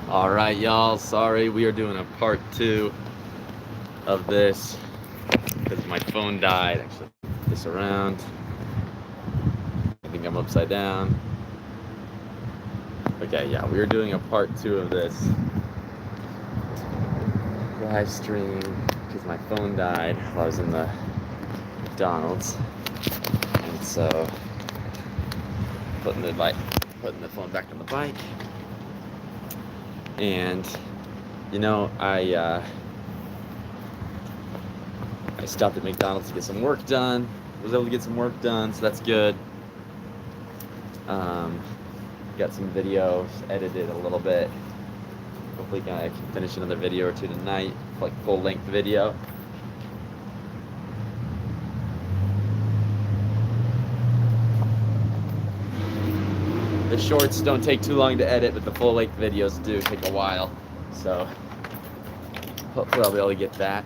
All right, y'all. Sorry, we are doing a part two of this because my phone died. Actually, flip this around. I think I'm upside down. Okay, yeah, we are doing a part two of this live stream because my phone died while I was in the McDonald's, and so putting the phone back on the bike, and I stopped at McDonald's to get some work done. Was able to get some work done, so that's good. Got some videos edited a little bit. Hopefully I can finish another video or two tonight, like full-length video. The shorts don't take too long to edit, but the full-length videos do take a while. So hopefully I'll be able to get that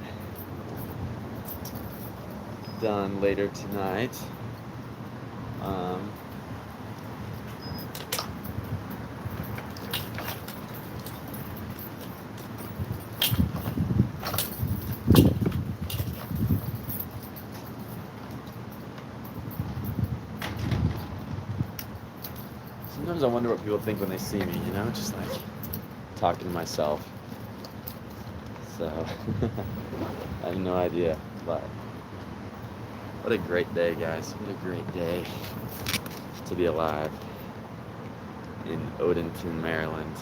done later tonight. Sometimes I wonder what people think when they see me, just like talking to myself. So I have no idea, but what a great day, guys. What a great day to be alive in Odenton, Maryland.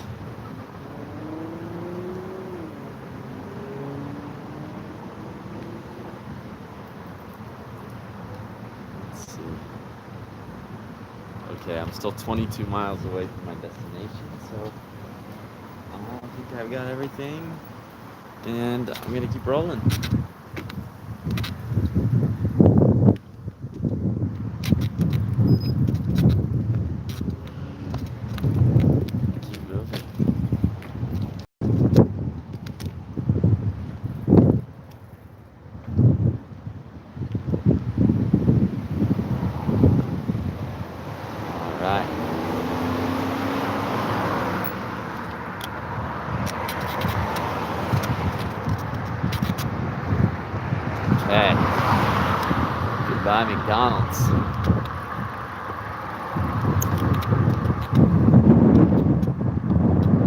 Let's see. Okay, I'm still 22 miles away from my destination, so I think I've got everything, and I'm gonna keep rolling. Keep moving. All right. Okay. Goodbye, McDonald's.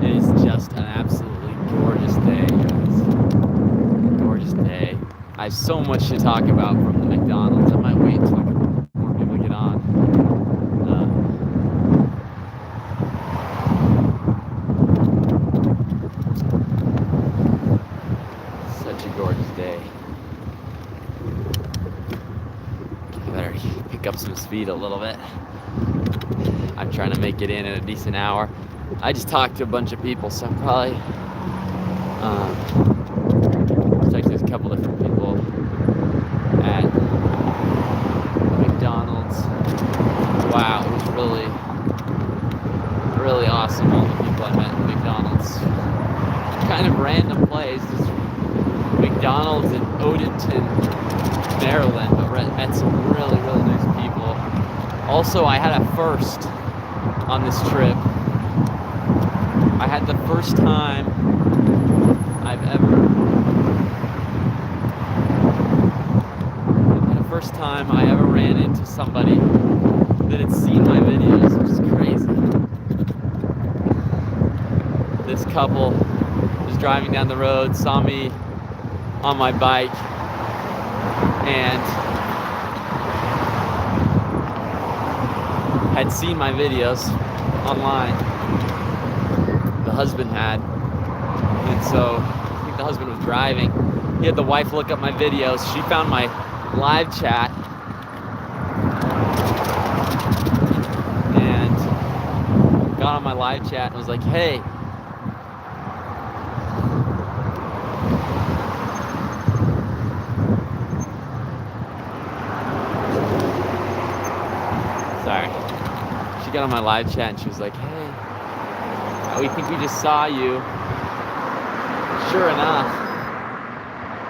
It is just an absolutely gorgeous day, guys. Gorgeous day. I have so much to talk about from the McDonald's. I might wait until more people get on. Such a gorgeous day. I better pick up some speed a little bit. I'm trying to make it in a decent hour. I just talked to a bunch of people, so I'm probably texted a couple different people at McDonald's. Wow, it was really, really awesome. All the people I met at McDonald's. Kind of random place. This McDonald's in Odenton, Maryland, but met some really, really nice people. Also, I had a first on this trip. I had the first time I ever ran into somebody that had seen my videos, which is crazy. This couple was driving down the road, saw me on my bike, and had seen my videos online. The husband had, and so I think the husband was driving. He had the wife look up my videos. She found my live chat and got on my live chat and was like, hey, sorry. She got on my live chat and she was like, hey, we think we just saw you. Sure enough,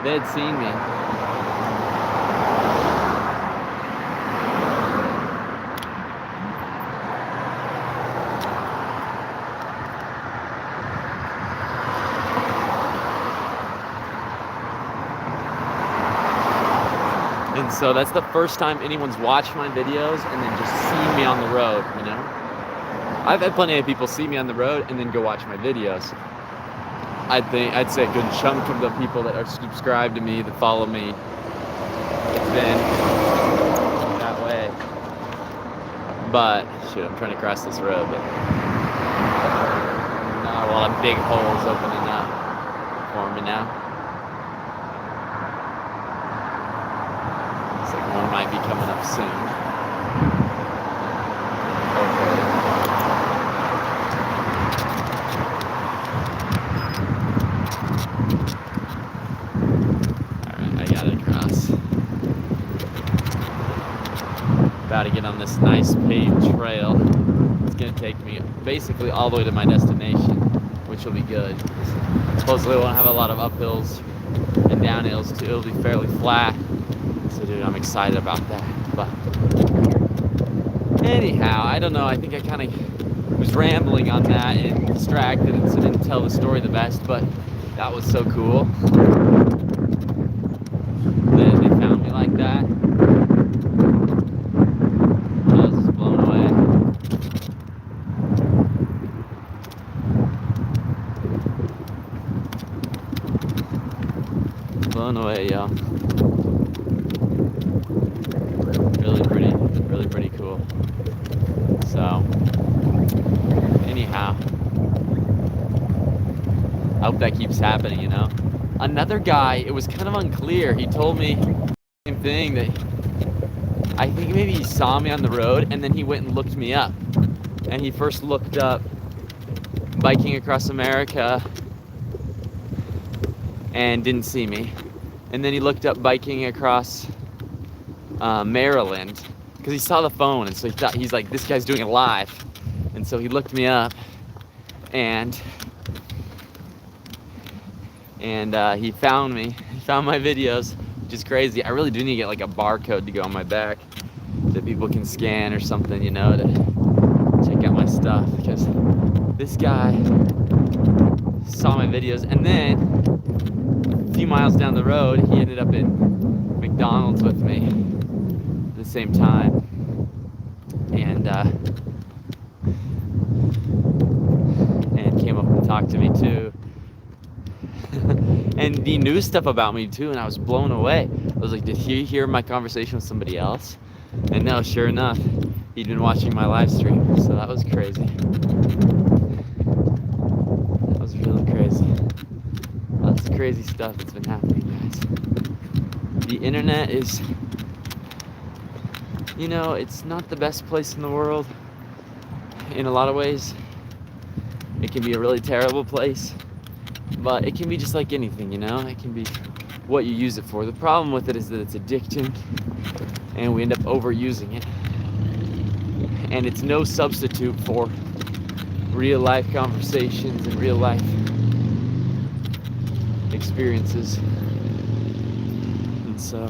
they had seen me. And so that's the first time anyone's watched my videos and then just seen me on the road, you know? I've had plenty of people see me on the road and then go watch my videos. I'd say a good chunk of the people that are subscribed to me, that follow me, it's been that way. But, shoot, I'm trying to cross this road, but now a lot of big holes opening up for me now. Looks like one might be coming up soon. About to get on this nice paved trail. It's gonna take me basically all the way to my destination, which will be good. Supposedly we won't have a lot of uphills and downhills too. It'll be fairly flat. So dude, I'm excited about that. But anyhow, I don't know, I think I kind of was rambling on that and distracted and so didn't tell the story the best, but that was so cool that they found me like that. Blown away, y'all. Really pretty cool. So, anyhow, I hope that keeps happening, you know? Another guy, it was kind of unclear. He told me the same thing, that I think maybe he saw me on the road and then he went and looked me up. And he first looked up Biking Across America and didn't see me. And then he looked up Biking Across Maryland because he saw the phone, and so he thought, he's like, this guy's doing it live. And so he looked me up and he found me. He found my videos, which is crazy. I really do need to get like a barcode to go on my back that people can scan or something, you know, to check out my stuff, because this guy saw my videos, and then a few miles down the road he ended up in McDonald's with me at the same time, and came up and talked to me too. And he knew stuff about me too, and I was blown away. I was like, did he hear my conversation with somebody else? And no, sure enough, he'd been watching my live stream, so that was crazy. That was really crazy. Lots of crazy stuff that's been happening, guys. The internet is, you know, it's not the best place in the world in a lot of ways. It can be a really terrible place, but it can be just like anything, you know? It can be what you use it for. The problem with it is that it's addicting, and we end up overusing it. And it's no substitute for real life conversations and real life experiences. And so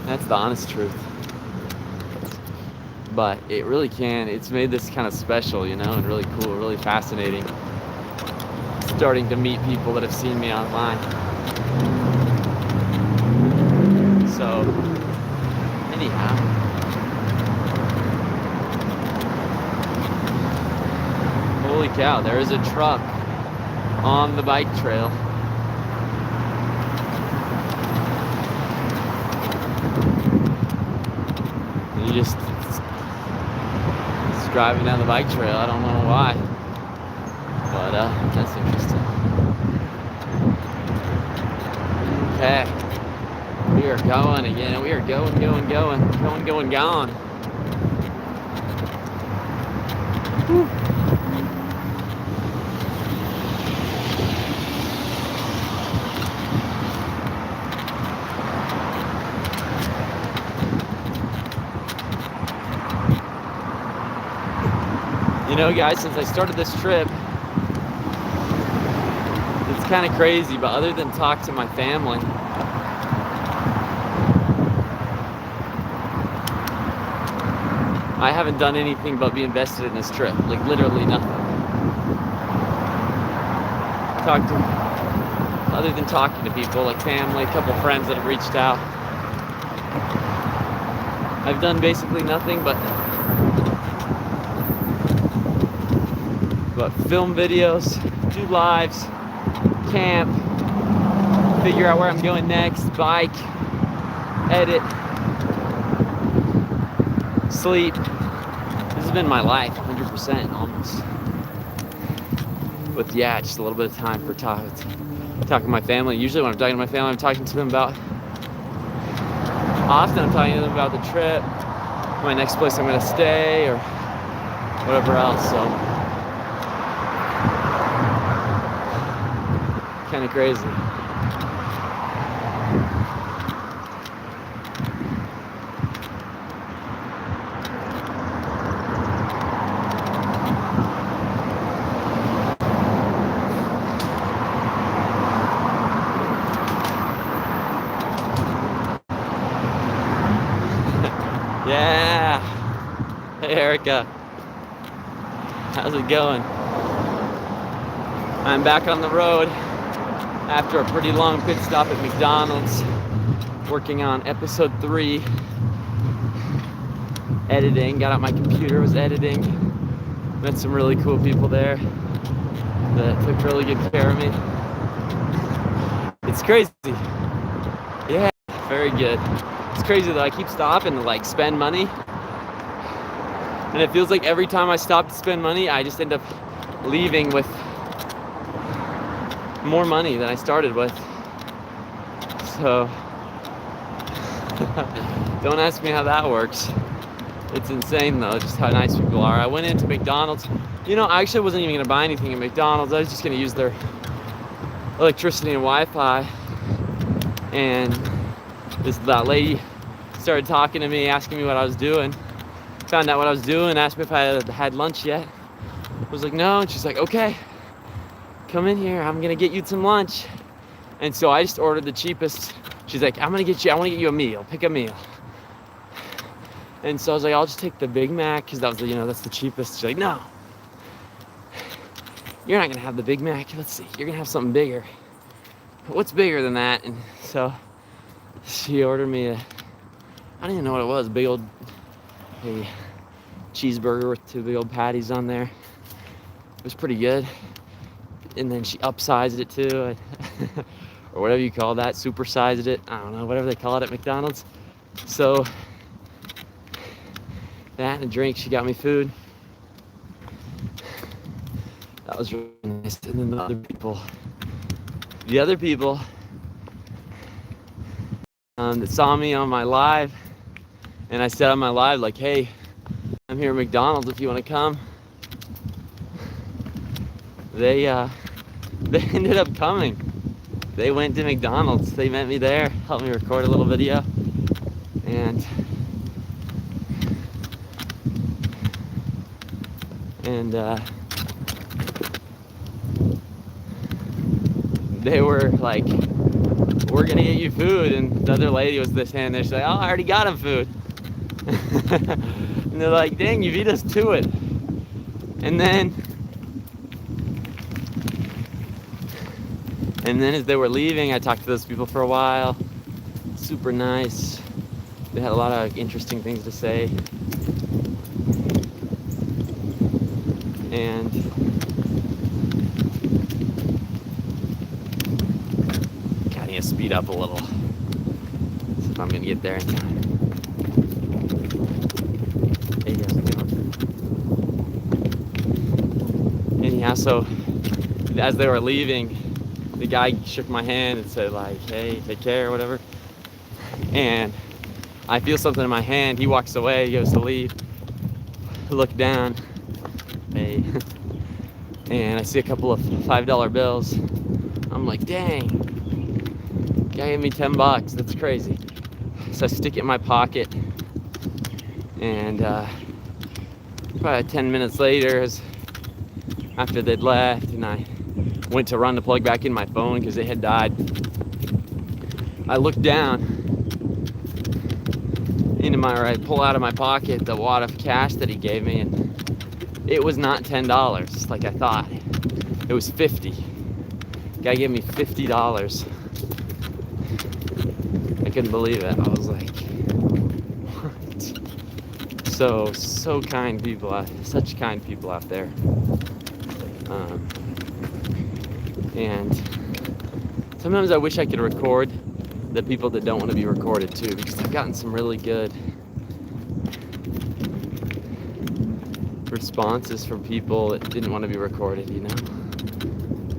that's the honest truth. But it really can, it's made this kind of special, you know, and really cool, really fascinating. Starting to meet people that have seen me online. So, anyhow. Holy cow, there is a truck on the bike trail. You just driving down the bike trail. I don't know why, but that's interesting. Okay, we are going again. We are going, gone. Whew. You know, guys, since I started this trip, it's kind of crazy, but other than talk to my family, I haven't done anything but be invested in this trip. Like, literally nothing. talked to, other than talking to people like family, a couple friends that have reached out. I've done basically nothing but film videos, do lives, camp, figure out where I'm going next, bike, edit, sleep. This has been my life, 100% almost. But yeah, just a little bit of time for talking to my family. Usually when I'm talking to my family, I'm talking to them about, often I'm talking to them about the trip, my next place I'm gonna stay, or whatever else, so. Kind of crazy. Yeah. Hey, Erica. How's it going? I'm back on the road after a pretty long pit stop at McDonald's, working on episode 3. Editing. Got out my computer, was editing. Met some really cool people there that took really good care of me. It's crazy. Yeah, very good. It's crazy that I keep stopping to like spend money, and it feels like every time I stop to spend money, I just end up leaving with more money than I started with. So don't ask me how that works. It's insane though, just how nice people are. I went into McDonald's. You know, I actually wasn't even gonna buy anything at McDonald's. I was just gonna use their electricity and Wi-Fi. And that lady started talking to me, asking me what I was doing. Found out what I was doing, asked me if I had lunch yet. I was like, no, and she's like, okay, come in here, I'm gonna get you some lunch. And so I just ordered the cheapest. She's like, I wanna get you a meal, pick a meal. And so I was like, I'll just take the Big Mac, because that was that's the cheapest. She's like, no, you're not gonna have the Big Mac. Let's see, you're gonna have something bigger. What's bigger than that? And so she ordered me I don't even know what it was, a cheeseburger with 2 big old patties on there. It was pretty good. And then she upsized it too, or whatever you call that, supersized it. I don't know, whatever they call it at McDonald's. So that and a drink, she got me food. That was really nice. And then the other people that saw me on my live, and I said on my live, like, hey, I'm here at McDonald's if you want to come. They ended up coming. They went to McDonald's. They met me there, helped me record a little video, and they were like, we're gonna get you food. And the other lady was standing there, she's like, oh, I already got him food. And they're like, dang, you beat us to it. And then as they were leaving, I talked to those people for a while. Super nice. They had a lot of interesting things to say. And I need to speed up a little, so if I'm gonna get there in time. Hey, how's it going? Anyhow, so as they were leaving, the guy shook my hand and said like, hey, take care or whatever. And I feel something in my hand. He walks away, he goes to leave. I look down, hey, and I see a couple of $5 bills. I'm like, dang, guy gave me $10. That's crazy. So I stick it in my pocket, and probably 10 minutes later, after they'd left, and I went to run the plug back in my phone because it had died, I looked down I pull out of my pocket the wad of cash that he gave me, and it was not $10 like I thought. It was $50. Guy gave me $50. I couldn't believe it. I was like, what? So kind people, such kind people out there. And sometimes I wish I could record the people that don't want to be recorded too, because I've gotten some really good responses from people that didn't want to be recorded, you know.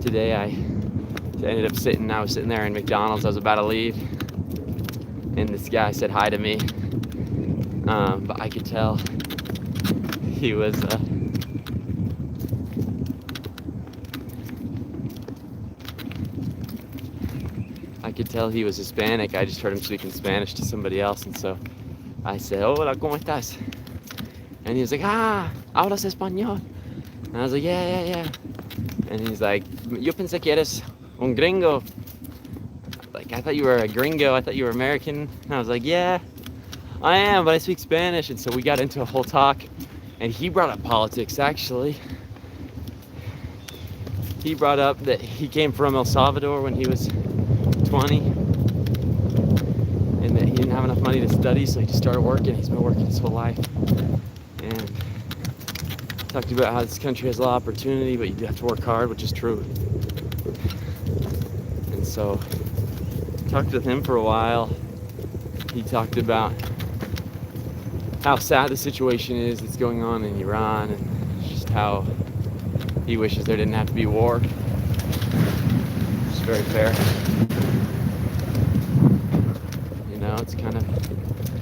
Today I was sitting there in McDonald's. I was about to leave, and this guy said hi to me, but I could tell he was Hispanic. I just heard him speaking Spanish to somebody else, and so I said, "Hola, ¿cómo estás?" And he was like, ¿hablas español? And I was like, yeah. And he's like, yo pensé que eres un gringo. Like, I thought you were a gringo. I thought you were American. And I was like, yeah, I am, but I speak Spanish. And so we got into a whole talk. And he brought up politics, actually. He brought up that he came from El Salvador when he was 20. And that he didn't have enough money to study, so he just started working. He's been working his whole life. And talked about how this country has a lot of opportunity, but you do have to work hard, which is true. And so, talked with him for a while. He talked about how sad the situation is that's going on in Iran, and just how he wishes there didn't have to be war. It's very fair. You know, it's kind of,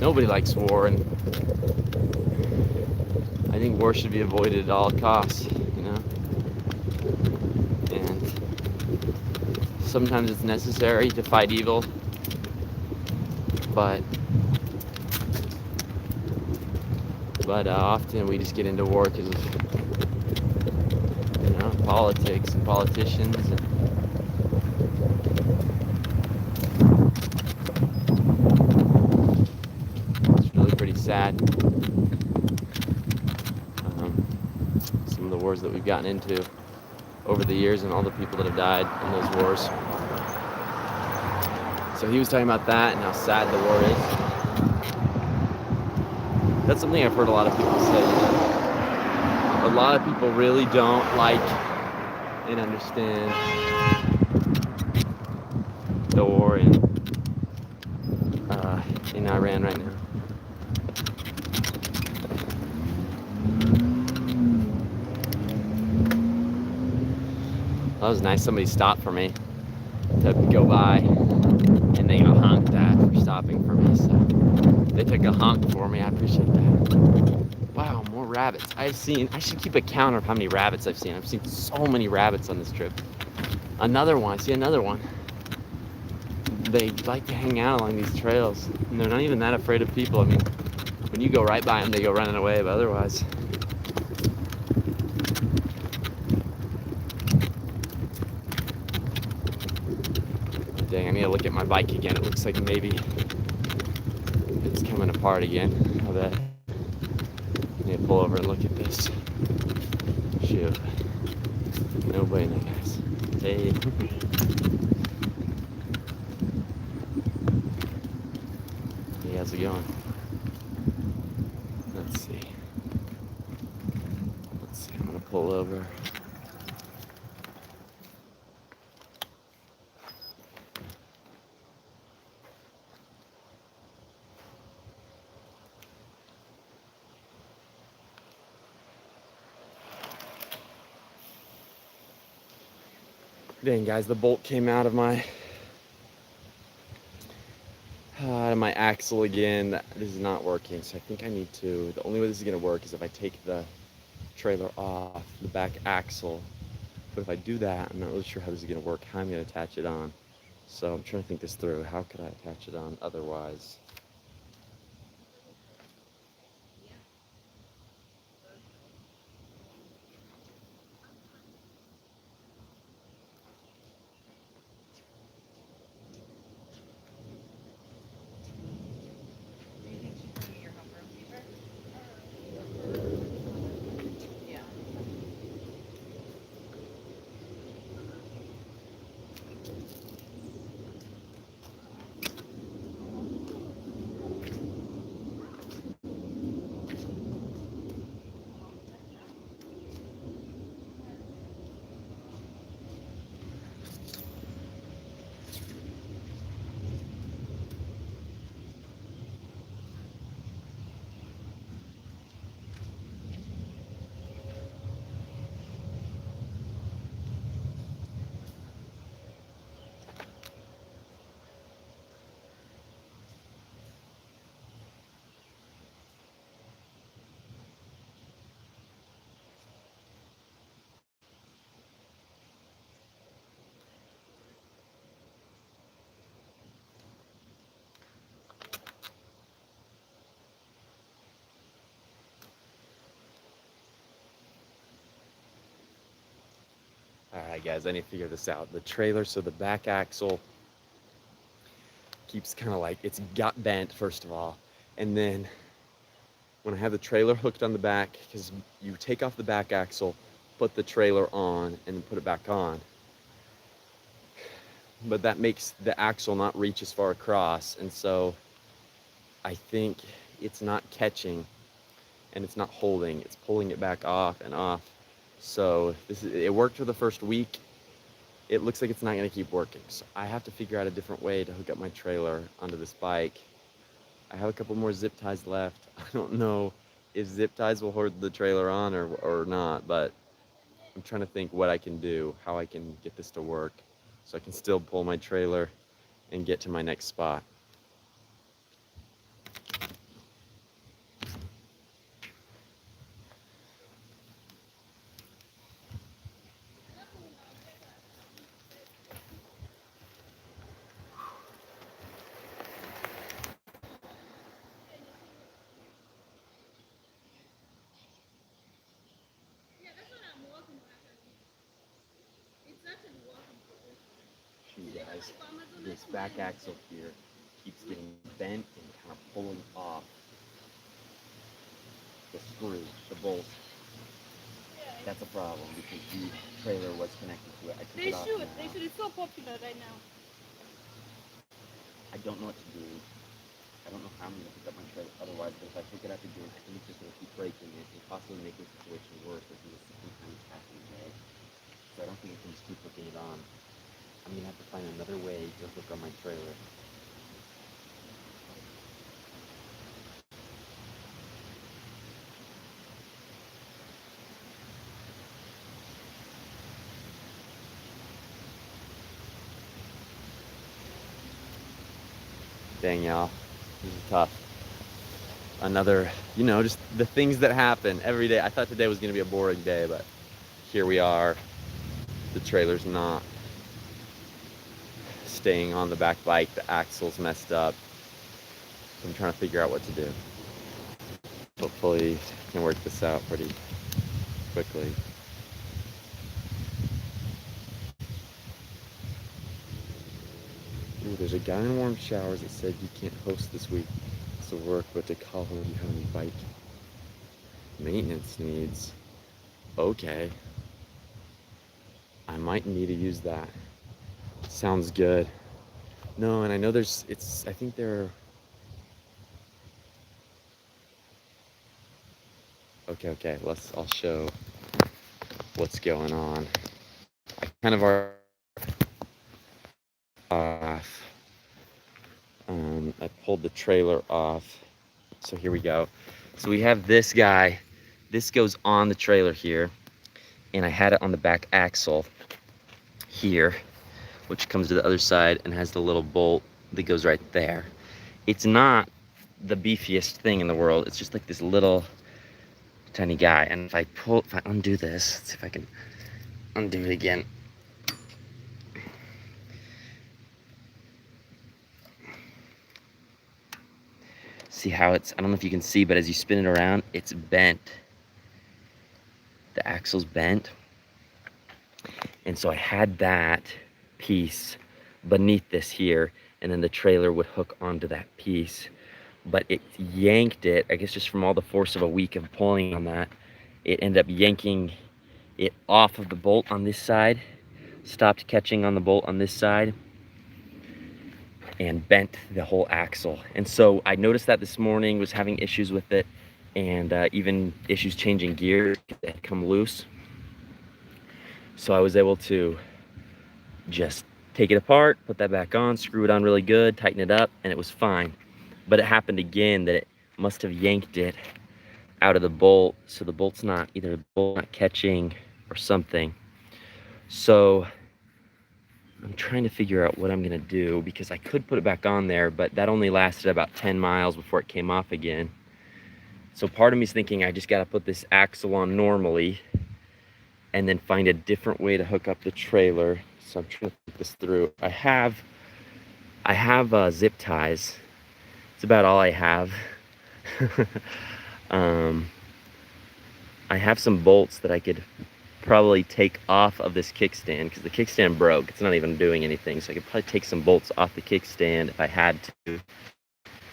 nobody likes war, and I think war should be avoided at all costs, you know. And sometimes it's necessary to fight evil, but often we just get into war because of, you know, politics and politicians. And it's really pretty sad. Some of the wars that we've gotten into over the years and all the people that have died in those wars. So he was talking about that and how sad the war is. That's something I've heard a lot of people say. A lot of people really don't like and understand the war in Iran right now. That was nice. Somebody stopped for me to go by, and they got honked at for stopping for me. So they took a honk for me. I appreciate that. Wow, more rabbits. I should keep a count of how many rabbits I've seen. I've seen so many rabbits on this trip. Another one. I see another one. They like to hang out along these trails, and they're not even that afraid of people. I mean, when you go right by them, they go running away, but otherwise. Dang, I need to look at my bike again. It looks like maybe it's coming apart again. I bet. I need to pull over and look at this. Shoot. No bueno, guys. Hey. Hey, how's it going? Let's see. I'm gonna pull over. Dang, guys, the bolt came out of my axle again. This is not working, so I think I need to, the only way this is gonna work is if I take the trailer off the back axle. But if I do that, I'm not really sure how this is gonna work, how I'm gonna attach it on. So I'm trying to think this through. How could I attach it on otherwise? All right, guys, I need to figure this out. The trailer, so the back axle keeps kind of like, it's got bent, first of all. And then when I have the trailer hooked on the back, because you take off the back axle, put the trailer on, and then put it back on. But that makes the axle not reach as far across. And so I think it's not catching and it's not holding. It's pulling it back off and off. So it worked for the first week. It looks like it's not gonna keep working. So I have to figure out a different way to hook up my trailer onto this bike. I have a couple more zip ties left. I don't know if zip ties will hold the trailer on or not, but I'm trying to think what I can do, how I can get this to work so I can still pull my trailer and get to my next spot. You guys, this back axle here keeps getting bent and kind of pulling off the screw, the bolt. That's a problem because the trailer was connected to it. I took it off now. They should. It's so popular right now. I don't know what to do. I don't know how I'm going to pick up my trailer otherwise, but if I pick it up again, I think it's just going to keep breaking it and possibly making the situation worse as the second time it's happening today. So I don't think I can just keep hooking it on. I'm going to have to find another way to hook on my trailer. Dang, y'all. This is tough. Another, just the things that happen every day. I thought today was going to be a boring day, but here we are. The trailer's not staying on the back bike. The axle's messed up. I'm trying to figure out what to do. Hopefully I can work this out pretty quickly. Ooh, there's a guy in Warm Showers that said he can't host this week. To work, but to call him if you have any bike maintenance needs. Okay. I might need to use that. Sounds good. No, and I know I think there. Okay, I'll show what's going on. I kind of are off. I pulled the trailer off. So here we go. So we have this guy. This goes on the trailer here. And I had it on the back axle here, which comes to the other side and has the little bolt that goes right there. It's not the beefiest thing in the world. It's just like this little tiny guy. And if I undo this, let's see if I can undo it again. See how I don't know if you can see, but as you spin it around, it's bent. The axle's bent. And so I had that piece beneath this here, and then the trailer would hook onto that piece. But it yanked it, I guess just from all the force of a week of pulling on that, it ended up yanking it off of the bolt on this side, stopped catching on the bolt on this side, and bent the whole axle. And so I noticed that this morning, was having issues with it, and even issues changing gear that had come loose. So I was able to just take it apart, put that back on, screw it on really good, tighten it up, and it was fine. But it happened again that it must have yanked it out of the bolt, so the bolt's not, either the bolt not catching or something. So I'm trying to figure out what I'm gonna do, because I could put it back on there, but that only lasted about 10 miles before it came off again. So part of me is thinking I just gotta put this axle on normally and then find a different way to hook up the trailer. So I'm trying to think this through. I have zip ties. It's about all I have. I have some bolts that I could probably take off of this kickstand, because the kickstand broke. It's not even doing anything, so I could probably take some bolts off the kickstand if I had to.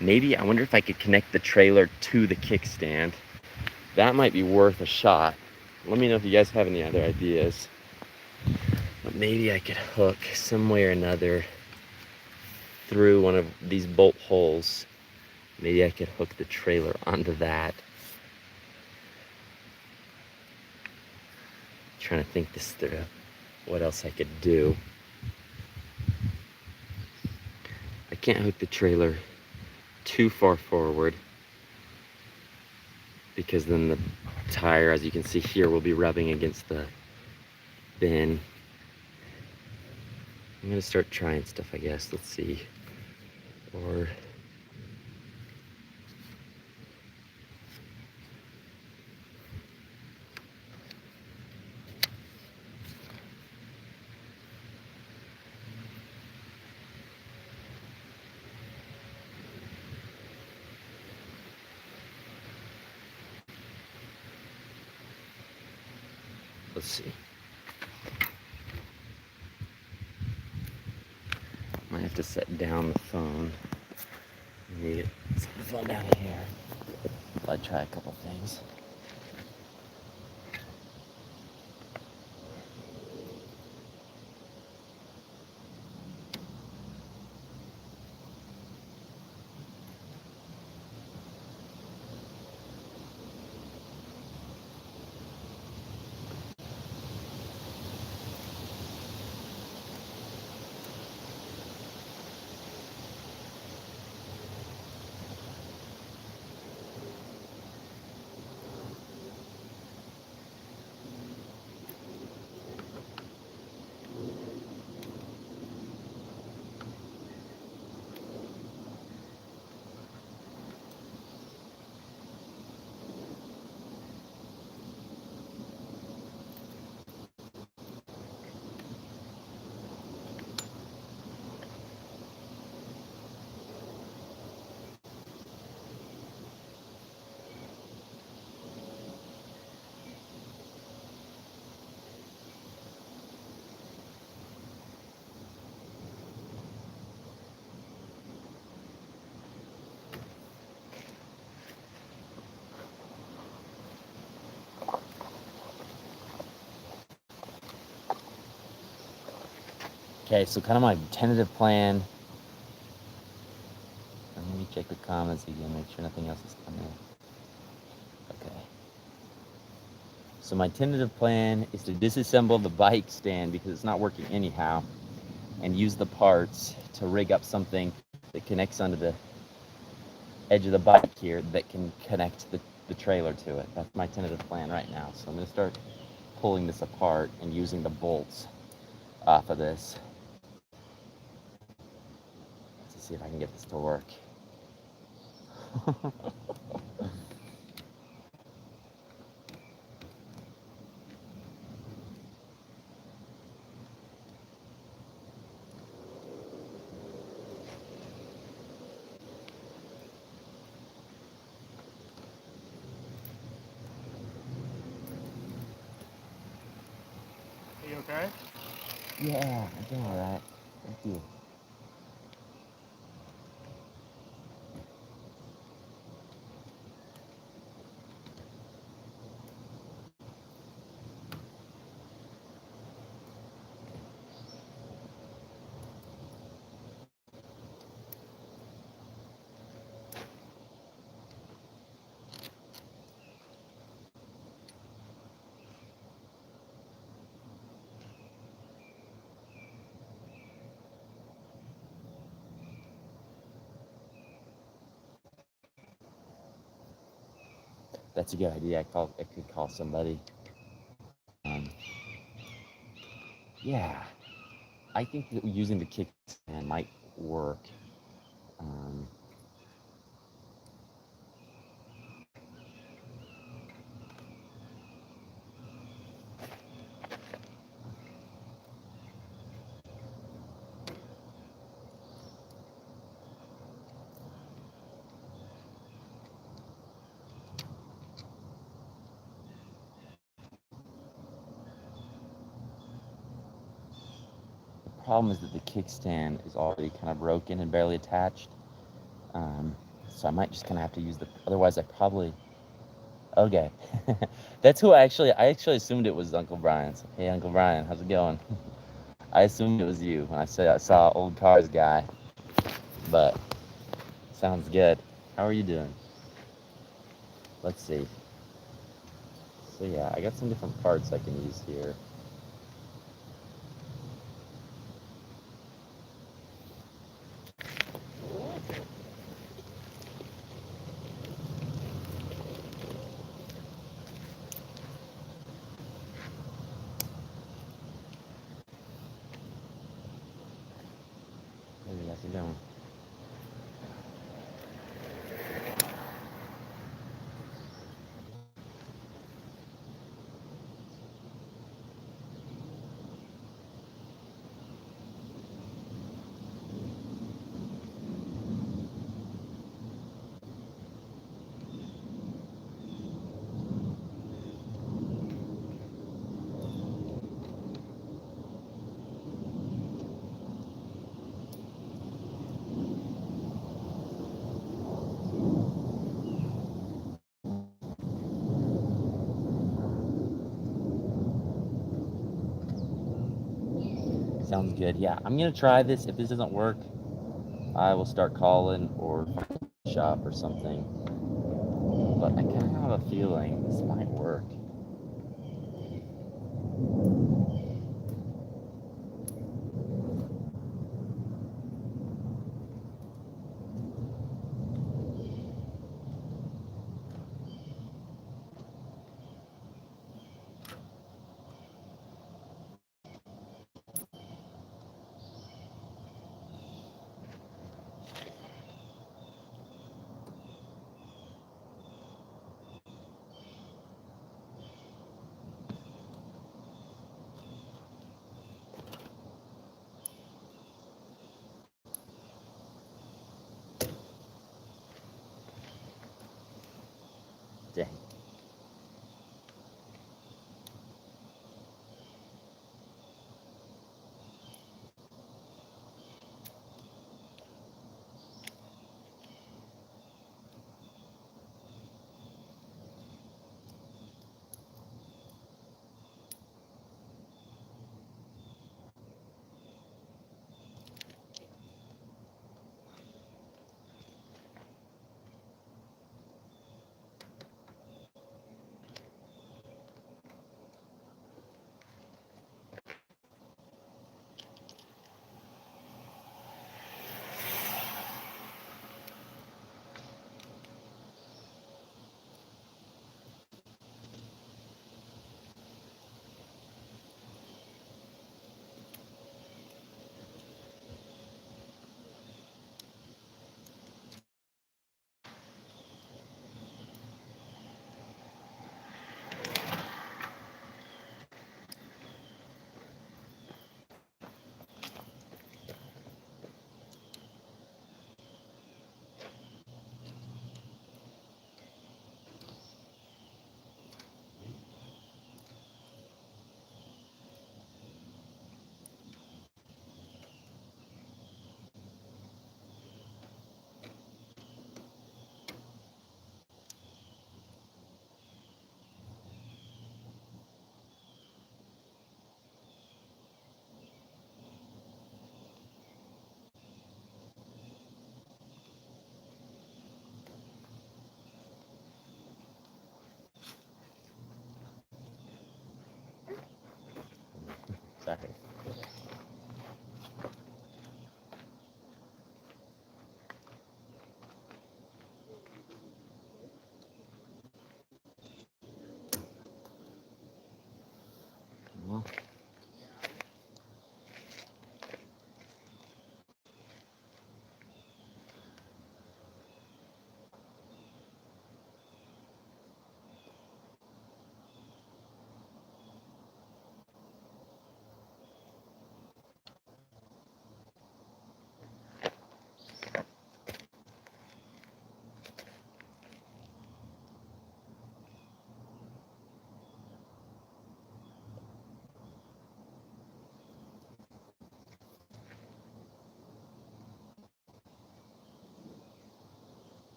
Maybe, I wonder if I could connect the trailer to the kickstand. That might be worth a shot. Let me know if you guys have any other ideas. But maybe I could hook some way or another through one of these bolt holes. Maybe I could hook the trailer onto that. Trying to think this through. What else I could do. I can't hook the trailer too far forward, because then the tire, as you can see here, will be rubbing against the bin. I'm gonna start trying stuff, I guess. Let's see. Or let's see. Might have to set down the phone. Maybe set the phone down here. I'll try a couple things. Okay, so kind of my tentative plan. Let me check the comments again, make sure nothing else is coming in. Okay. So my tentative plan is to disassemble the bike stand, because it's not working anyhow, and use the parts to rig up something that connects onto the edge of the bike here that can connect the trailer to it. That's my tentative plan right now. So I'm gonna start pulling this apart and using the bolts off of this to see if I can get this to work. Are you okay? Yeah, I'm doing all right. Thank you. That's a good idea. I could call somebody. Yeah, I think that using the kickstand might work. Um, problem is that the kickstand is already kind of broken and barely attached. So I might just kind of have to use the, otherwise I probably, okay. That's who I actually assumed it was Uncle Brian's. Hey, Uncle Brian, how's it going? I assumed it was you when I saw old cars guy, but sounds good. How are you doing? Let's see. So yeah, I got some different parts I can use here. Hey, how's it going? Sounds good. Yeah, I'm gonna try this. If this doesn't work, I will start calling or shop or something. But I kind of have a feeling this might work. Dang.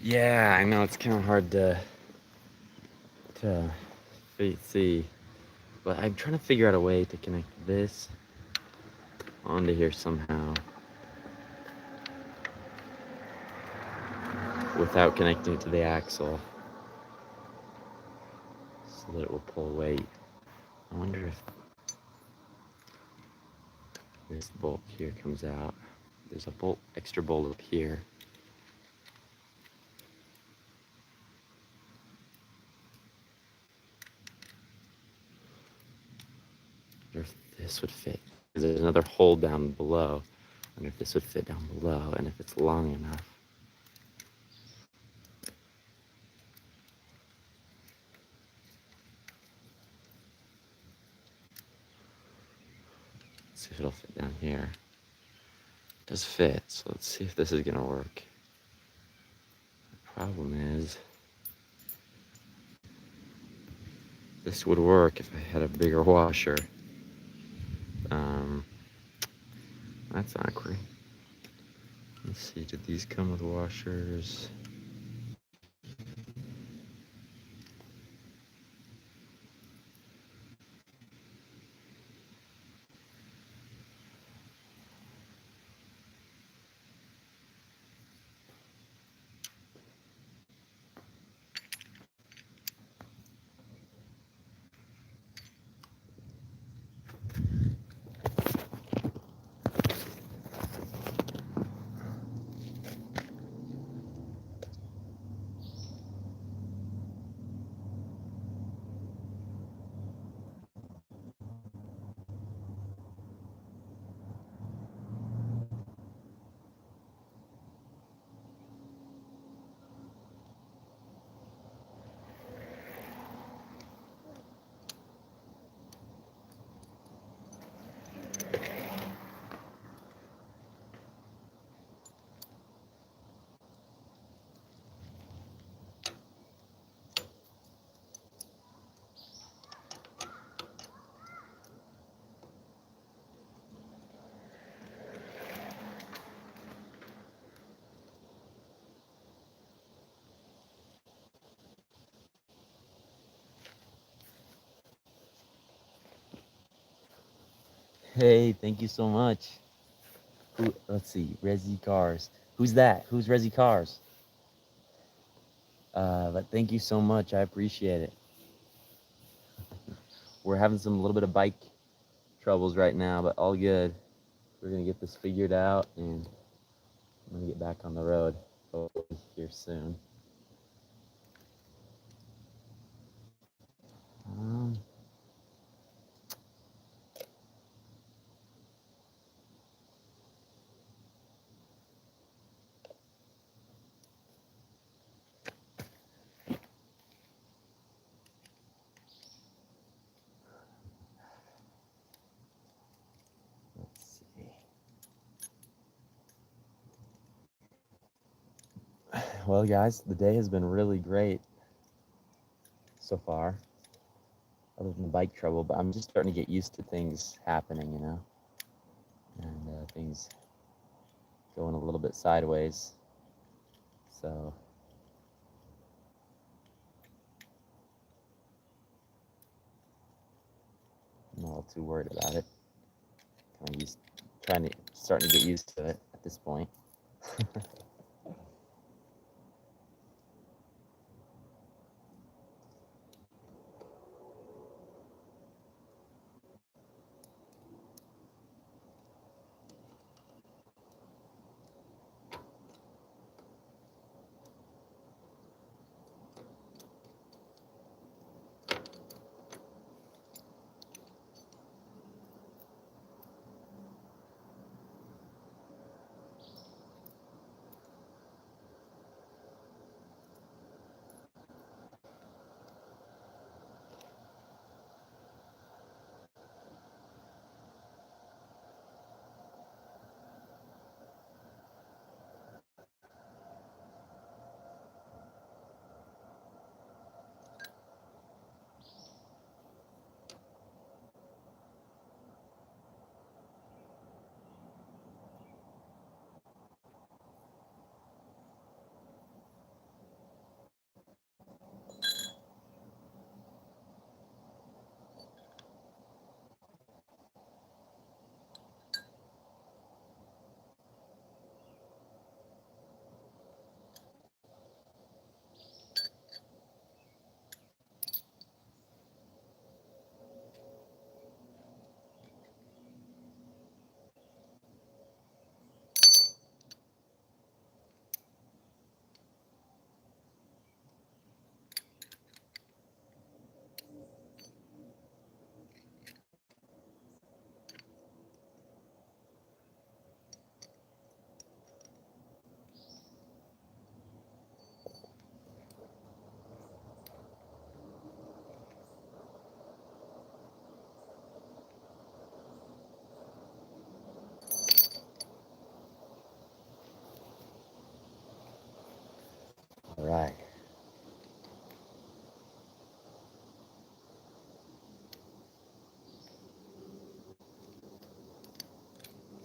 Yeah, I know it's kind of hard to see, but I'm trying to figure out a way to connect this onto here somehow without connecting it to the axle so that it will pull weight. I wonder if this bolt here comes out. There's a bolt, extra bolt up here. I wonder if this would fit. There's another hole down below. I wonder if this would fit down below and if it's long enough. Let's see if it'll fit down here. It does fit, so let's see if this is gonna work. The problem is, this would work if I had a bigger washer. That's awkward. Let's see, did these come with washers? Hey, thank you so much. Let's see, Resi Cars. Who's that? Who's Resi Cars? But thank you so much. I appreciate it. We're having some little bit of bike troubles right now, but all good. We're gonna get this figured out, and I'm gonna get back on the road hopefully here soon. Let's see. Well, guys, the day has been really great so far, other than the bike trouble, but I'm just starting to get used to things happening, you know, and things going a little bit sideways. So I'm not all too worried about it. Starting to get used to it at this point.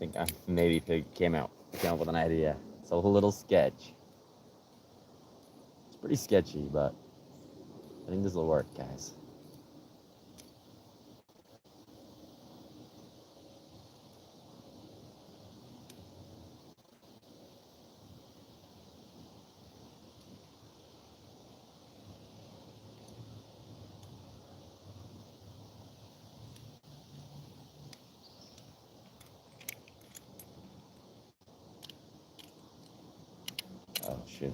think I maybe came up with an idea. It's a little sketch. It's pretty sketchy, but I think this will work, guys. Oh, shoot.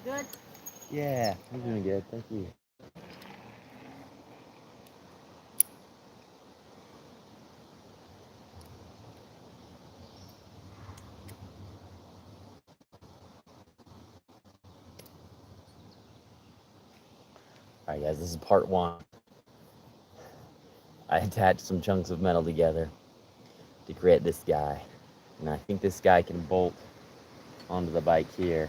Good? Yeah, I'm doing good. Thank you. All right, guys, this is part one. I attached some chunks of metal together to create this guy. And I think this guy can bolt onto the bike here.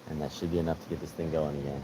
And that should be enough to get this thing going again.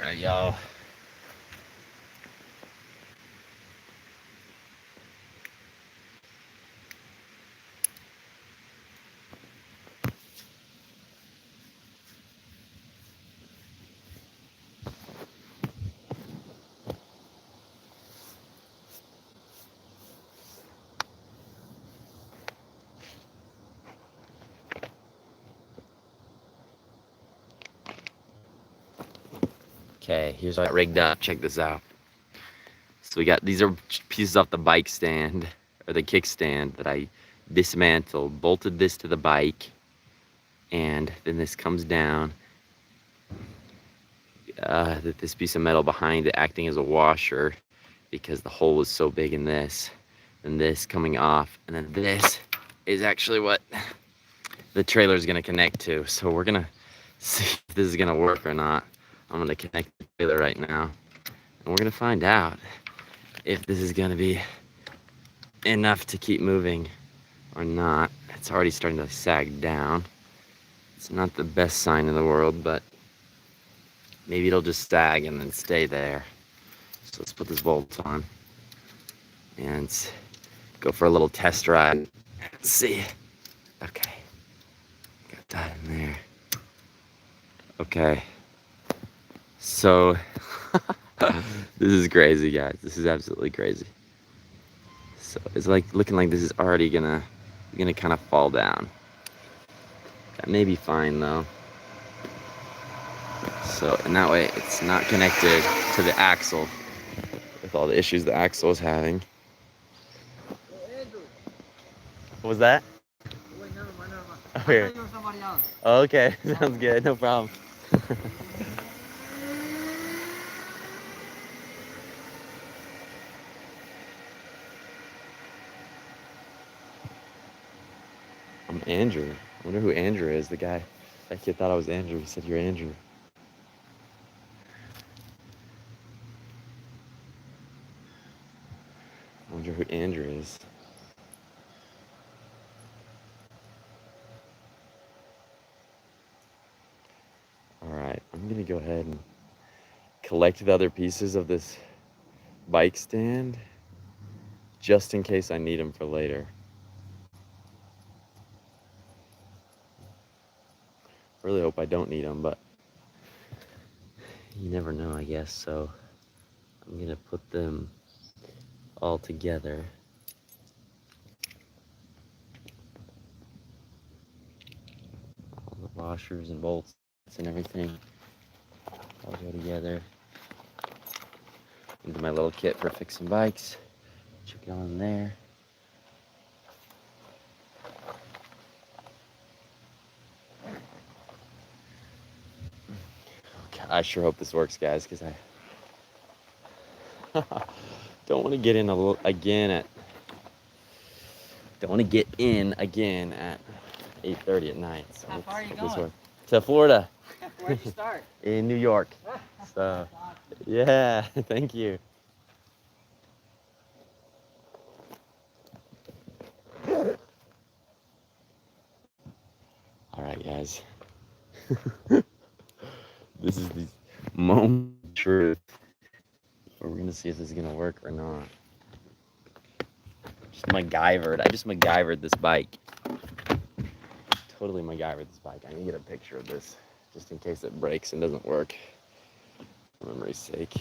All right, y'all. Okay, here's what I rigged up. Check this out. So we got, these are pieces off the bike stand, or the kickstand that I dismantled, bolted this to the bike, and then this comes down. This piece of metal behind it acting as a washer, because the hole was so big in this, and this coming off, and then this is actually what the trailer is gonna connect to. So we're gonna see if this is gonna work or not. I'm gonna connect the trailer right now, and we're gonna find out if this is gonna be enough to keep moving or not. It's already starting to sag down. It's not the best sign in the world, but maybe it'll just sag and then stay there. So let's put this bolt on and go for a little test ride. Let's see. Okay. Got that in there. Okay. So this is crazy, guys. This is absolutely crazy. So it's like looking like this is already gonna kind of fall down. That may be fine though. So, and that way it's not connected to the axle with all the issues the axle is having. What was that? Okay. Oh, okay, sounds good, no problem. I'm Andrew. I wonder who Andrew is, the guy. That kid thought I was Andrew. He said, "You're Andrew." I wonder who Andrew is. Alright, I'm gonna go ahead and collect the other pieces of this bike stand just in case I need them for later. Really hope I don't need them, but you never know, I guess. So I'm gonna put them all together. All the washers and bolts and everything all go together into my little kit for fixing bikes. Check it on there. Okay, I sure hope this works, guys, because I don't want to get in again at 8:30 at night. So How far are you hope this going? works. To Florida. Where'd you start? In New York. So, yeah, thank you. All right, guys. This is the moment of truth. We're gonna see if this is gonna work or not. I just MacGyvered this bike. Totally MacGyvered this bike. I need to get a picture of this just in case it breaks and doesn't work. For memory's sake.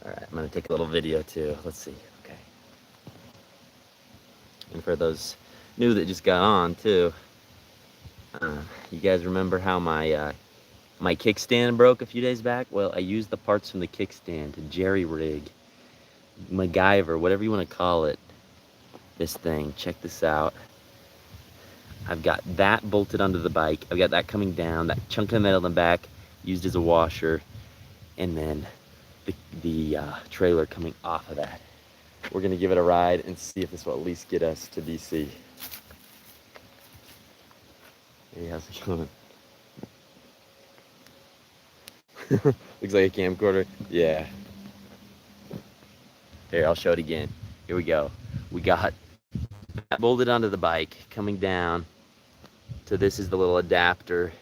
All right, I'm gonna take a little video too. Let's see. Okay. And for those new that just got on too, you guys remember how my my kickstand broke a few days back? Well, I used the parts from the kickstand to jerry rig, MacGyver, whatever you want to call it, this thing. Check this out. I've got that bolted onto the bike. I've got that coming down, that chunk of metal in the back used as a washer, and then the trailer coming off of that. We're gonna give it a ride and see if this will at least get us to DC. Hey, how's it going? Looks like a camcorder. Yeah. Here, I'll show it again. Here we go. We got that bolted onto the bike, coming down. So this is the little adapter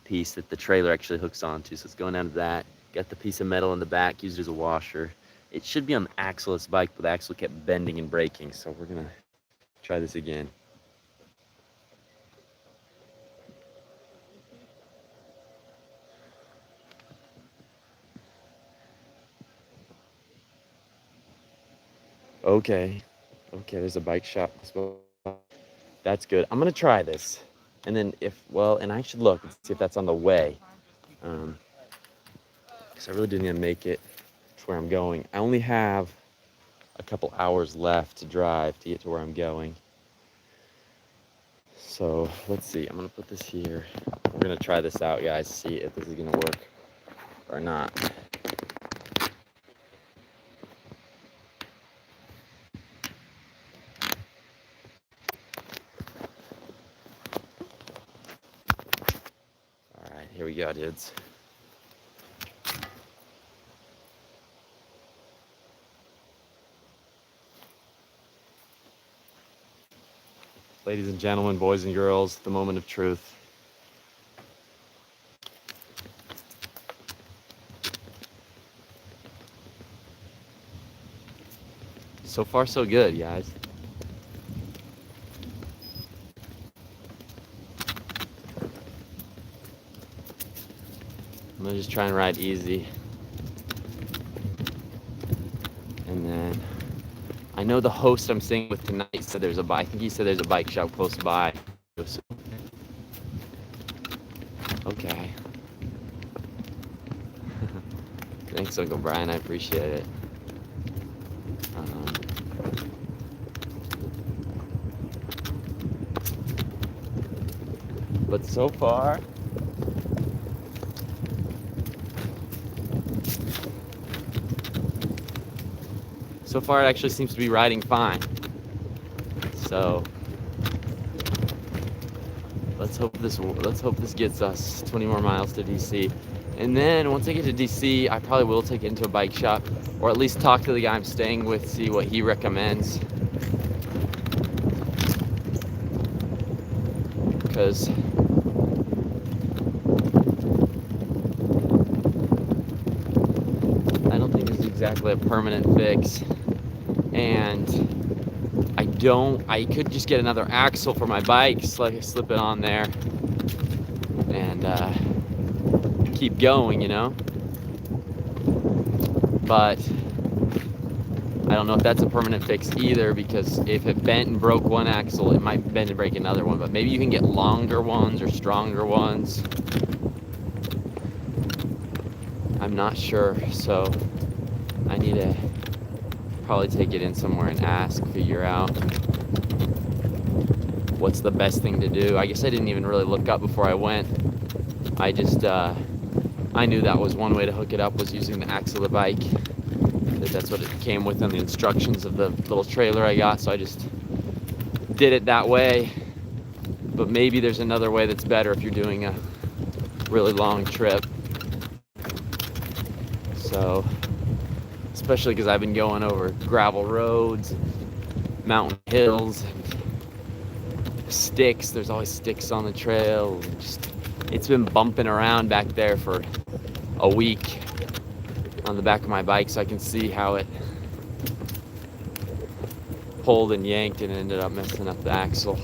piece that the trailer actually hooks onto. So it's going down to that. Got the piece of metal in the back used as a washer. It should be on the axle of this bike, but the axle kept bending and breaking. So we're gonna try this again. Okay, there's a bike shop. That's good. I'm gonna try this, and then and I should look and see if that's on the way, because I really do need to make it to where I'm going. I only have a couple hours left to drive to get to where I'm going, So let's see, I'm gonna put this here. We're gonna try this out, guys, see if this is gonna work or not. All right, here we go, dudes. Ladies and gentlemen, boys and girls, the moment of truth. So far, so good, guys. I'm gonna just try and ride easy. And then I know the host I'm staying with tonight said there's a bike. I think he said there's a bike shop close by. Okay. Thanks, Uncle Brian. I appreciate it. But so far, it actually seems to be riding fine. So let's hope this gets us 20 more miles to DC. And then once I get to DC, I probably will take it into a bike shop, or at least talk to the guy I'm staying with, see what he recommends. Because I don't think this is exactly a permanent fix. And I could just get another axle for my bike, slip it on there, and keep going, you know? But I don't know if that's a permanent fix either, because if it bent and broke one axle, it might bend and break another one. But maybe you can get longer ones or stronger ones. I'm not sure, so I need to probably take it in somewhere and figure out what's the best thing to do. I guess I didn't even really look up before I went. I just, I knew that was one way to hook it up, was using the axle of the bike. That's what it came with on the instructions of the little trailer I got, so I just did it that way. But maybe there's another way that's better if you're doing a really long trip. So, especially because I've been going over gravel roads, mountain hills, and sticks. There's always sticks on the trail. It's been bumping around back there for a week on the back of my bike, so I can see how it pulled and yanked and ended up messing up the axle.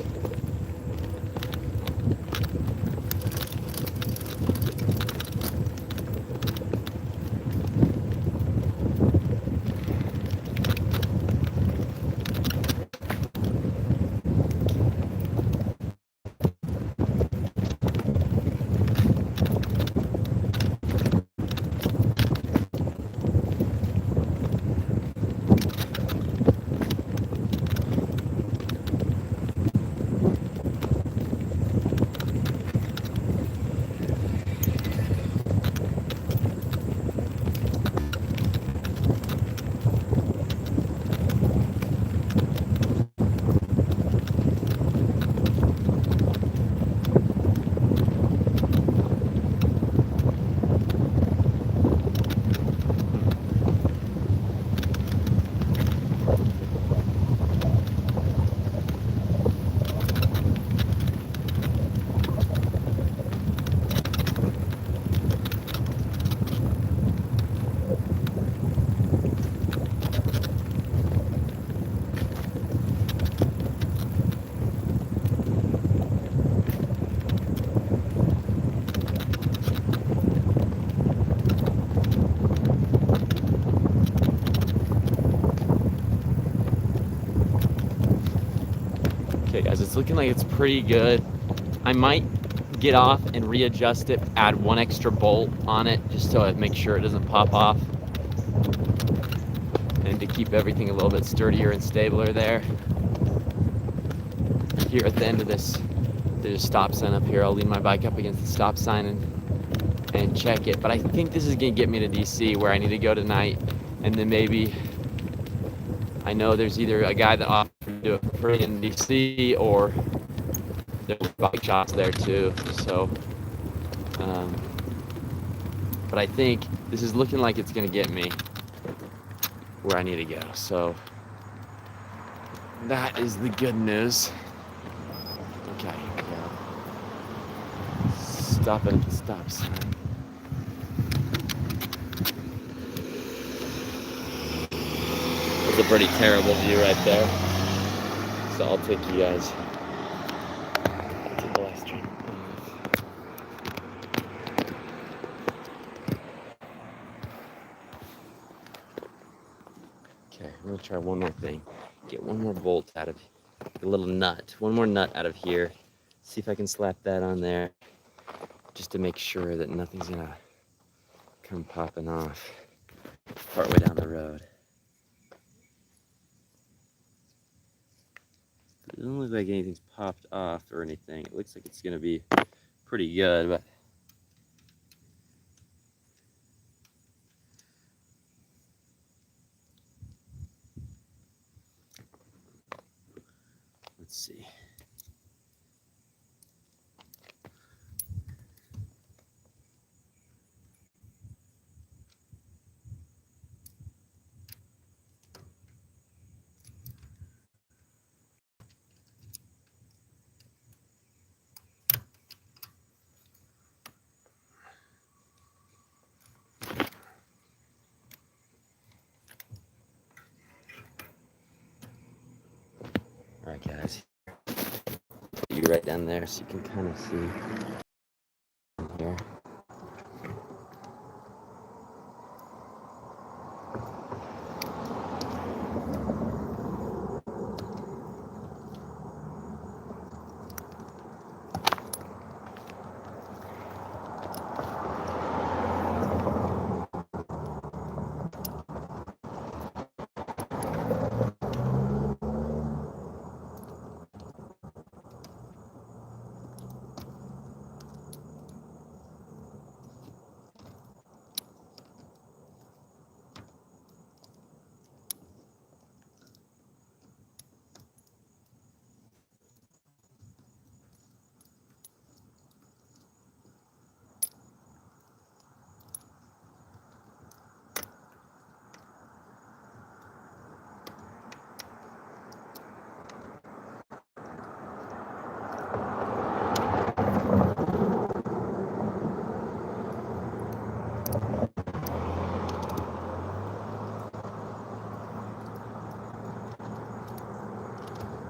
Okay guys, it's looking like it's pretty good. I might get off and readjust it, add one extra bolt on it just to make sure it doesn't pop off, and to keep everything a little bit sturdier and stabler there. Here at the end of this there's a stop sign up here. I'll lean my bike up against the stop sign and check it. But I think this is gonna get me to DC, where I need to go tonight, and then maybe I know there's either a guy that offered to do it for free in DC, or there's bike shops there too. So, but I think this is looking like it's gonna get me where I need to go. So that is the good news. Okay, here we go. Stop at the stop sign. It's a pretty terrible view right there. So I'll take you guys to the last train. Okay, I'm gonna try one more thing. Get one more bolt out of a little nut. One more nut out of here. See if I can slap that on there, just to make sure that nothing's gonna come popping off partway down the road. It doesn't look like anything's popped off or anything. It looks like it's gonna be pretty good, but let's see. All right, guys. Put you right down there so you can kind of see here.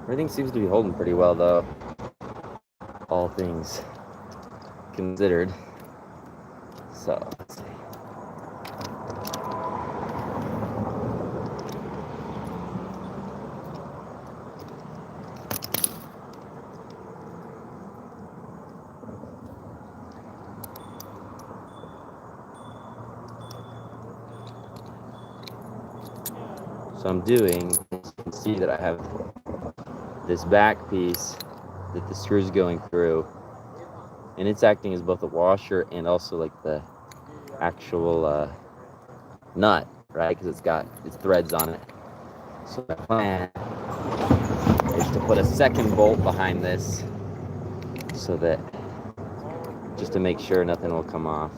Everything seems to be holding pretty well, though, all things considered. So, let's see. So I'm doing, you can see that I have this back piece that the screw's going through, and it's acting as both a washer and also like the actual nut, right? Because it's got its threads on it. So my plan is to put a second bolt behind this, so that just to make sure nothing will come off.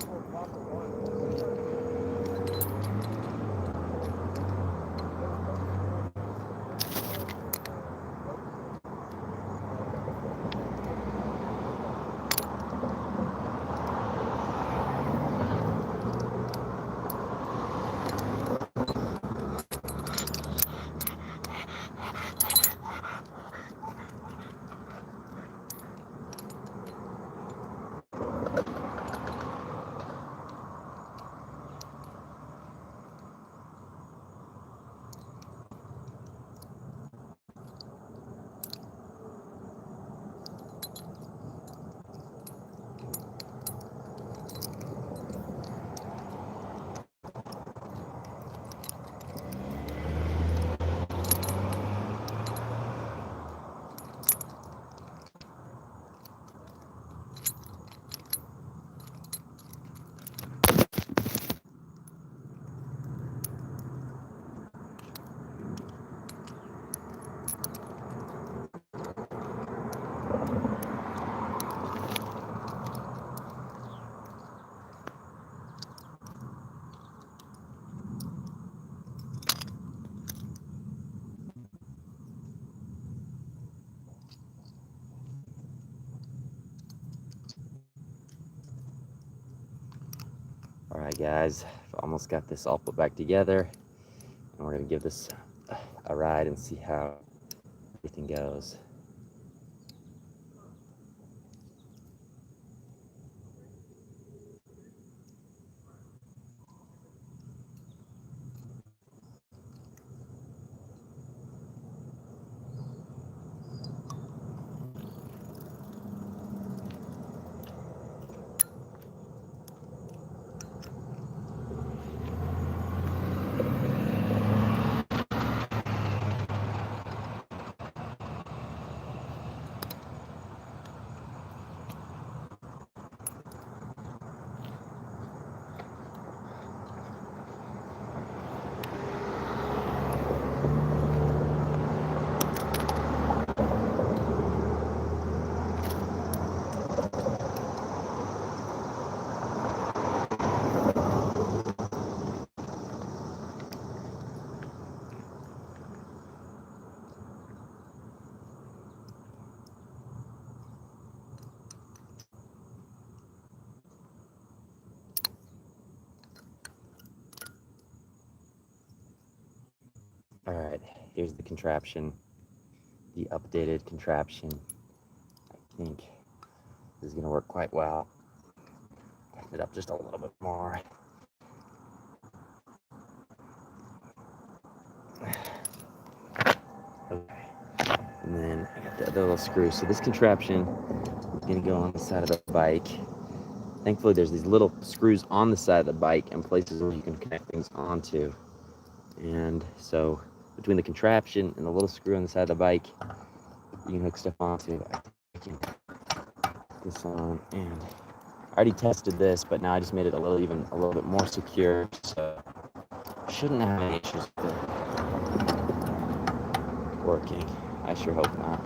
All right, guys, I've almost got this all put back together, and we're gonna give this a ride and see how everything goes. All right, here's the contraption, the updated contraption. I think this is gonna work quite well. Tighten it up just a little bit more. Okay, and then I got the other little screw. So this contraption is gonna go on the side of the bike. Thankfully, there's these little screws on the side of the bike and places where you can connect things onto. And so between the contraption and the little screw on the side of the bike, you can hook stuff onto. I can put this on, and I already tested this, but now I just made it a little bit more secure, so shouldn't have any issues with it working. I sure hope not.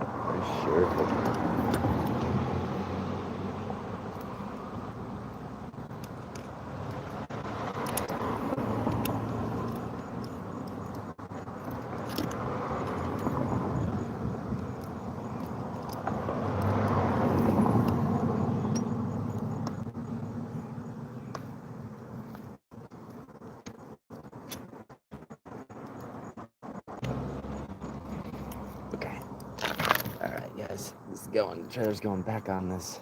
I sure hope not. Okay. All right, guys. This is going. The trailer's going back on this.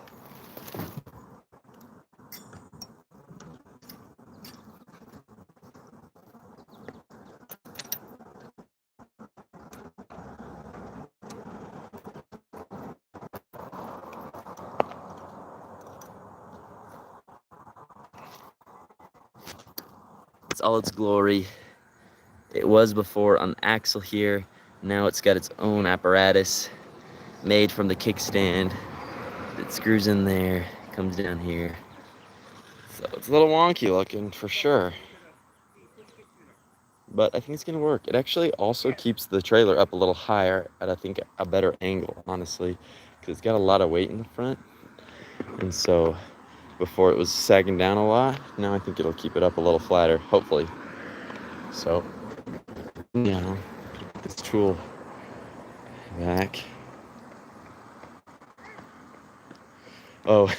It's all its glory. It was before an axle here. Now it's got its own apparatus made from the kickstand. It screws in there, comes down here. So it's a little wonky looking for sure. But I think it's gonna work. It actually also keeps the trailer up a little higher at I think a better angle, honestly, because it's got a lot of weight in the front. And so before it was sagging down a lot, now I think it'll keep it up a little flatter, hopefully. So, yeah, this tool back. Oh,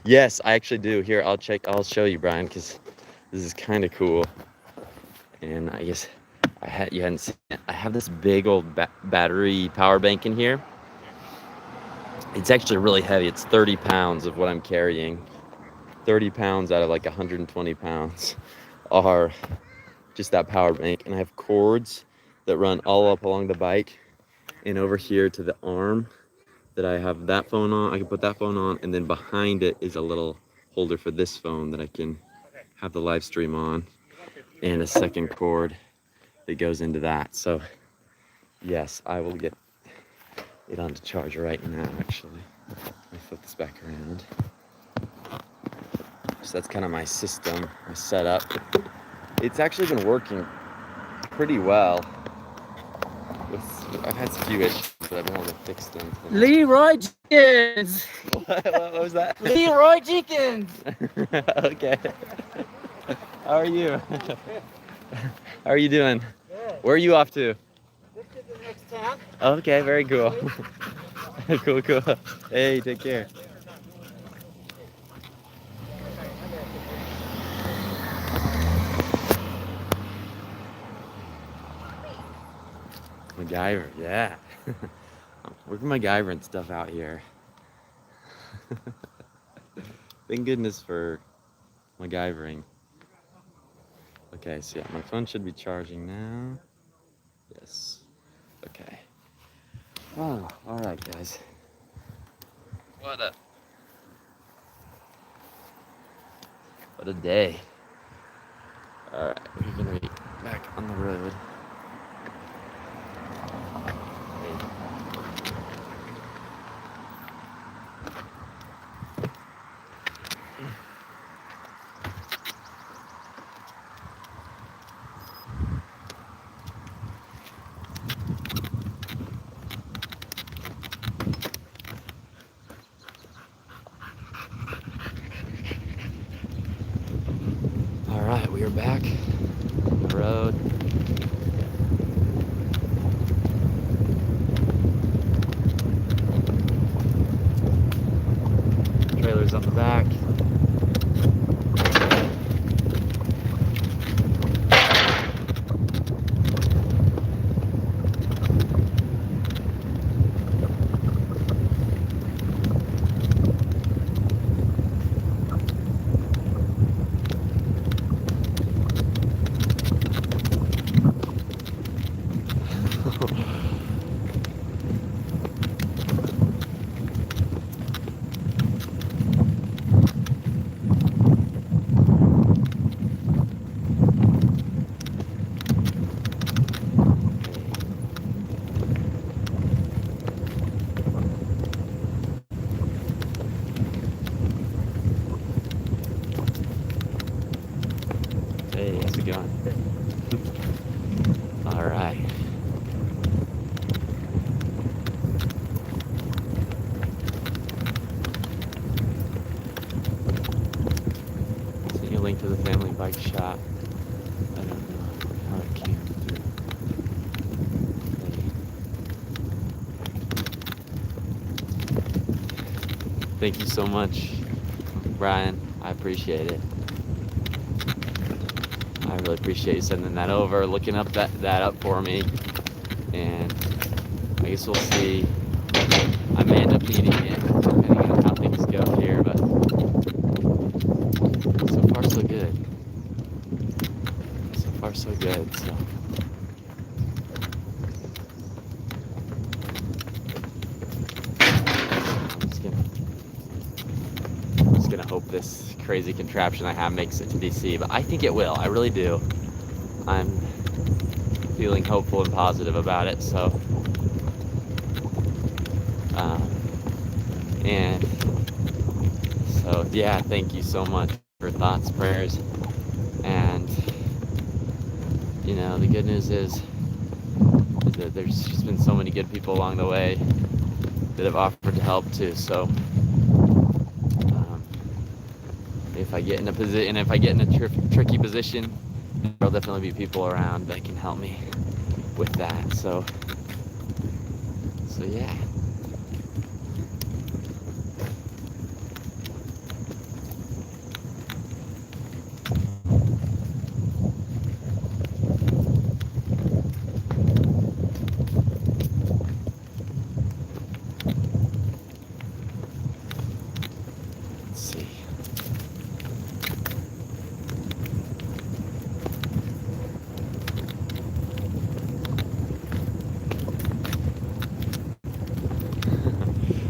yes, I actually do. Here, I'll show you, Brian, because this is kind of cool. And I guess you hadn't seen it. I have this big old battery power bank in here. It's actually really heavy. It's 30 pounds of what I'm carrying. 30 pounds out of like 120 pounds are just that power bank. And I have cords that run all up along the bike and over here to the arm that I have that phone on. I can put that phone on, and then behind it is a little holder for this phone that I can have the live stream on, and a second cord that goes into that. So yes, I will get it onto charge right now, actually. Let me flip this back around. So that's kind of my system, my setup. It's actually been working pretty well. I've had a few issues, but I've been able to fix them. Leroy Jenkins! What was that? Leroy Jenkins! Okay. How are you? How are you doing? Good. Where are you off to? This is the next town. Okay, very cool. Cool. Hey, take care. MacGyver, yeah. I'm working MacGyver and stuff out here. Thank goodness for MacGyvering. Okay, so yeah, my phone should be charging now. Yes. Okay. Oh, all right, guys. What a day. All right, we're gonna be back on the road. All right, we are back on the road. Trailers on the back. Hey, how's it going? All right. Send you a link to the family bike shop. I don't know how it came through. Thank you so much, Brian. I appreciate it. I really appreciate you sending that over, looking up that up for me. And I guess we'll see. I may end up needing it depending on how things go here, but so far so good. So far so good. So I'm just gonna hope this crazy contraption I have makes it to DC, but I think it will. I really do. I'm feeling hopeful and positive about it. So, and so yeah, thank you so much for thoughts, prayers, and you know, the good news is that there's just been so many good people along the way that have offered to help too. So if I get in a position, if I get in a tricky position, there'll definitely be people around that can help me with that. So yeah. Let's see.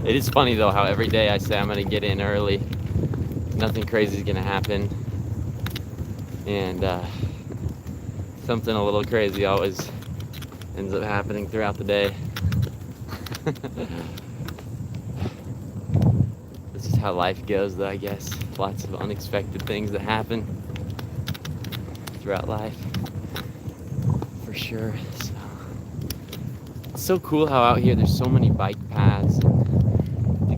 It is funny though how every day I say I'm gonna get in early, nothing crazy is gonna happen, and something a little crazy always ends up happening throughout the day. This is how life goes though, I guess. Lots of unexpected things that happen throughout life, for sure. So it's so cool how out here there's so many bike paths.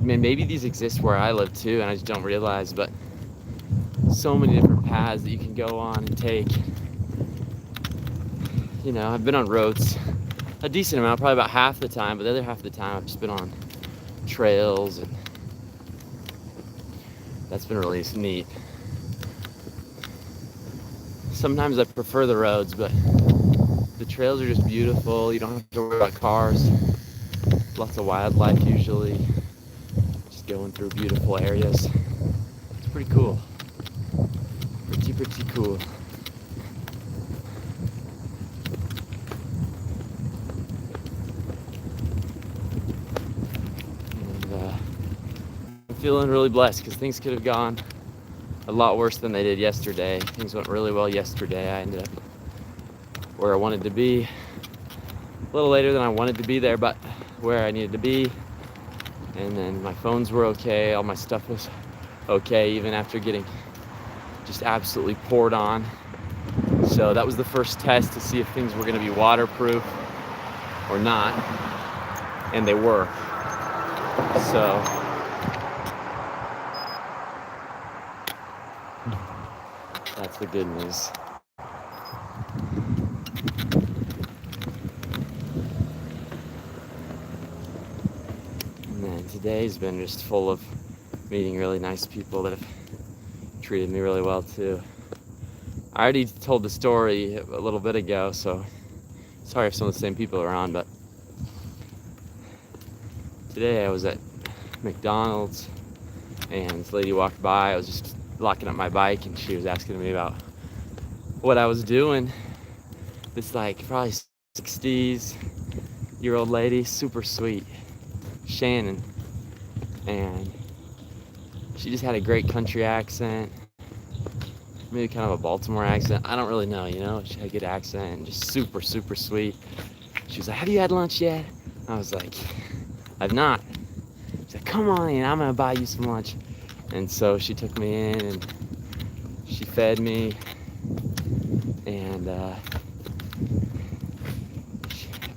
Maybe these exist where I live too, and I just don't realize, but so many different paths that you can go on and take. You know, I've been on roads a decent amount, probably about half the time, but the other half of the time I've just been on trails, and that's been really neat. Sometimes I prefer the roads, but the trails are just beautiful. You don't have to worry about cars. Lots of wildlife usually. Just going through beautiful areas. It's pretty cool. Pretty cool. And I'm feeling really blessed because things could have gone a lot worse than they did yesterday. Things went really well yesterday. I ended up where I wanted to be. A little later than I wanted to be there, but where I needed to be. And then my phones were okay. All my stuff was okay, even after getting just absolutely poured on. So that was the first test to see if things were gonna be waterproof or not. And they were. So that's the good news. And then today's been just full of meeting really nice people that have treated me really well too. I already told the story a little bit ago, so sorry if some of the same people are on, but today I was at McDonald's and this lady walked by. I was just locking up my bike and she was asking me about what I was doing. This like probably 60s-year-old lady, super sweet, Shannon, and she just had a great country accent, maybe kind of a Baltimore accent. I don't really know, you know. She had a good accent and just super sweet. She was like, "Have you had lunch yet?" I was like, "I've not." She's like, "Come on in, I'm gonna buy you some lunch." And so she took me in and she fed me, and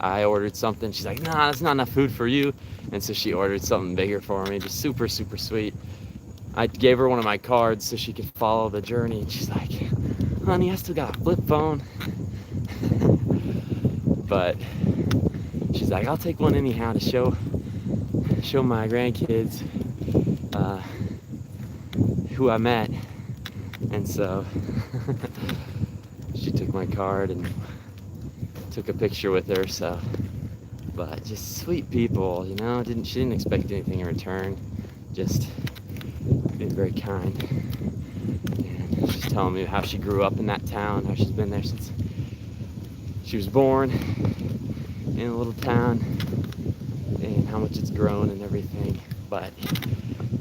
I ordered something. She's like, "Nah, that's not enough food for you." And so she ordered something bigger for me, just super sweet. I gave her one of my cards so she could follow the journey, and she's like, "Honey, I still got a flip phone." But she's like, "I'll take one anyhow to show my grandkids who I met." And so she took my card and took a picture with her. So, but just sweet people, you know. She didn't expect anything in return, just being very kind. And she's telling me how she grew up in that town, how she's been there since she was born in a little town, and how much it's grown and everything. But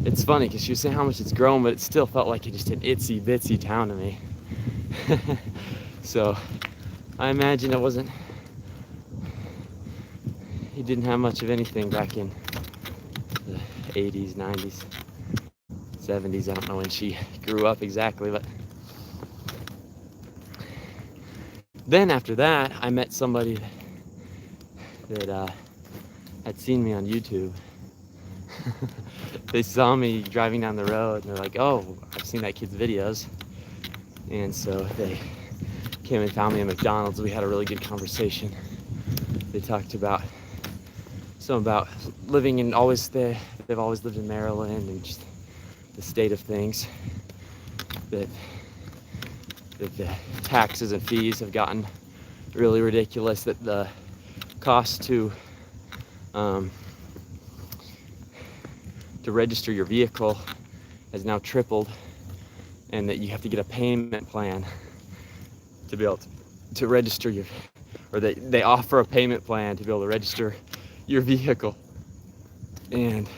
it's funny because she was saying how much it's grown, but it still felt like just an itsy bitsy town to me. So I imagine it didn't have much of anything back in the 80s, 90s, 70s. I don't know when she grew up exactly, but then after that, I met somebody that had seen me on YouTube. They saw me driving down the road and they're like, "Oh, I've seen that kid's videos." And so they came and found me at McDonald's. We had a really good conversation. They talked about living in they've always lived in Maryland and just the state of things, that the taxes and fees have gotten really ridiculous, that the cost to register your vehicle has now tripled, and that you have to get a payment plan to be able to register they offer a payment plan to be able to register your vehicle. And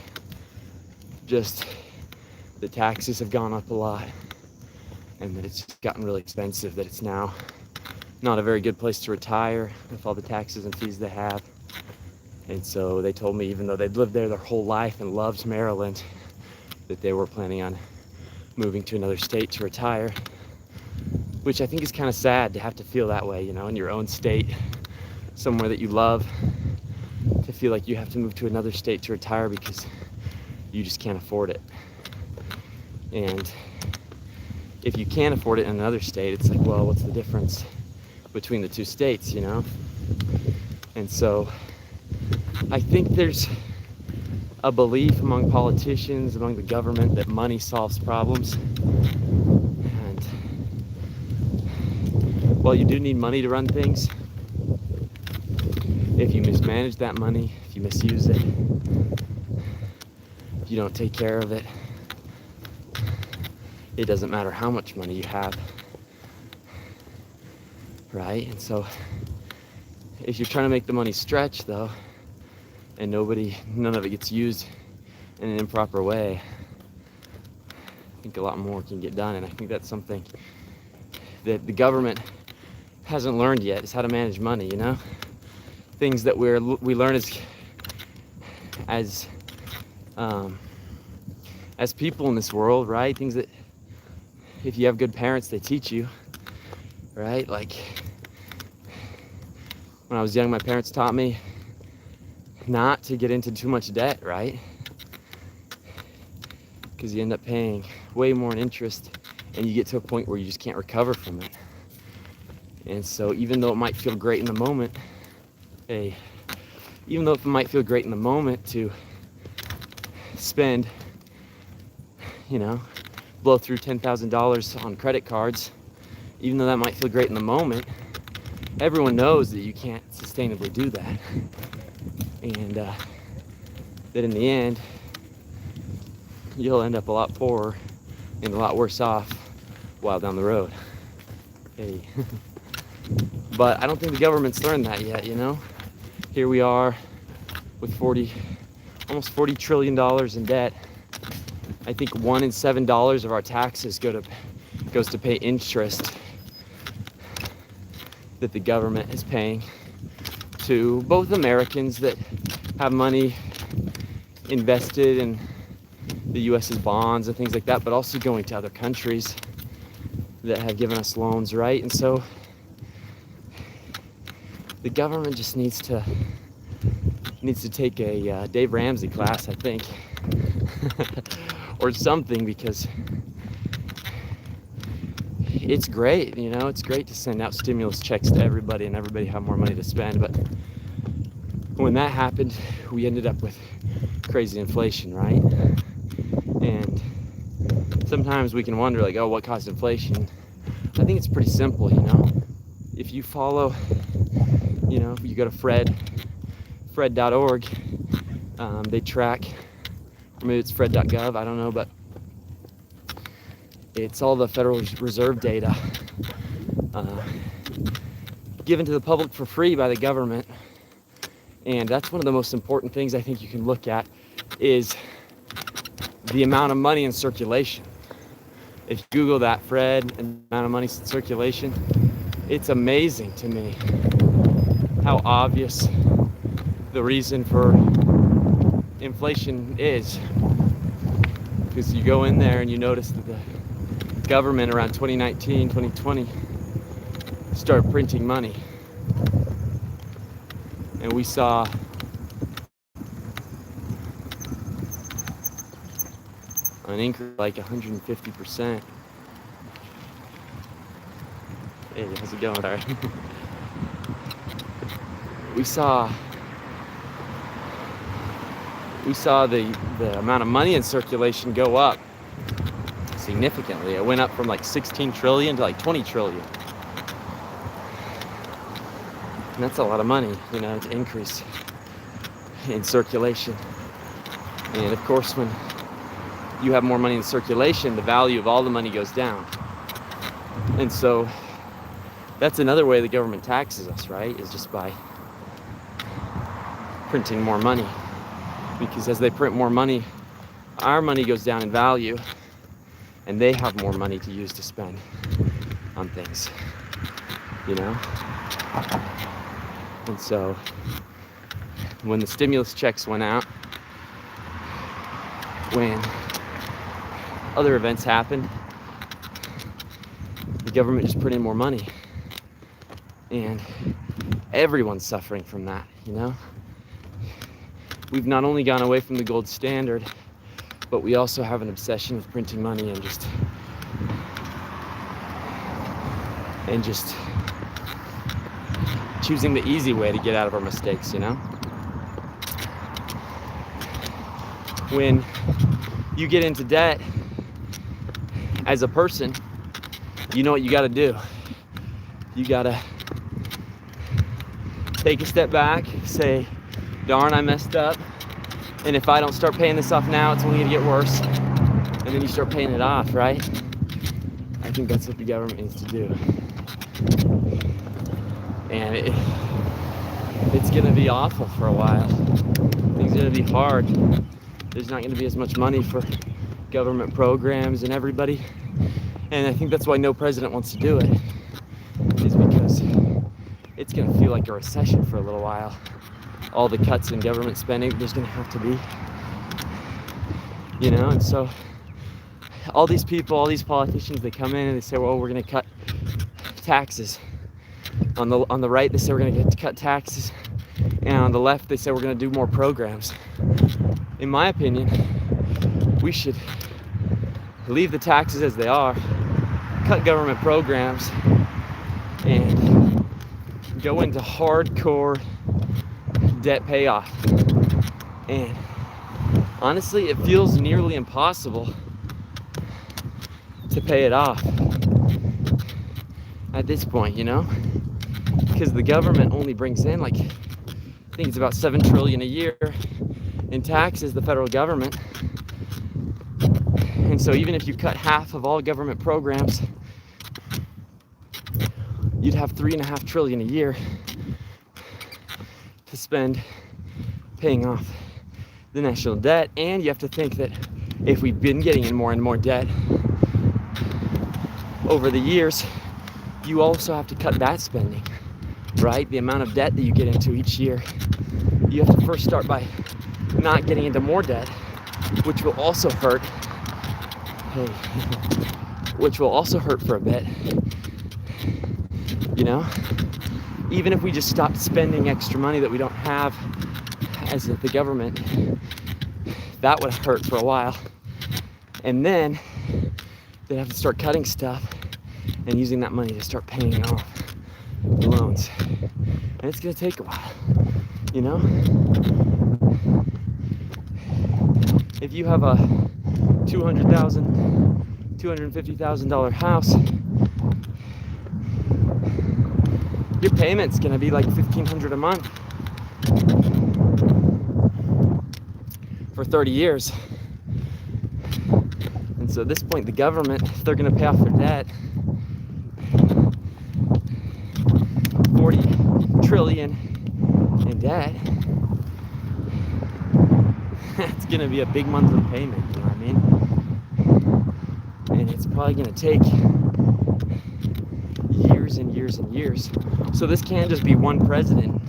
just the taxes have gone up a lot, and that it's gotten really expensive, that it's now not a very good place to retire with all the taxes and fees they have. And so they told me, even though they'd lived there their whole life and loved Maryland, that they were planning on moving to another state to retire, which I think is kind of sad to have to feel that way, you know, in your own state, somewhere that you love, to feel like you have to move to another state to retire because you just can't afford it. And if you can't afford it in another state, it's like, well, what's the difference between the two states, you know? And so I think there's a belief among politicians, among the government, that money solves problems. And while you do need money to run things, if you mismanage that money, if you misuse it, if you don't take care of it, it doesn't matter how much money you have, right? And so if you're trying to make the money stretch though, and none of it gets used in an improper way, I think a lot more can get done. And I think that's something that the government hasn't learned yet, is how to manage money, you know? Things that we learn as people in this world, right? Things that if you have good parents, they teach you, right? Like when I was young, my parents taught me not to get into too much debt, right? Because you end up paying way more in interest and you get to a point where you just can't recover from it. And so even though it might feel great in the moment, to spend, blow through $10,000 on credit cards, even though that might feel great in the moment, everyone knows that you can't sustainably do that. And that in the end, you'll end up a lot poorer and a lot worse off while down the road. Hey. But I don't think the government's learned that yet, Here we are with almost $40 trillion in debt. I think $1 in $7 of our taxes goes to pay interest that the government is paying to both Americans that have money invested in the US's bonds and things like that, but also going to other countries that have given us loans, right? And so the government just needs to take a Dave Ramsey class, I think, or something, because it's great, it's great to send out stimulus checks to everybody and everybody have more money to spend. But when that happened, we ended up with crazy inflation, right? And sometimes we can wonder, like, oh, what caused inflation? I think it's pretty simple, If you follow, if you go to fred.org, they track, or maybe it's fred.gov, I don't know, but it's all the Federal Reserve data given to the public for free by the government. And that's one of the most important things I think you can look at, is the amount of money in circulation. If you Google that, Fred, and the amount of money in circulation, it's amazing to me how obvious the reason for inflation is. Because you go in there and you notice that the government around 2019, 2020 started printing money. And we saw an increase like 150%. Hey, how's it going? All right. We saw the amount of money in circulation go up significantly. It went up from like 16 trillion to like 20 trillion. And that's a lot of money, to increase in circulation. And of course, when you have more money in circulation, the value of all the money goes down. And so that's another way the government taxes us, right? Is just by printing more money. Because as they print more money, our money goes down in value, and they have more money to use to spend on things, And so when the stimulus checks went out, when other events happened, the government just printed more money. And everyone's suffering from that, We've not only gone away from the gold standard, but we also have an obsession with printing money and just choosing the easy way to get out of our mistakes, When you get into debt as a person, you know what you got to do. You got to take a step back, say, darn, I messed up. And if I don't start paying this off now, it's only gonna get worse. And then you start paying it off, right? I think that's what the government needs to do. And it's gonna be awful for a while. Things are gonna be hard. There's not gonna be as much money for government programs and everybody. And I think that's why no president wants to do it, is because it's gonna feel like a recession for a little while. All the cuts in government spending, there's gonna have to be, you know. And so all these people, all these politicians, they come in and they say, well, we're gonna cut taxes. On the right, they say we're gonna cut taxes. And on the left, they say we're gonna do more programs. In my opinion, we should leave the taxes as they are, cut government programs, and go into hardcore debt payoff. And honestly, it feels nearly impossible to pay it off at this point, you know, because the government only brings in, like, I think it's about $7 trillion a year in taxes, the federal government. And so even if you cut half of all government programs, you'd have $3.5 trillion a year to spend paying off the national debt. And you have to think that if we've been getting in more and more debt over the years, you also have to cut that spending, right? The amount of debt that you get into each year. You have to first start by not getting into more debt, which will also hurt. Which will also hurt for a bit. You know? Even if we just stopped spending extra money that we don't have as the government, that would hurt for a while. And then they'd have to start cutting stuff and using that money to start paying off the loans. And it's gonna take a while, you know? If you have a $250,000 house, your payment's gonna be like $1,500 a month for 30 years. And so at this point, the government, if they're gonna pay off their debt, $40 trillion in debt, it's gonna be a big monthly payment, you know what I mean? And it's probably gonna take years and years and years. So this can't just be one president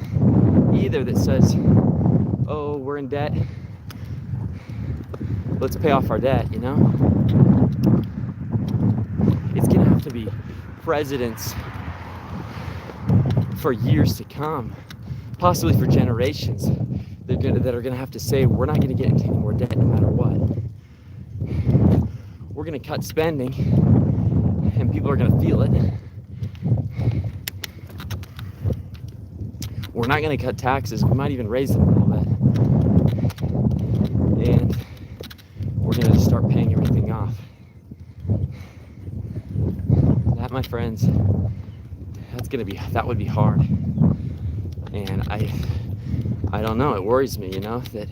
either that says, oh, we're in debt, let's pay off our debt, you know? It's gonna have to be presidents for years to come, possibly for generations, that are gonna have to say, we're not gonna get into any more debt no matter what. We're gonna cut spending, and people are gonna feel it. We're not gonna cut taxes, we might even raise them a little bit. And we're gonna just start paying everything off. That, my friends, that would be hard. And I don't know, it worries me, you know, that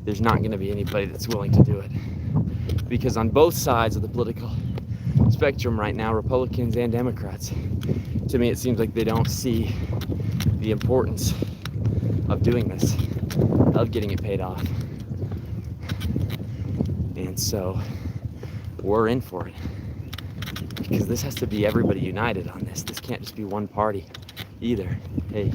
there's not gonna be anybody that's willing to do it. Because on both sides of the political spectrum right now, Republicans and Democrats, to me it seems like they don't see the importance of doing this, of getting it paid off. And so we're in for it, because this has to be everybody united on this. This can't just be one party either. Hey.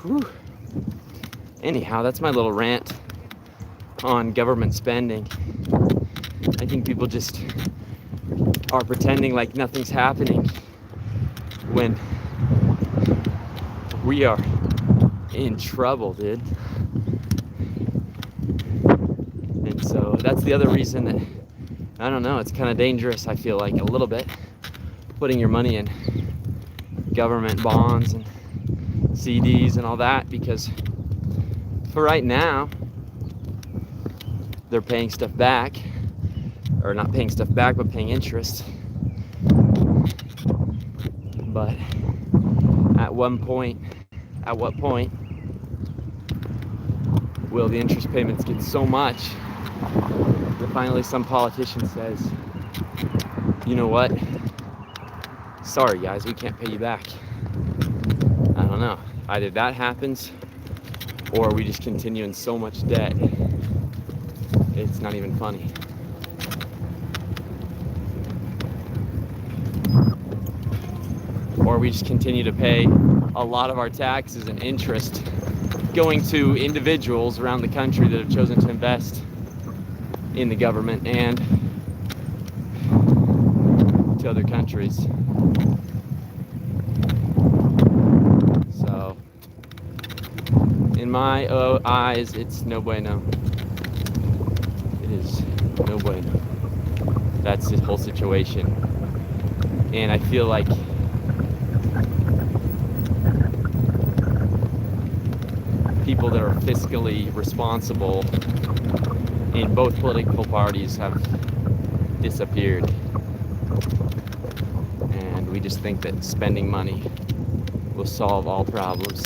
Whew. Anyhow, that's my little rant on government spending. I think people just are pretending like nothing's happening when we are in trouble, dude. And so that's the other reason that, I don't know, it's kind of dangerous, I feel like, a little bit, putting your money in government bonds and CDs and all that, because for right now, they're paying stuff back, or not paying stuff back, but paying interest. But at what point will the interest payments get so much that finally some politician says, you know what, sorry guys, we can't pay you back? I don't know. Either that happens, or we just continue in so much debt, it's not even funny. Or we just continue to pay a lot of our taxes and interest going to individuals around the country that have chosen to invest in the government and to other countries. So, in my eyes, it's no bueno. It is no bueno. That's the whole situation. And I feel like people that are fiscally responsible in both political parties have disappeared. And we just think that spending money will solve all problems.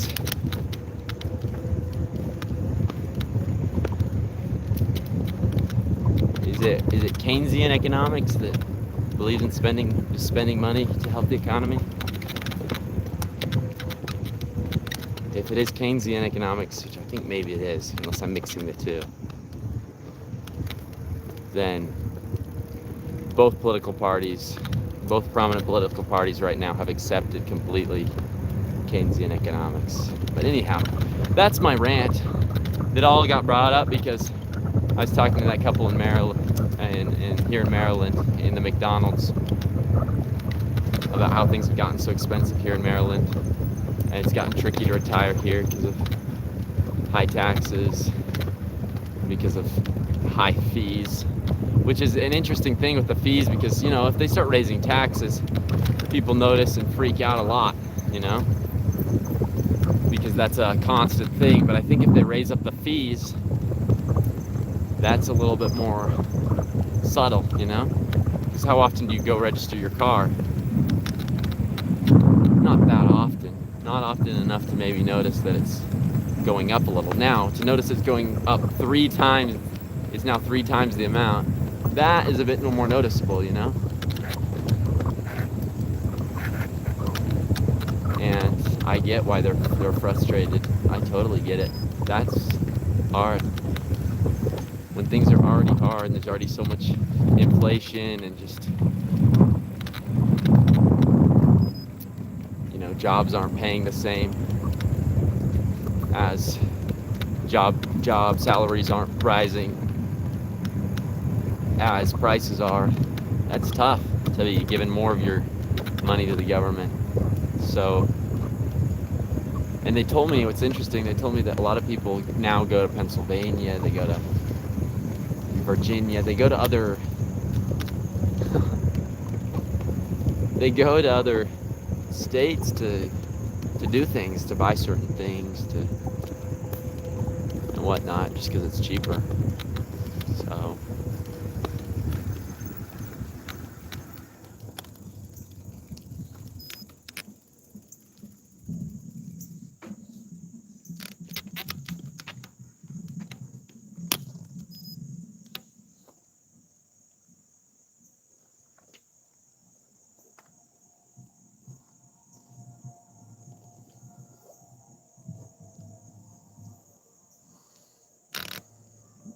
Is it Keynesian economics that believes in spending money to help the economy? If it is Keynesian economics, which I think maybe it is, unless I'm mixing the two, then both prominent political parties right now have accepted completely Keynesian economics. But anyhow, that's my rant. It all got brought up because I was talking to that couple in Maryland, and here in Maryland, in the McDonald's, about how things have gotten so expensive here in Maryland. And it's gotten tricky to retire here because of high taxes, because of high fees, which is an interesting thing with the fees, because, you know, if they start raising taxes, people notice and freak out a lot, you know, because that's a constant thing. But I think if they raise up the fees, that's a little bit more subtle, you know, because how often do you go register your car? Not that often. Not often enough to maybe notice that it's going up a little. Now, to notice it's going up 3 times, it's now 3 times the amount, that is a bit more noticeable, you know? And I get why they're frustrated. I totally get it. That's hard. When things are already hard and there's already so much inflation and just, jobs aren't paying the same as job salaries aren't rising as prices are. That's tough to be giving more of your money to the government. So, and they told me, what's interesting, they told me that a lot of people now go to Pennsylvania, they go to Virginia, they go to other states to do things, to buy certain things, and whatnot, just because it's cheaper. So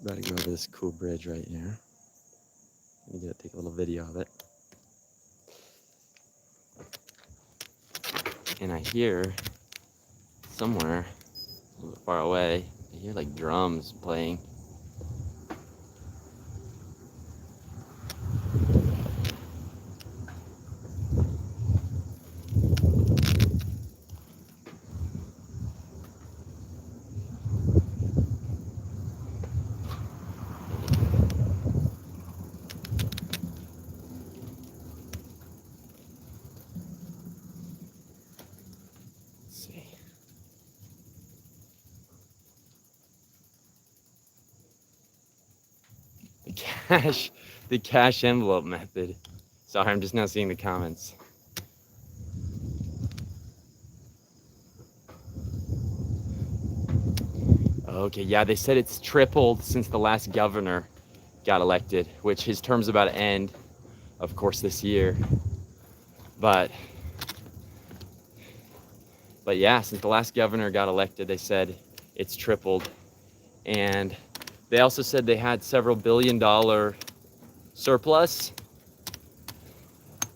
about to go over this cool bridge right here. I'm gonna take a little video of it. And I hear somewhere a little far away, I hear like drums playing. The cash envelope method. Sorry, I'm just now seeing the comments. Okay, yeah, they said it's tripled since the last governor got elected, which his term's about to end, of course, this year. But yeah, since the last governor got elected, they said it's tripled. And they also said they had several $billion surplus.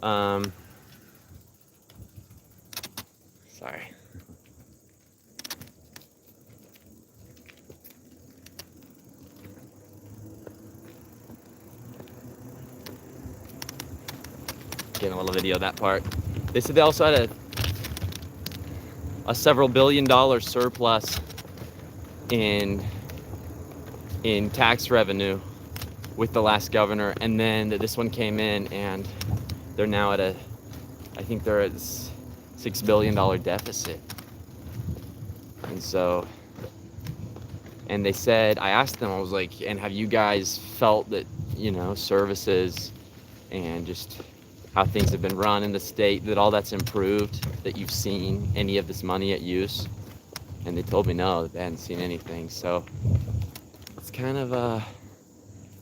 Sorry. Getting a little video of that part. They said they also had a several $billion surplus in tax revenue with the last governor, and then this one came in and they're now at I think they're at $6 billion deficit. And so, and they said, I asked them, I was like, and have you guys felt that, you know, services and just how things have been run in the state, that all that's improved, that you've seen any of this money at use? And they told me no, that they hadn't seen anything. So it's kind of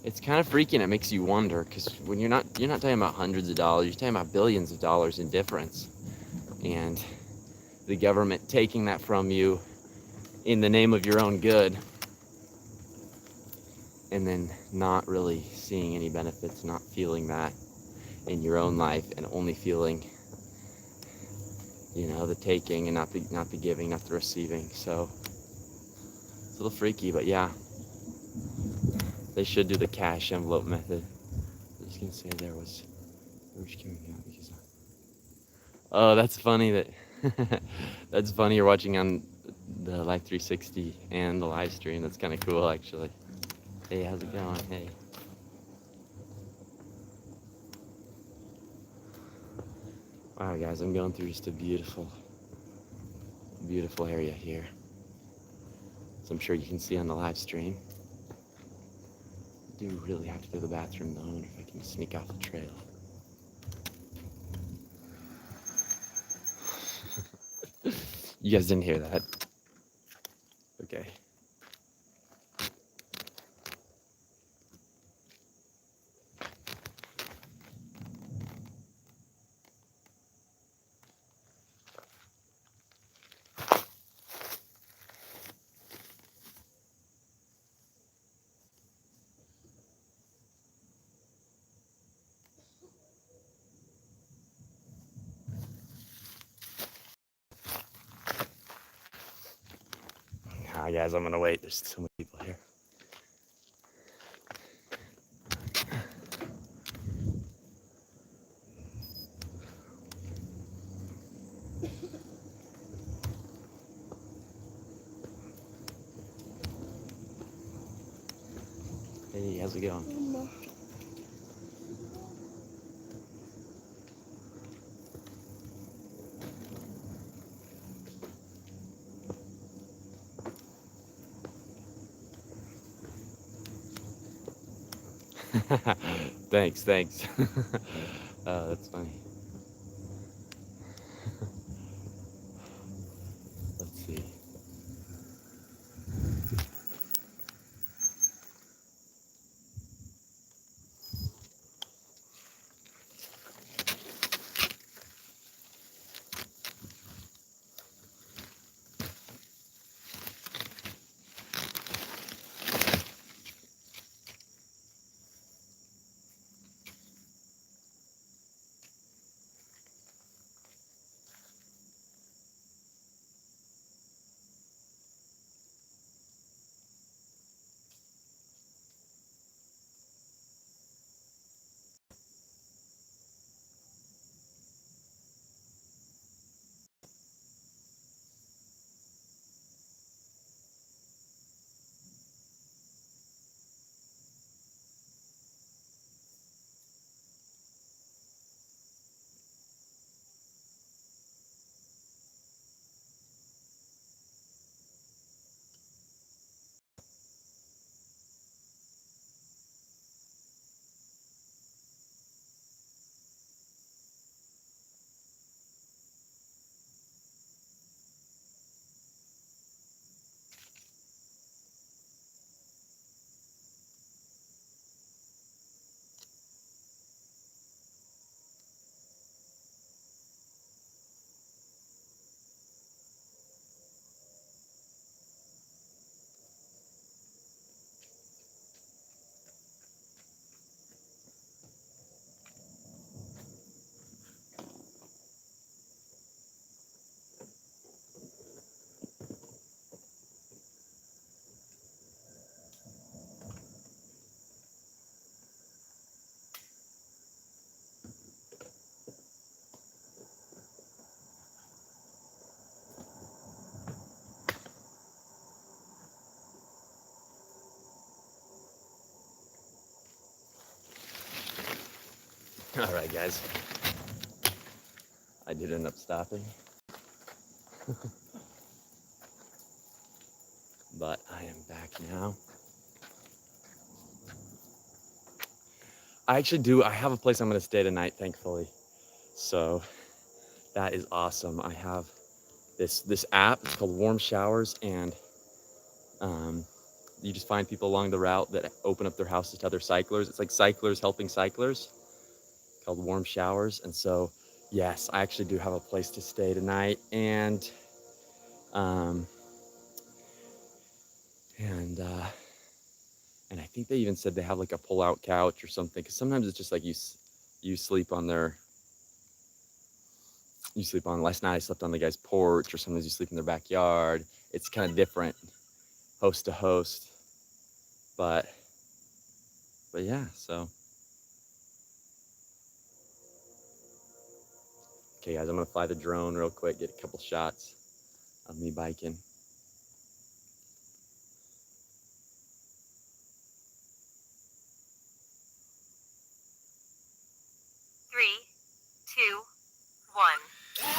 freaking. It makes you wonder, because when you're not talking about hundreds of dollars, you're talking about billions of dollars in difference, and the government taking that from you in the name of your own good, and then not really seeing any benefits, not feeling that in your own life, and only feeling, you know, the taking and not the giving, not the receiving. So it's a little freaky, but yeah, they should do the cash envelope method. I was gonna say there was coming out because oh, that's funny that that's funny you're watching on the Life 360 and the live stream. That's kind of cool, actually. Hey, how's it going? Hey. Wow, guys, I'm going through just a beautiful area here. So I'm sure you can see on the live stream. I do really have to go to the bathroom, though. I wonder if I can sneak off the trail. You guys didn't hear that? Okay. Hi guys, I'm gonna wait. There's so many people here. Hey, how's it going? Thanks. Oh, that's funny. Let's see. All right, guys. I did end up stopping. But I am back now. I have a place I'm gonna stay tonight, thankfully. So that is awesome. I have this app, it's called Warm Showers, and you just find people along the route that open up their houses to other cyclers. It's like cyclers helping cyclers, called Warm Showers. And so, yes, I actually do have a place to stay tonight, and um, and uh, and I think they even said they have like a pull-out couch or something. Because sometimes it's just like you sleep on their you sleep on. Last night I slept on the guy's porch, or sometimes you sleep in their backyard. It's kind of different, host to host, but yeah. So okay, guys, I'm gonna fly the drone real quick, get a couple shots of me biking. Three, two, one. Active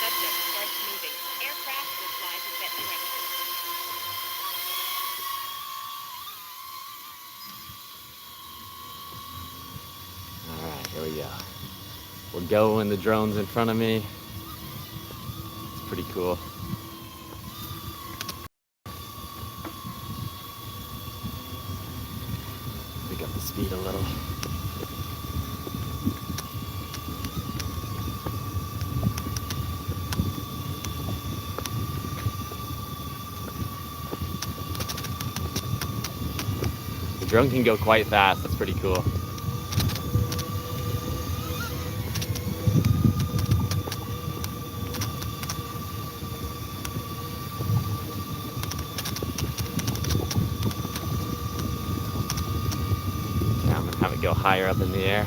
subject starts moving. Aircraft will fly to set direction. All right, here we go. We'll go when the drone's in front of me. It's pretty cool. Pick up the speed a little. The drone can go quite fast. That's pretty cool. Yeah, I'm gonna have it go higher up in the air.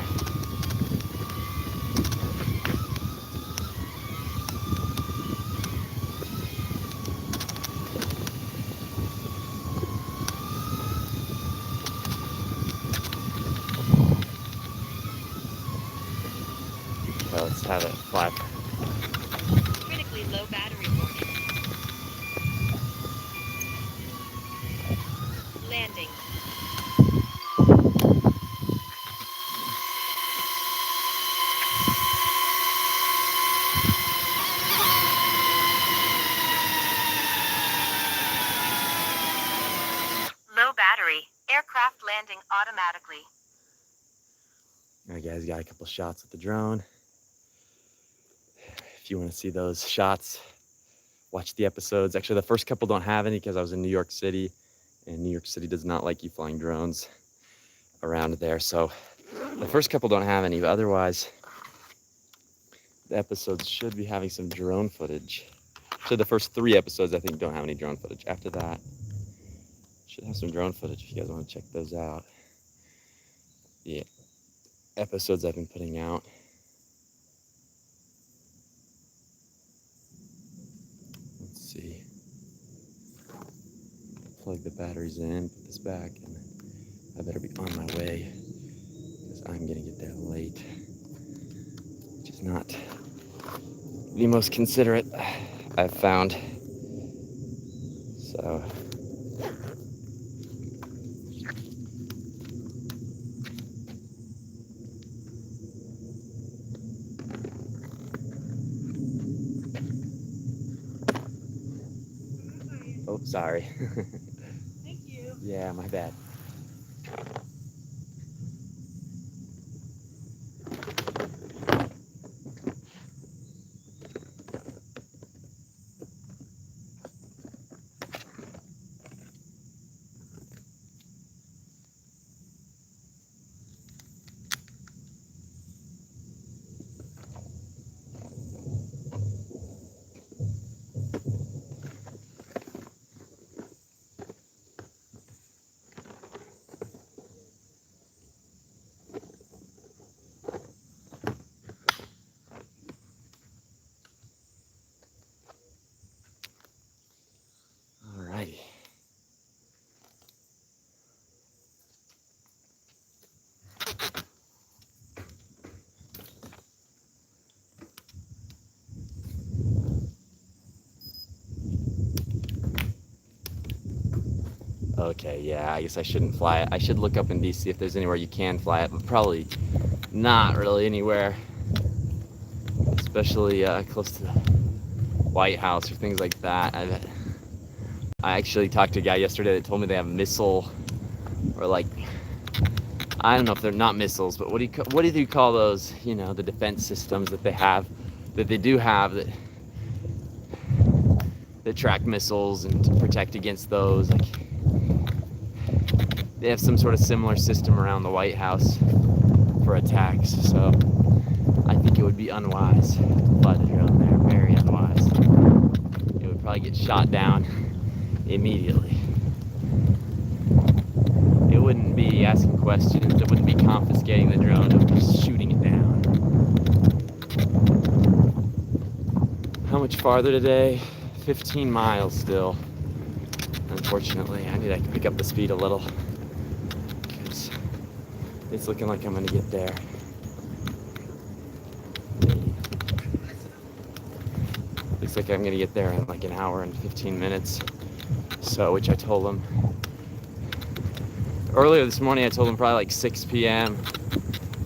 So let's have it fly. Critically low battery warning. Landing. Low battery. Aircraft landing automatically. All right, guys, got a couple shots with the drone. If you want to see those shots, watch the episodes. Actually, the first couple don't have any because I was in New York City, and New York City does not like you flying drones around there. So the first couple don't have any, but otherwise, the episodes should be having some drone footage. So the first 3 episodes, I think, don't have any drone footage. After that, should have some drone footage if you guys want to check those out. The episodes I've been putting out. Let's see. Plug the batteries in, put this back, and then I better be on my way because I'm gonna get there late, which is not the most considerate I've found. So oh, sorry. Thank you. Yeah, my bad. Okay, yeah, I guess I shouldn't fly it. I should look up in DC if there's anywhere you can fly it, but probably not really anywhere, especially close to the White House or things like that. I actually talked to a guy yesterday that told me they have missile, or like, I don't know if they're not missiles, but what do you call those? You know, the defense systems that they have, that they do have, that track missiles and to protect against those. Like, they have some sort of similar system around the White House for attacks. So I think it would be unwise to fly the drone there. Very unwise. It would probably get shot down immediately. It wouldn't be asking questions. It wouldn't be confiscating the drone. It would be shooting it down. How much farther today? 15 miles still. Unfortunately, I need to pick up the speed a little because it's looking like I'm gonna get there. Looks like I'm gonna get there in like an hour and 15 minutes. So, which I told them earlier this morning. I told them probably like 6 p.m.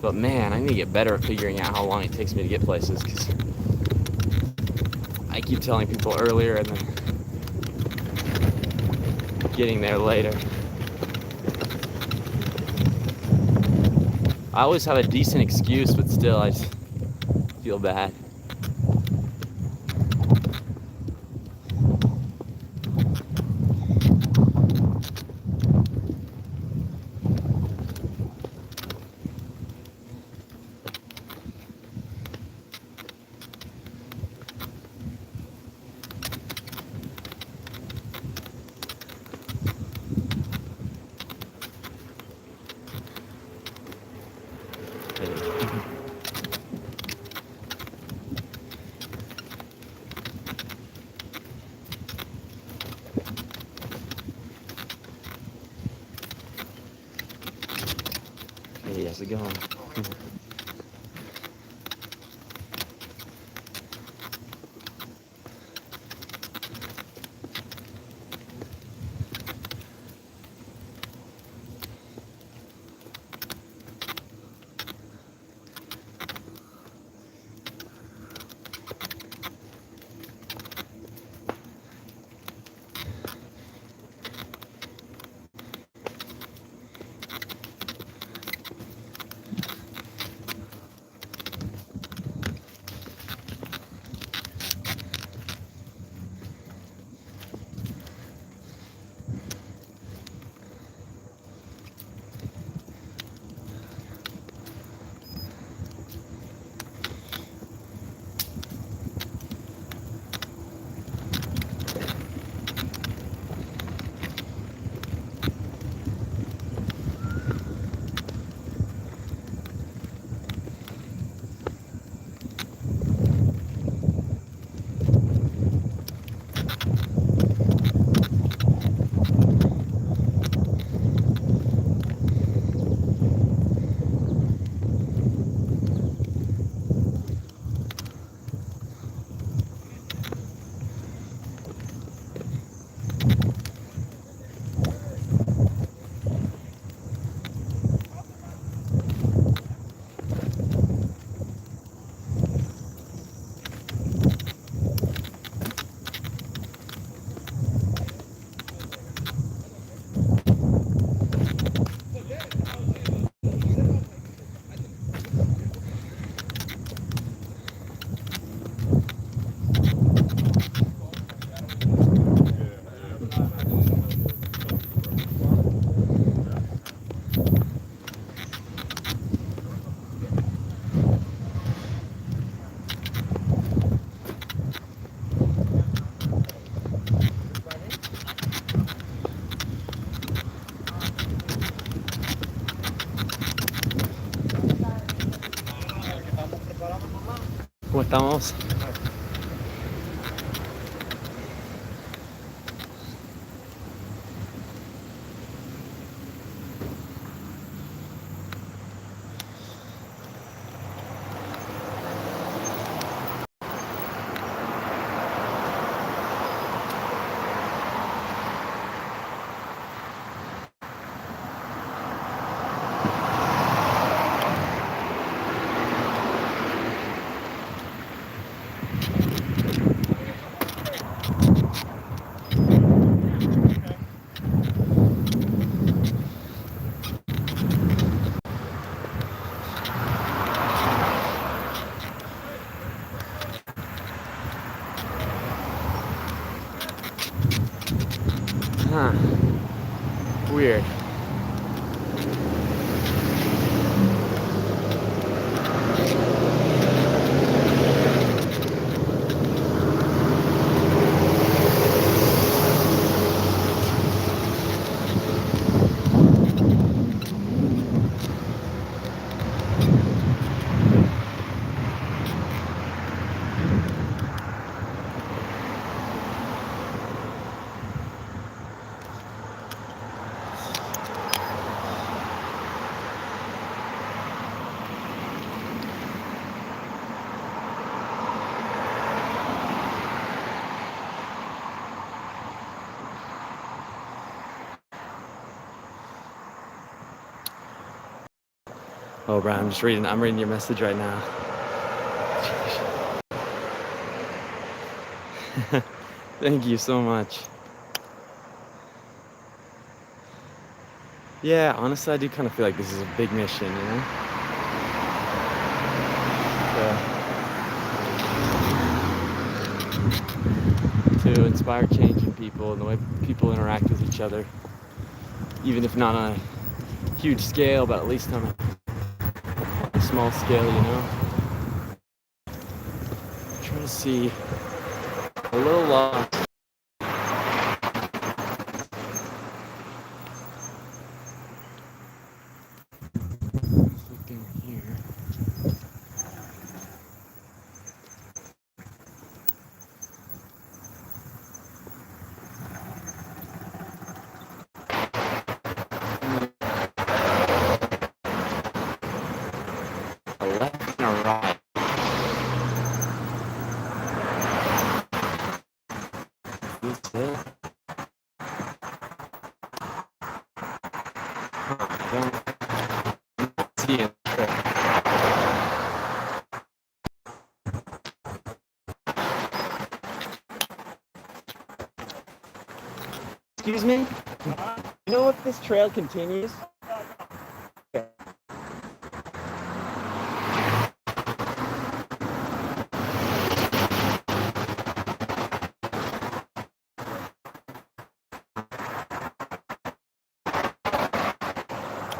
But man, I need to get better at figuring out how long it takes me to get places, because I keep telling people earlier and then getting there later. I always have a decent excuse, but still I just feel bad. Hey, how's it going? ¿Cómo estamos? Oh, Brian, I'm reading your message right now. Thank you so much. Yeah, honestly, I do kind of feel like this is a big mission, you know? To inspire change in people and the way people interact with each other, even if not on a huge scale, but at least on a small scale, you know? I'm trying to see a little lost. Looking here. A left and a right. Is this it? I don't see it. Excuse me? You know if this trail continues?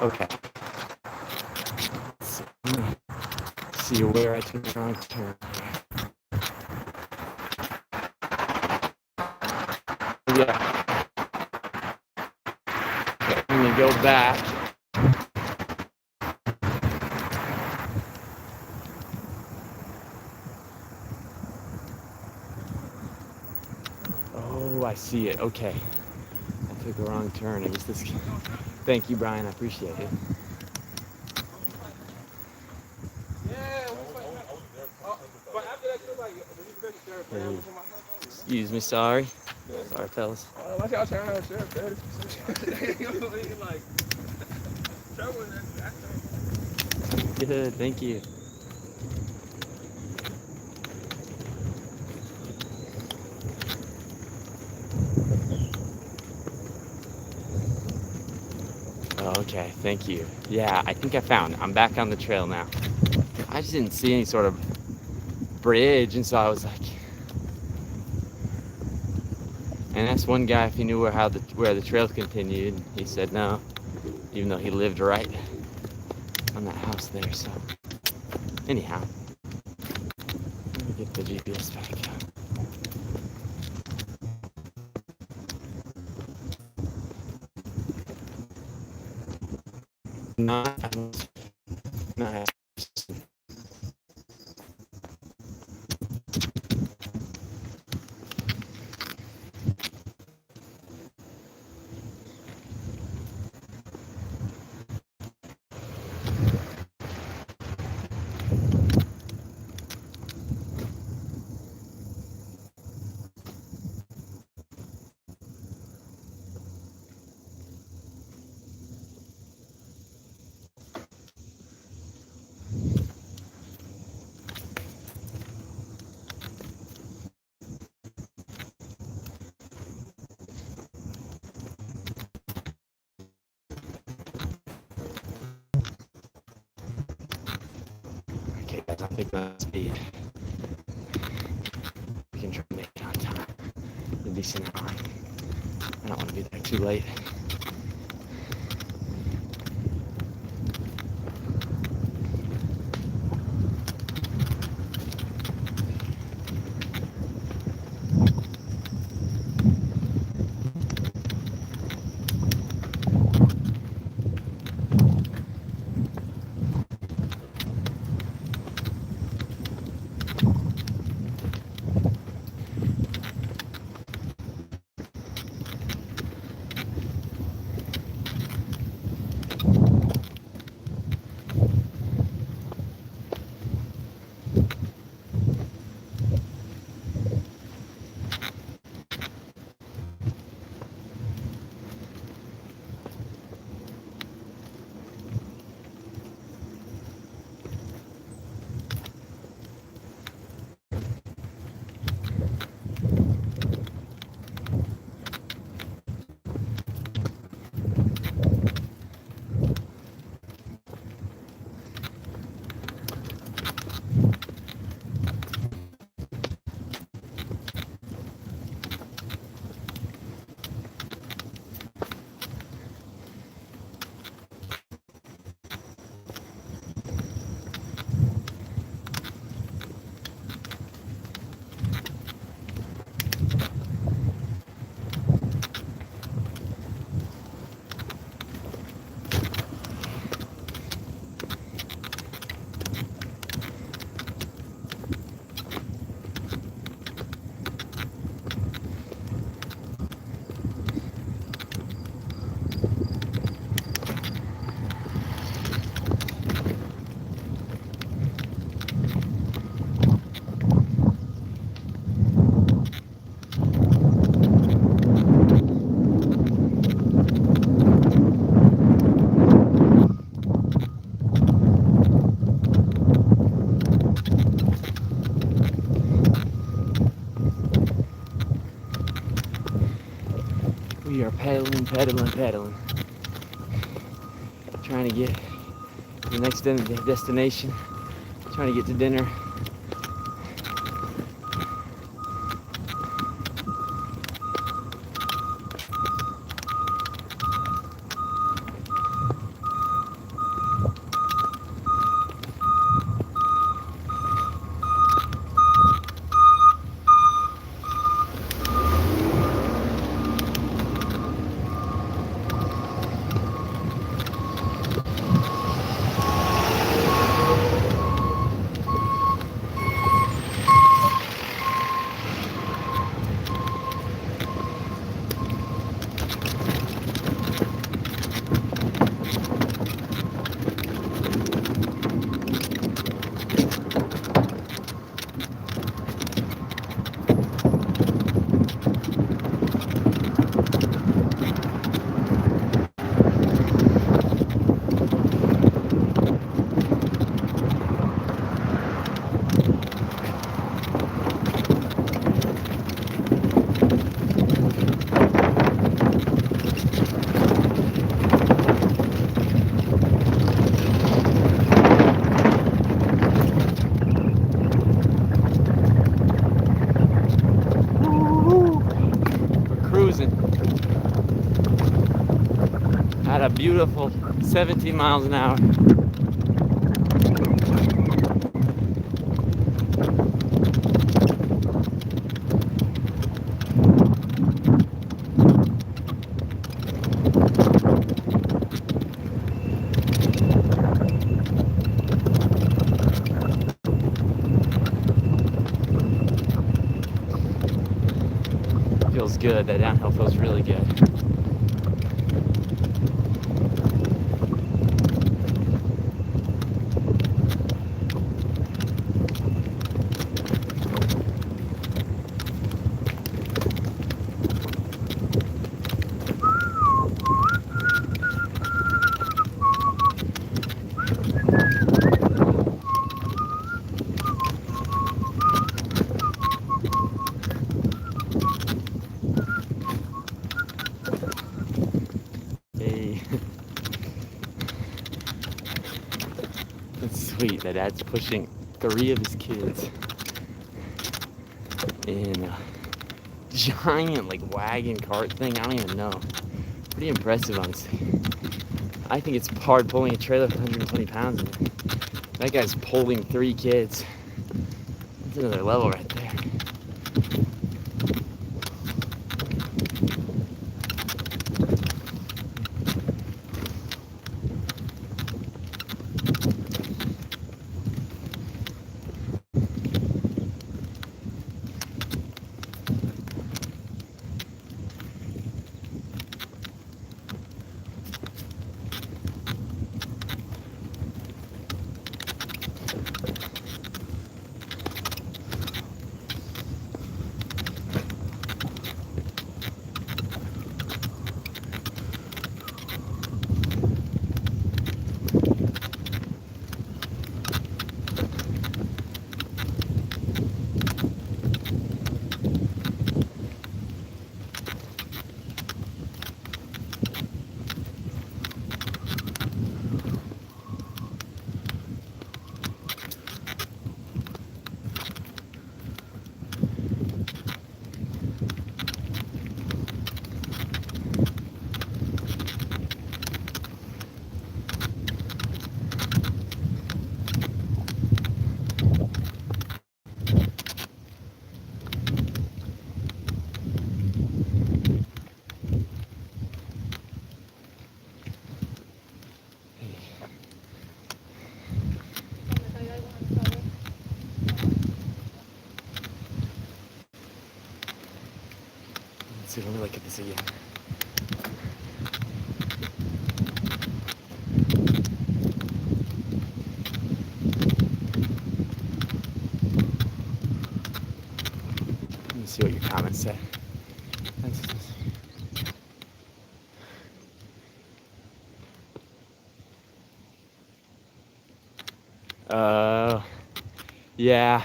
Okay. See where I took the wrong turn. Yeah. I'm gonna go back. Oh, I see it. Okay. I took a wrong turn. It was this. Thank you, Brian. I appreciate it. Hey. Excuse me, sorry. Sorry, fellas. Good, thank you. Okay, thank you. Yeah, I think I found. I'm back on the trail now. I just didn't see any sort of bridge, and so I was like, and asked one guy if he knew where the trail continued. He said no, even though he lived right on that house there. So anyhow, let me get the GPS back up. Not. Okay, guys, I'm picking up speed. We can try to make it on time. A decent hour. I don't want to be there too late. pedaling, pedaling, pedaling. Trying to get to the next destination. Trying to get to dinner. Cruising at a beautiful 17 miles an hour. Feels good. That downhill feels really good. Hey. It's sweet that Dad's pushing 3 of his kids in a giant like wagon cart thing. I don't even know. Pretty impressive, honestly. I think it's hard pulling a trailer with 120 pounds in it. That guy's pulling 3 kids. That's another level right there. Let's see, let me look at this again. Let me see what your comments say. Yeah.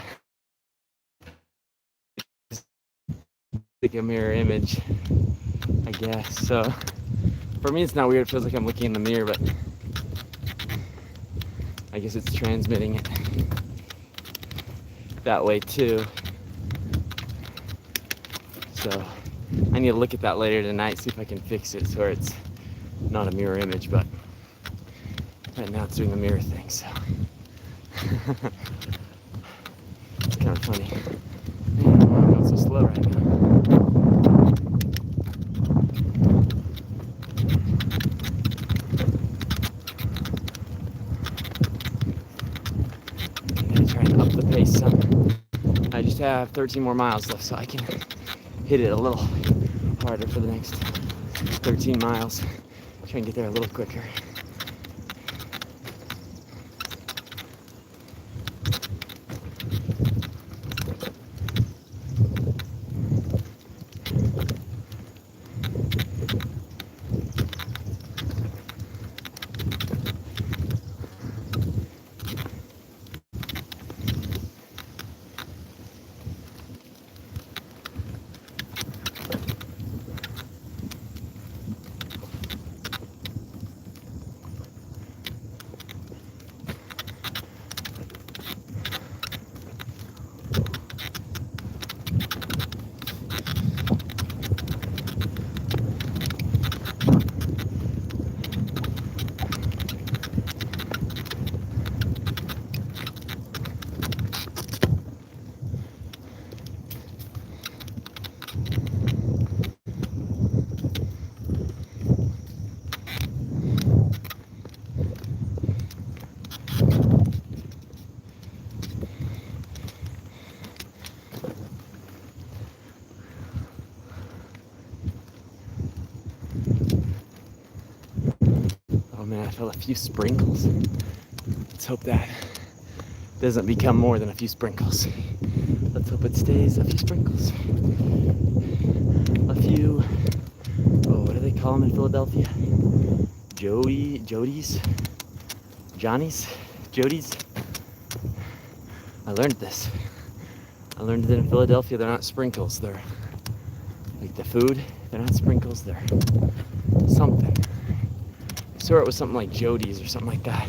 Like a mirror image. I guess. So for me, it's not weird. It feels like I'm looking in the mirror, but I guess it's transmitting it that way too. So I need to look at that later tonight, see if I can fix it so it's not a mirror image, but right now it's doing the mirror thing, so it's kind of funny. Man, I'm going so slow right now. I'm gonna try and up the pace some. I just have 13 more miles left, so I can hit it a little harder for the next 13 miles. Try and get there a little quicker. Oh man, I felt a few sprinkles. Let's hope that doesn't become more than a few sprinkles. Let's hope it stays a few sprinkles. A few, oh, what do they call them in Philadelphia? Jody's? I learned this. I learned that in Philadelphia, they're not sprinkles. They're like the food. They're not sprinkles. They're something. I swear it was something like Jody's or something like that.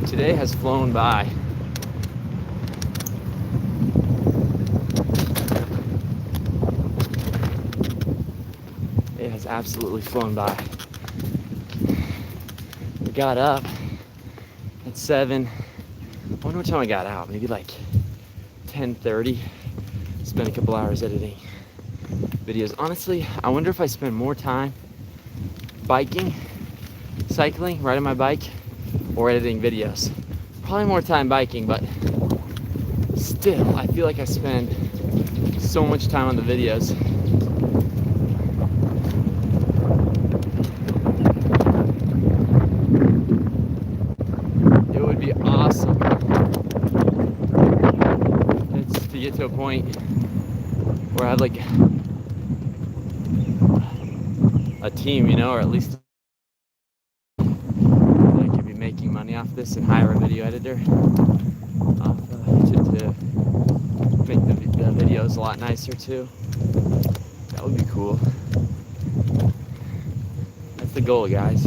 Today has flown by. It has absolutely flown by. We got up at 7. I wonder what time I got out. Maybe like 10:30. Spent a couple hours editing videos. Honestly, I wonder if I spend more time biking, cycling, riding my bike, or editing videos. Probably more time biking, but still, I feel like I spend so much time on the videos. It would be awesome a point where I have like a team, you know, or at least I could be making money off this and hire a video editor to make the videos a lot nicer too. That would be cool. That's the goal, guys.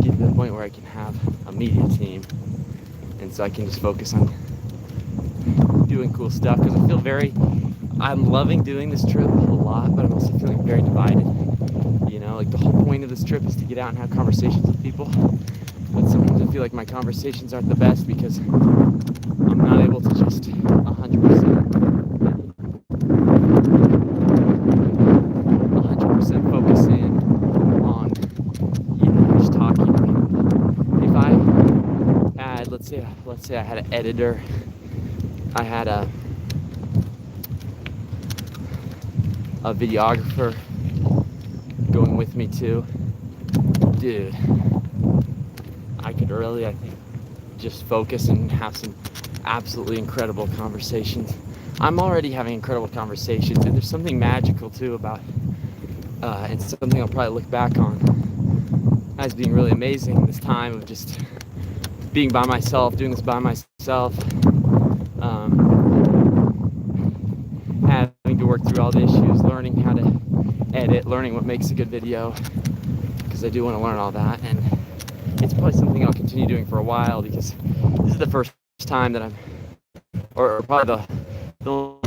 Get to the point where I can have a media team, and so I can just focus on doing cool stuff, because I feel I'm loving doing this trip a lot, but I'm also feeling very divided. You know, like the whole point of this trip is to get out and have conversations with people, but sometimes I feel like my conversations aren't the best because I'm not able to just 100% focus in on, you know, just talking to people. If I had, let's say I had an editor, I had a videographer going with me too, dude, I could really, I think, just focus and have some absolutely incredible conversations. I'm already having incredible conversations, and there's something magical too about and something I'll probably look back on as being really amazing, this time of just being by myself, doing this by myself, having to work through all the issues, learning how to edit, learning what makes a good video, because I do want to learn all that. And it's probably something I'll continue doing for a while, because this is the first time that I'm, or probably the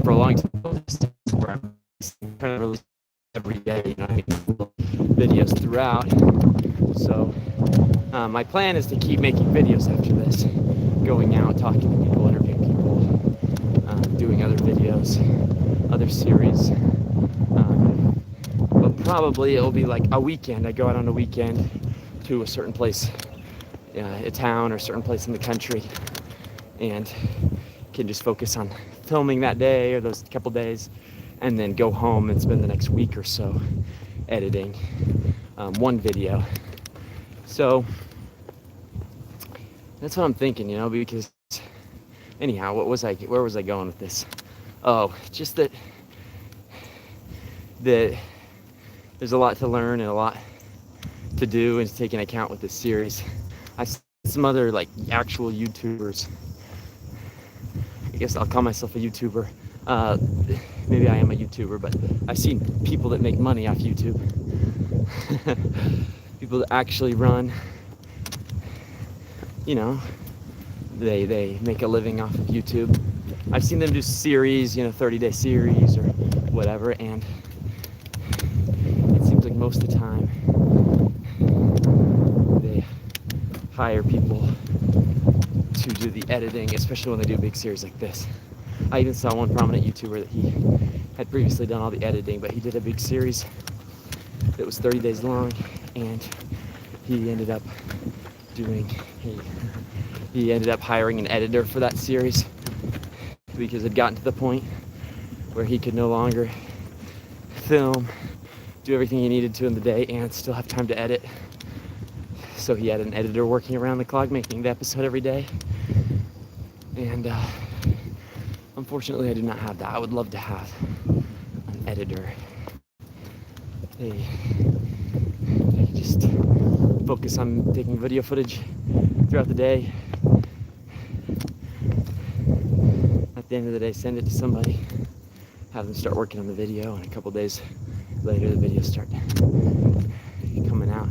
for a long time, where I'm trying to release every day, you know, I mean, videos throughout. So my plan is to keep making videos after this, going out, talking to people, interviewing people, doing other videos, other series. But probably it'll be like a weekend. I go out on a weekend to a certain place, a town or a certain place in the country, and can just focus on filming that day or those couple days, and then go home and spend the next week or so editing one video. So that's what I'm thinking, you know, because anyhow, where was I going with this? Oh, just that there's a lot to learn and a lot to do and to take into account with this series. I see some other like actual YouTubers. I guess I'll call myself a YouTuber. Maybe I am a YouTuber, but I've seen people that make money off YouTube. People that actually run, you know, they make a living off of YouTube. I've seen them do series, you know, 30-day series or whatever, and it seems like most of the time they hire people to do the editing, especially when they do a big series like this. I even saw one prominent YouTuber that he had previously done all the editing, but he did a big series that was 30 days long, and he ended up hiring an editor for that series because it had gotten to the point where he could no longer film, do everything he needed to in the day, and still have time to edit. So he had an editor working around the clock making the episode every day. And unfortunately, I do not have that. I would love to have an editor. They just focus on taking video footage throughout the day. At the end of the day, send it to somebody, have them start working on the video, and a couple days later, the videos start coming out.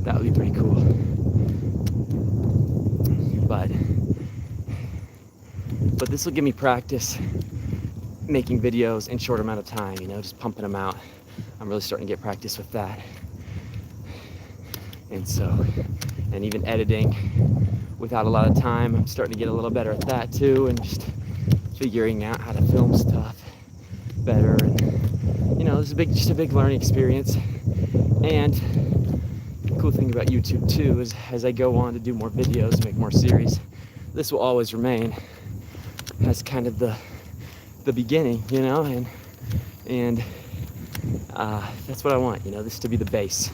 That would be pretty cool. But this will give me practice making videos in short amount of time, you know, just pumping them out. I'm really starting to get practice with that. And even editing without a lot of time, I'm starting to get a little better at that too, and just figuring out how to film stuff better. And you know, this is just a big learning experience. And the cool thing about YouTube too is as I go on to do more videos, make more series, this will always remain as kind of the beginning, you know, and that's what I want, you know, this to be the base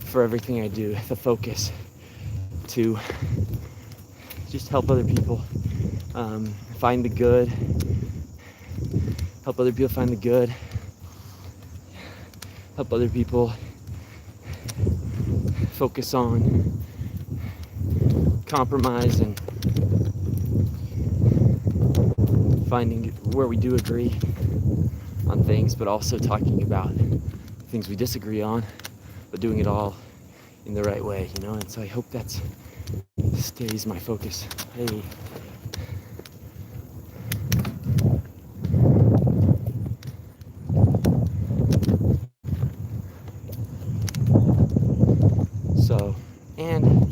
for everything I do, the focus to just help other people find the good, help other people find the good, help other people focus on compromise and finding where we do agree on things, but also talking about things we disagree on, but doing it all in the right way, you know? And so I hope that stays my focus. Hey. So, and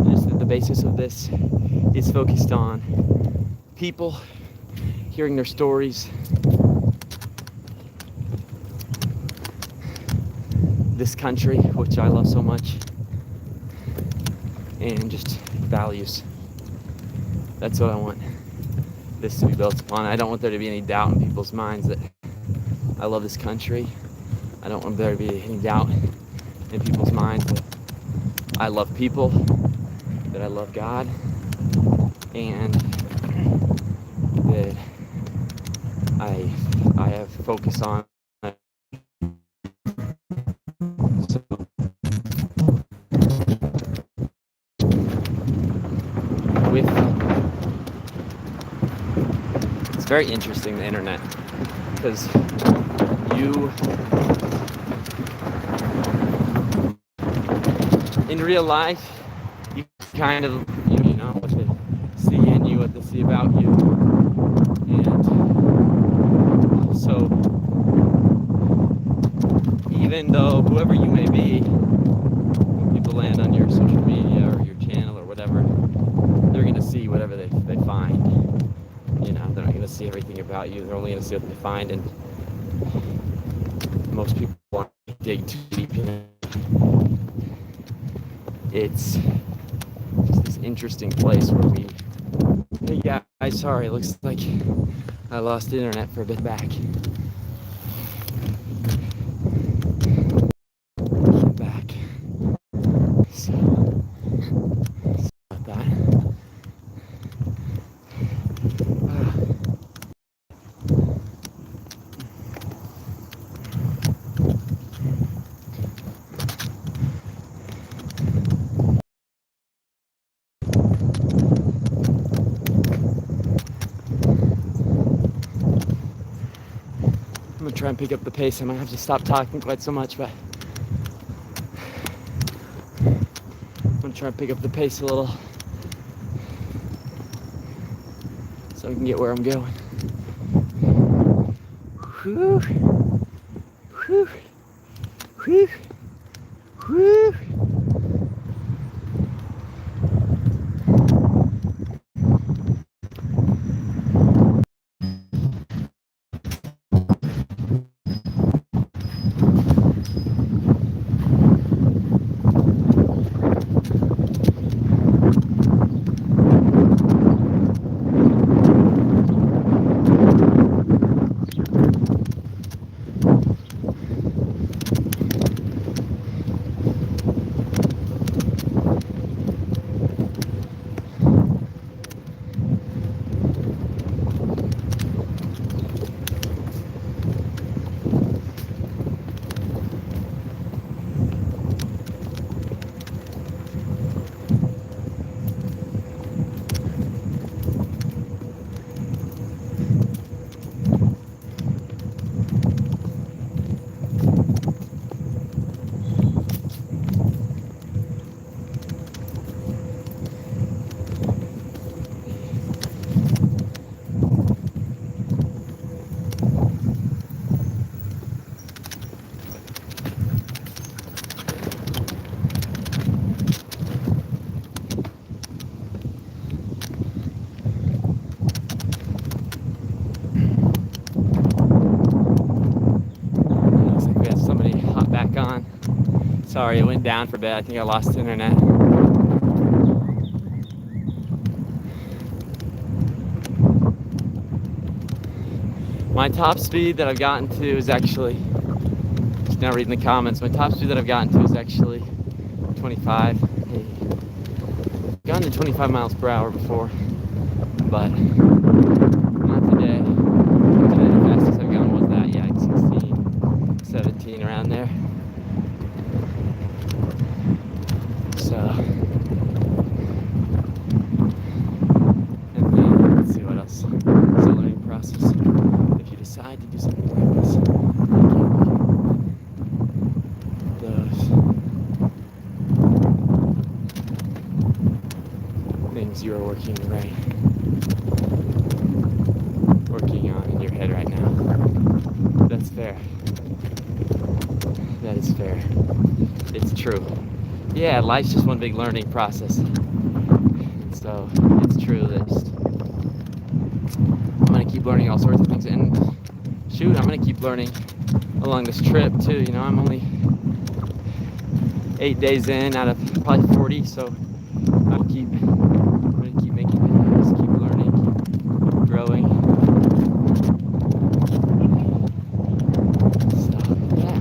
just the basis of this is focused on people, hearing their stories, this country, which I love so much, and just values. That's what I want this to be built upon. I don't want there to be any doubt in people's minds that I love this country. I don't want there to be any doubt in people's minds that I love people, that I love God, and that I have focus on. So, it's very interesting, the internet, because in real life, you kind of, you know what they see in you, what they see about you. And so, even though whoever you may be, when people land on your social media or your channel or whatever, they're going to see whatever they find. You know, they're not going to see everything about you. They're only going to see what they find. And most people want to dig too deep in it. It's just this interesting place where we, hey guys, sorry, it looks like I lost internet for a bit back. Back. So, about that. I'm gonna try and pick up the pace. I might have to stop talking quite so much, but I'm gonna try and pick up the pace a little so I can get where I'm going. Whew. Whew. Whew. Whew. Sorry, it went down for a bit. I think I lost internet. My top speed that I've gotten to is actually, just now reading the comments, my top speed that I've gotten to is actually 25. Hey. I've gotten to 25 miles per hour before, but not today. Today the fastest I've gone was that, yeah, like 16, 17 around there. So, and then let's see what else. It's a learning process. If you decide to do something like this, those things you are working on in your head right now. That's fair. That is fair. It's true. Yeah, life's just one big learning process. And so it's true that I'm gonna keep learning all sorts of things, and shoot, I'm gonna keep learning along this trip too. You know, I'm only 8 days in out of probably 40, so I'm gonna keep making videos, keep learning, keep growing. So yeah.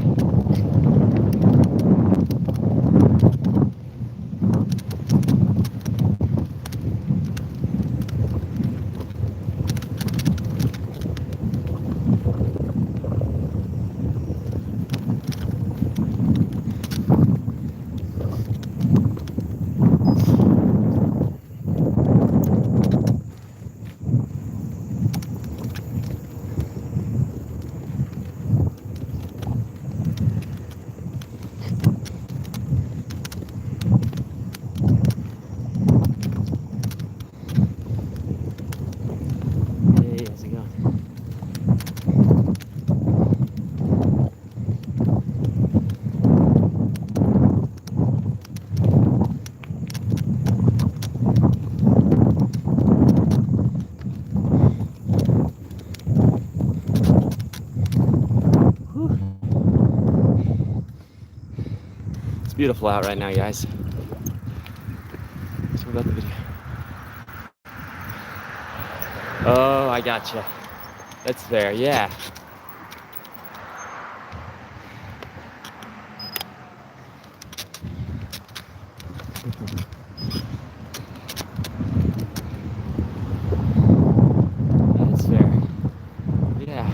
Hey, how's it going? Whew. It's beautiful out right now, guys. So about the video. Oh, I gotcha. That's fair, yeah. That's fair. Yeah.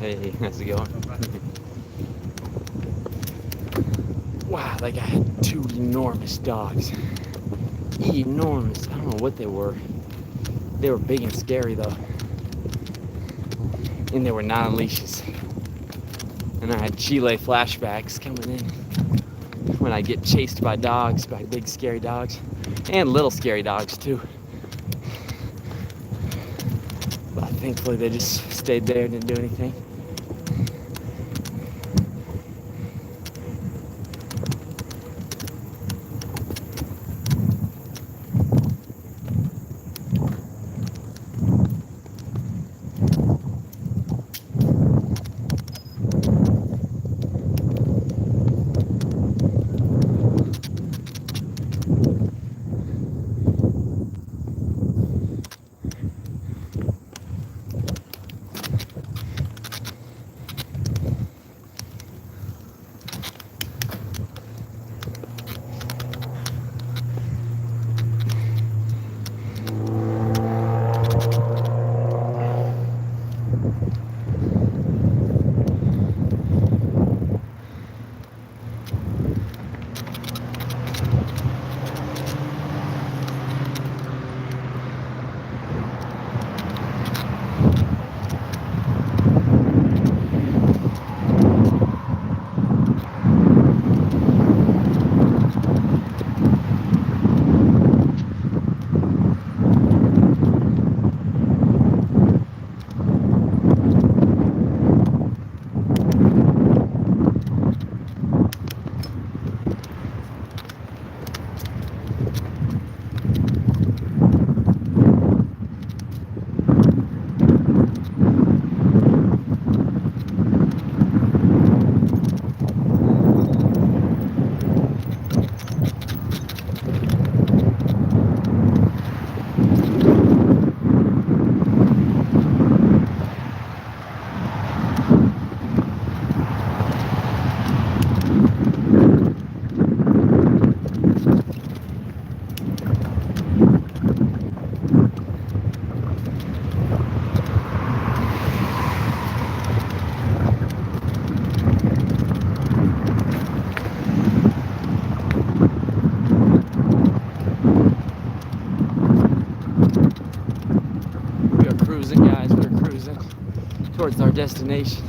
Hey, how's it going? Wow, that guy had two enormous dogs. Enormous. I don't know what they were. They were big and scary though. And they were not on leashes. And I had Chile flashbacks coming in when I get chased by dogs, by big scary dogs, and little scary dogs too. But thankfully they just stayed there and didn't do anything. We are cruising, guys. We're cruising towards our destination.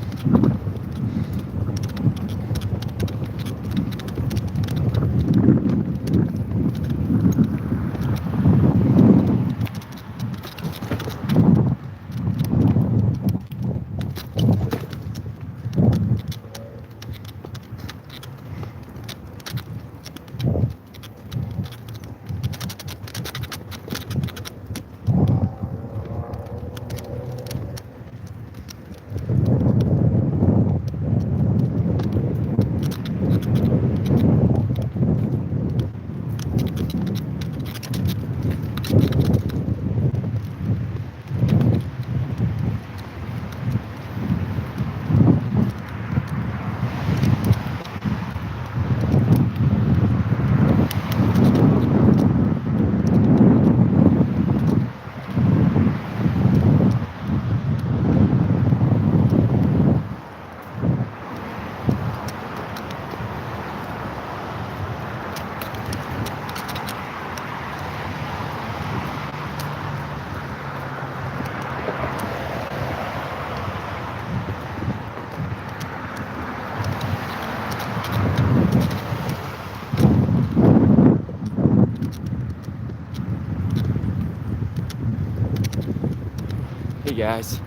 Hey guys,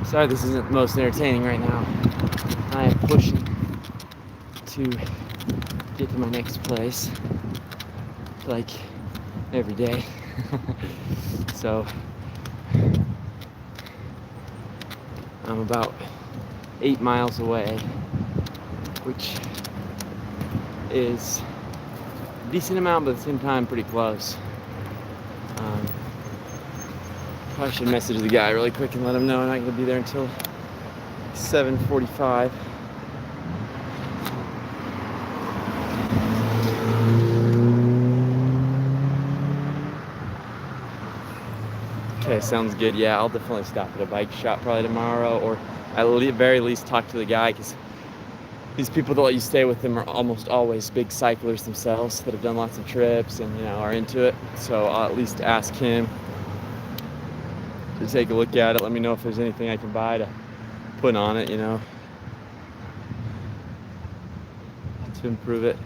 sorry this isn't the most entertaining right now. I am pushing to get to my next place, like every day. So I'm about 8 miles away, which is a decent amount, but at the same time pretty close. Probably should message the guy really quick and let him know I'm not going to be there until 7:45. Okay, sounds good. Yeah, I'll definitely stop at a bike shop probably tomorrow, or very least talk to the guy, because these people that let you stay with them are almost always big cyclers themselves that have done lots of trips and, you know, are into it. So I'll at least ask him to take a look at it. Let me know if there's anything I can buy to put on it, you know, to improve it.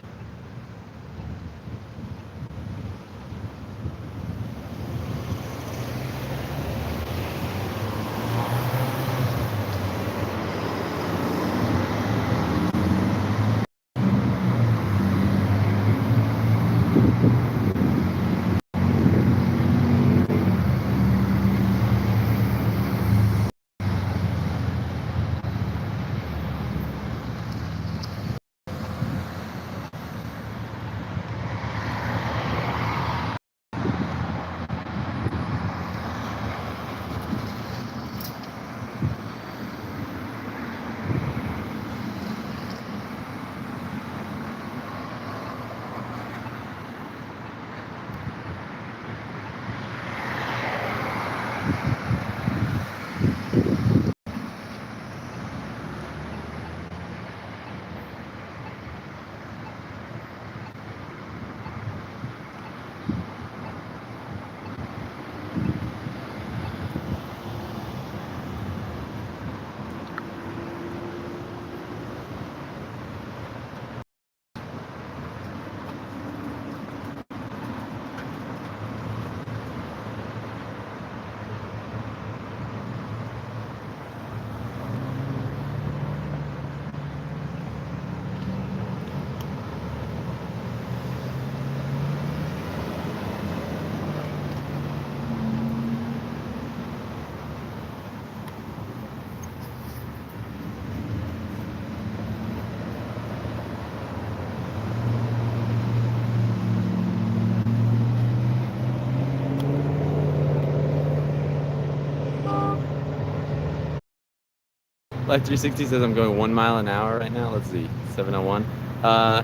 Life 360 says I'm going 1 mile an hour right now. Let's see, 701. I'm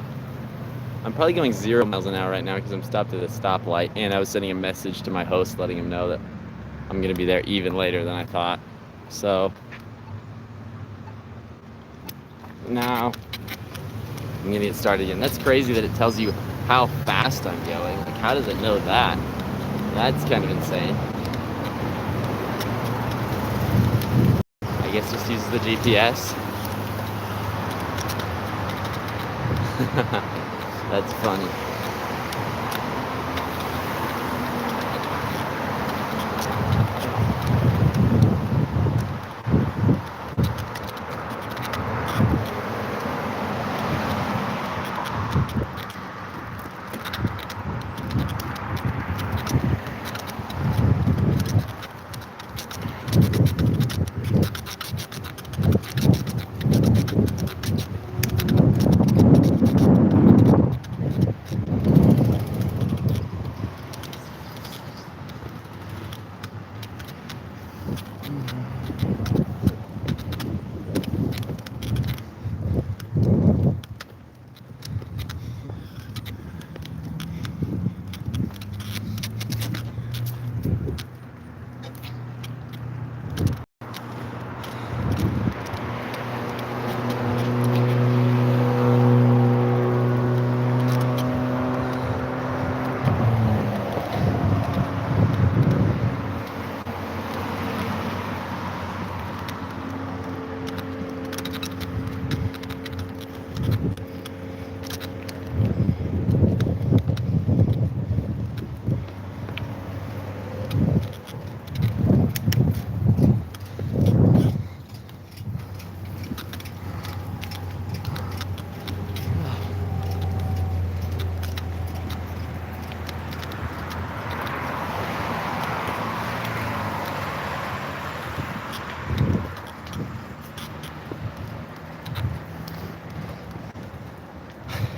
probably going 0 miles an hour right now because I'm stopped at a stoplight, and I was sending a message to my host letting him know that I'm gonna be there even later than I thought. So now I'm gonna get started again. That's crazy that it tells you how fast I'm going. Like, how does it know that? That's kind of insane. I guess just uses the GPS. That's funny.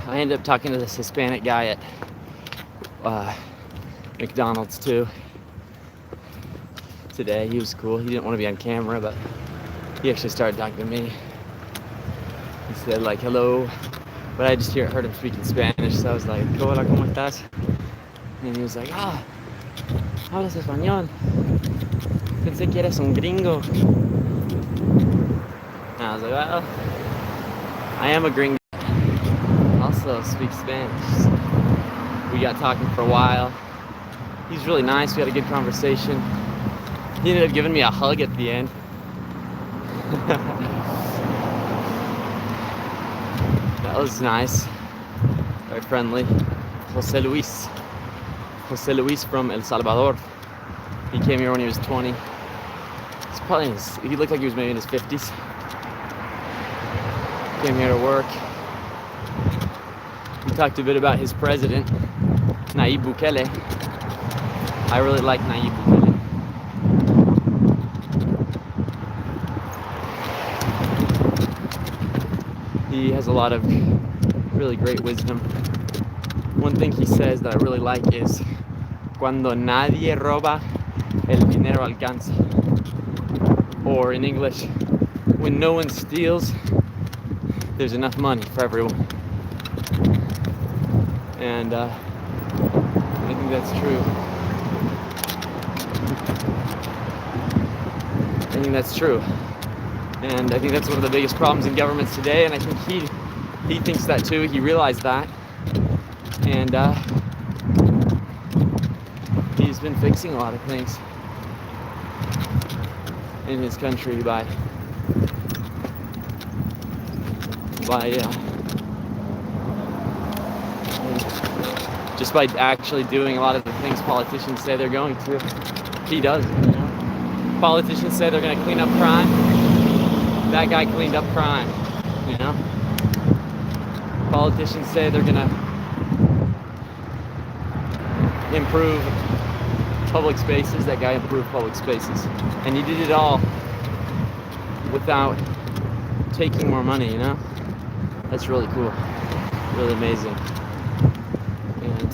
I ended up talking to this Hispanic guy at McDonald's too today. He was cool. He didn't want to be on camera, but he actually started talking to me. He said like hello, but I just heard him speaking Spanish, so I was like, hola, ¿cómo estás? And he was like, hablas español. Pensé que eres un gringo. I was like, well, I am a gringo. Also speak Spanish. We got talking for a while. He's really nice. We had a good conversation. He ended up giving me a hug at the end. That was nice. Very friendly. Jose Luis. Jose Luis from El Salvador. He came here when he was 20. He's probably he looked like he was maybe in his 50s. Came here to work. He talked a bit about his president, Nayib Bukele. I really like Nayib Bukele. He has a lot of really great wisdom. One thing he says that I really like is cuando nadie roba, el dinero alcanza. Or in English, when no one steals, there's enough money for everyone. And I think that's true. I think that's true. And I think that's one of the biggest problems in governments today, and I think he thinks that too. He realized that. And he's been fixing a lot of things in his country by just by actually doing a lot of the things politicians say they're going to. He does, you know. Politicians say they're going to clean up crime. That guy cleaned up crime, you know. Politicians say they're going to improve public spaces. That guy improved public spaces. And he did it all without taking more money, you know. That's really cool, really amazing, and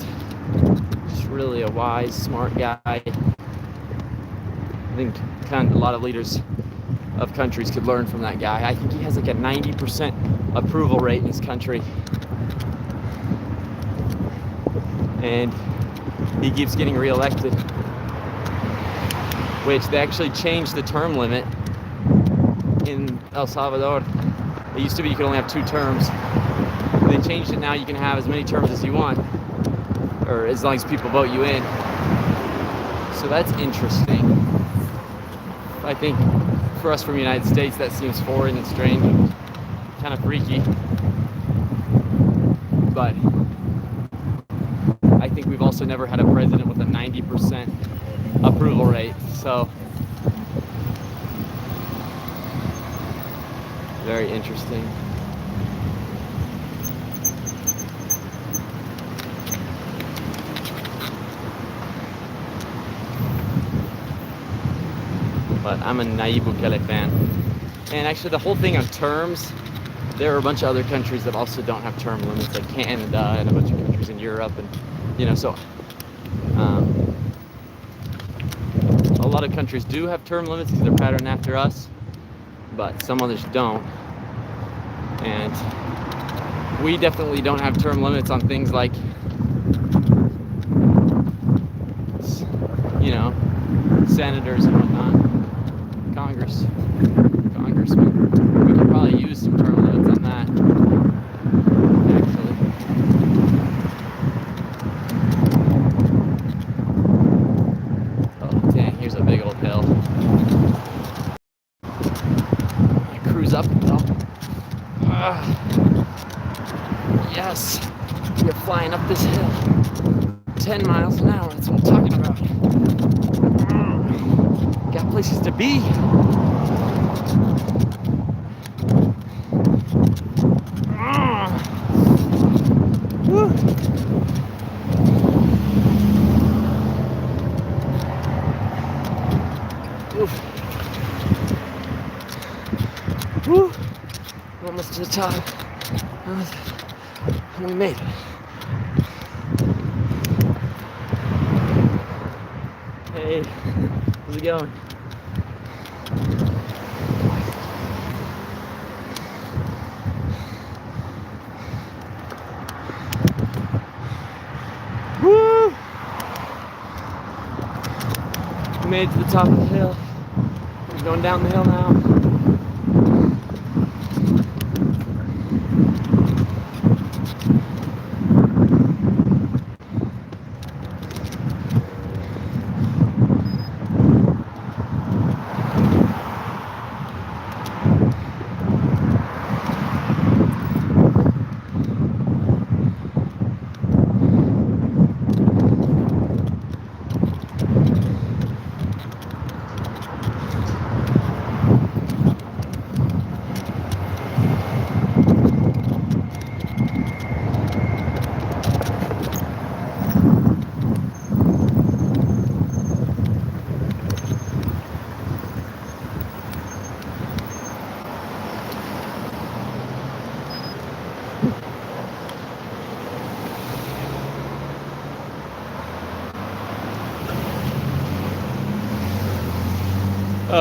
just really a wise, smart guy. I think kind of a lot of leaders of countries could learn from that guy. I think he has like a 90% approval rate in his country, and he keeps getting reelected, which they actually changed the term limit in El Salvador. It used to be you could only have 2 terms. They changed it now. You can have as many terms as you want, or as long as people vote you in. So that's interesting. I think for us from the United States, that seems foreign and strange, and kind of freaky. But I think we've also never had a president with a 90% approval rate. So very interesting. But I'm a Nayib Bukele fan. And actually the whole thing of terms, there are a bunch of other countries that also don't have term limits, like Canada and a bunch of countries in Europe, and you know, so a lot of countries do have term limits because they're patterned after us, but some others don't. And we definitely don't have term limits on things like, you know, senators and whatnot, congressmen. We could probably use some term limits on that, actually. Oh, dang, here's a big old hill. I cruise up the hill. Yes, you're flying up this hill. 10 miles an hour, that's what I'm talking about. Got places to be. Woo. Oof. Woo. Almost to the top. We made it. Hey, how's it going? Woo! We made it to the top of the hill. We're going down the hill now.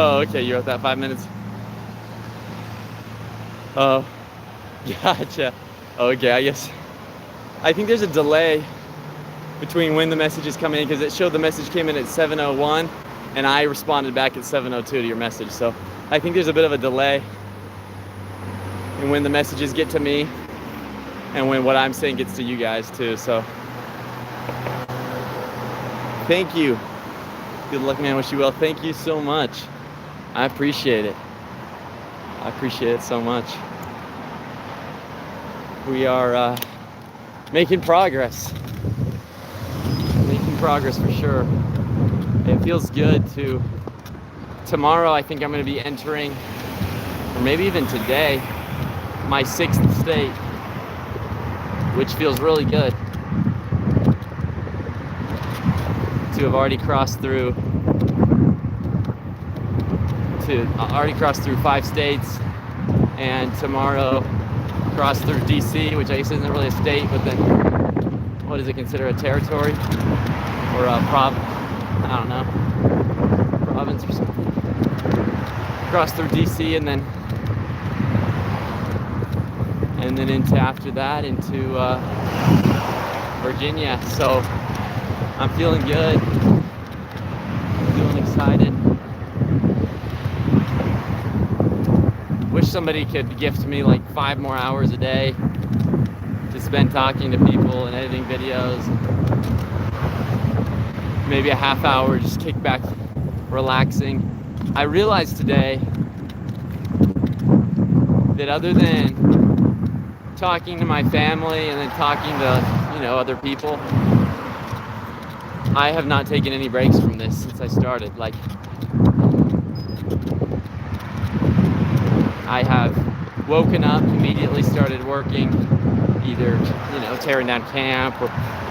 Oh, okay, you wrote that 5 minutes. Oh, gotcha. Okay, I think there's a delay between when the messages come in, because it showed the message came in at 7:01 and I responded back at 7:02 to your message. So I think there's a bit of a delay in when the messages get to me and when what I'm saying gets to you guys too. So thank you. Good luck, man. Wish you well. Thank you so much. I appreciate it. I appreciate it so much. We are making progress. Making progress for sure. It feels good to. Tomorrow, I think I'm going to be entering, or maybe even today, my 6th state, which feels really good to have already crossed through. Already crossed through 5 states, and tomorrow cross through DC, which I guess isn't really a state, but then what is it considered, a territory or a I don't know, province or something. Cross through DC and then into, after that, into Virginia. So I'm feeling good, feeling excited. Wish somebody could gift me like 5 more hours a day to spend talking to people and editing videos. Maybe a half hour just kick back, relaxing. I realized today that other than talking to my family and then talking to, other people, I have not taken any breaks from this since I started. Like, I have woken up, immediately started working, either, tearing down camp or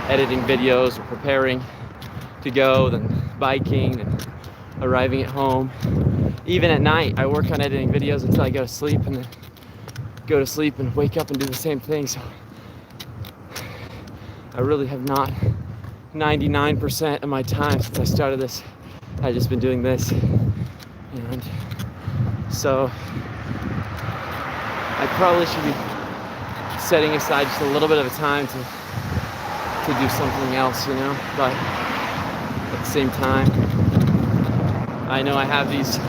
editing videos or preparing to go, then biking and arriving at home. Even at night, I work on editing videos until I go to sleep, and then go to sleep and wake up and do the same thing. So I really have not, 99% of my time since I started this, I've just been doing this. And so I probably should be setting aside just a little bit of time to do something else, but at the same time, I know I have these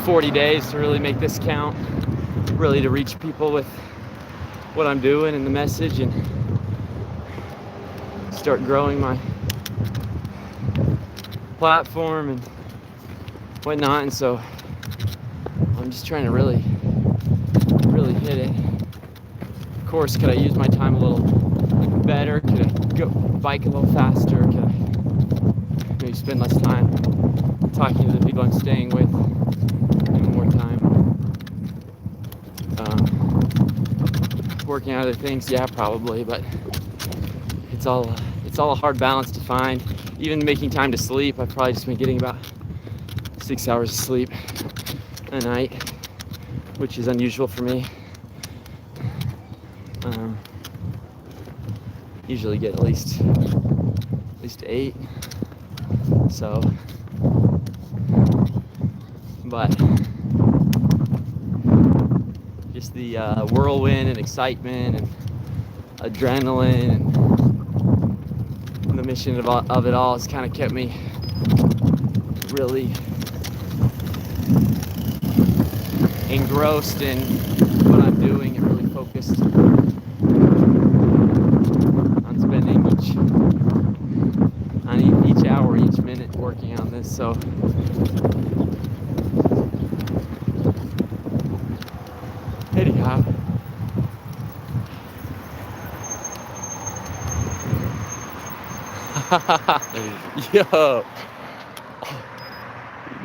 40 days to really make this count, really to reach people with what I'm doing and the message, and start growing my platform and whatnot. And so I'm just trying to really hit it. Of course, could I use my time a little better? Could I go bike a little faster? Could I maybe spend less time talking to the people I'm staying with, and more time working on other things? Yeah, probably, but it's all a hard balance to find. Even making time to sleep, I've probably just been getting about 6 hours of sleep a night, which is unusual for me. Usually get at least 8. So, but just the whirlwind and excitement and adrenaline and the mission of it all has kind of kept me really engrossed in what I'm doing and really focused on spending each hour, each minute working on this. So anyhow, yo,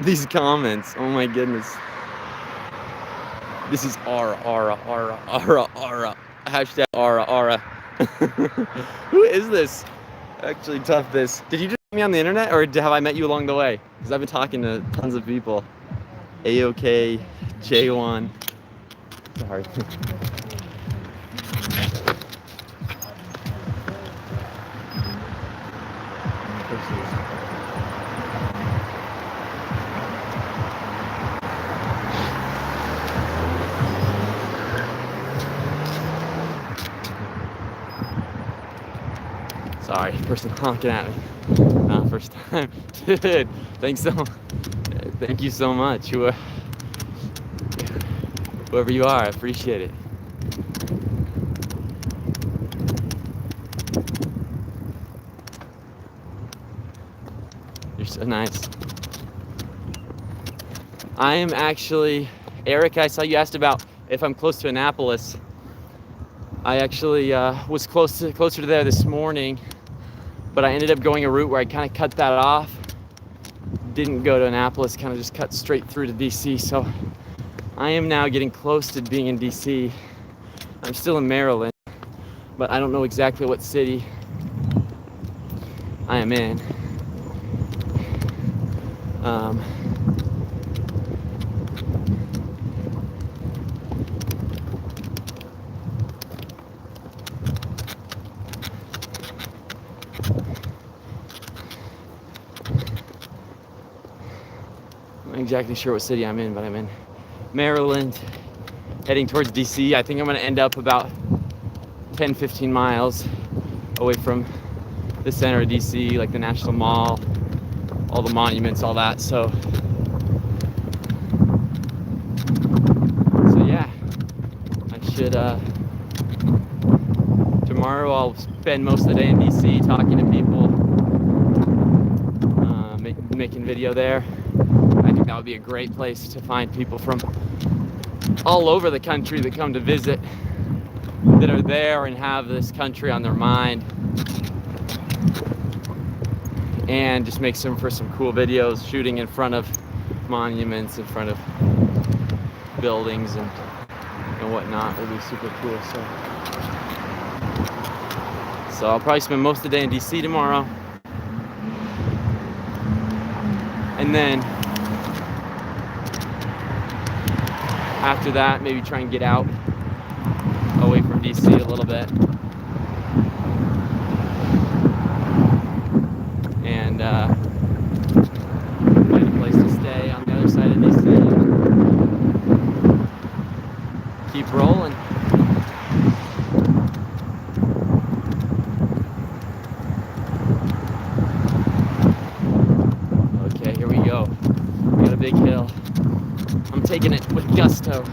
these comments, oh my goodness. This is Ara. Hashtag Ara. Who is this? Actually, tough this. Did you just meet me on the internet, or have I met you along the way? Because I've been talking to tons of people. AOK, J1. Sorry. Sorry, person honking at me. Not first time. Dude, thank you so much. Whoever you are, I appreciate it. You're so nice. I am actually, Eric, I saw you asked about if I'm close to Annapolis. I actually was closer to there this morning, but I ended up going a route where I kind of cut that off. Didn't go to Annapolis, kind of just cut straight through to DC. So I am now getting close to being in DC. I'm still in Maryland, but I don't know exactly what city I am in. I'm not exactly sure what city I'm in, but I'm in Maryland, heading towards DC. I think I'm gonna end up about 10-15 miles away from the center of DC, like the National Mall, all the monuments, all that. So yeah, I should, tomorrow I'll spend most of the day in DC talking to people, making video there. I think that would be a great place to find people from all over the country that come to visit, that are there and have this country on their mind, and just make for some cool videos, shooting in front of monuments, in front of buildings and whatnot. Will be super cool. So I'll probably spend most of the day in DC tomorrow, and then after that, maybe try and get out away from DC a little bit, and find a place to stay on the other side of DC. Keep rolling. Okay, here we go. We got a big hill. I'm taking it with gusto.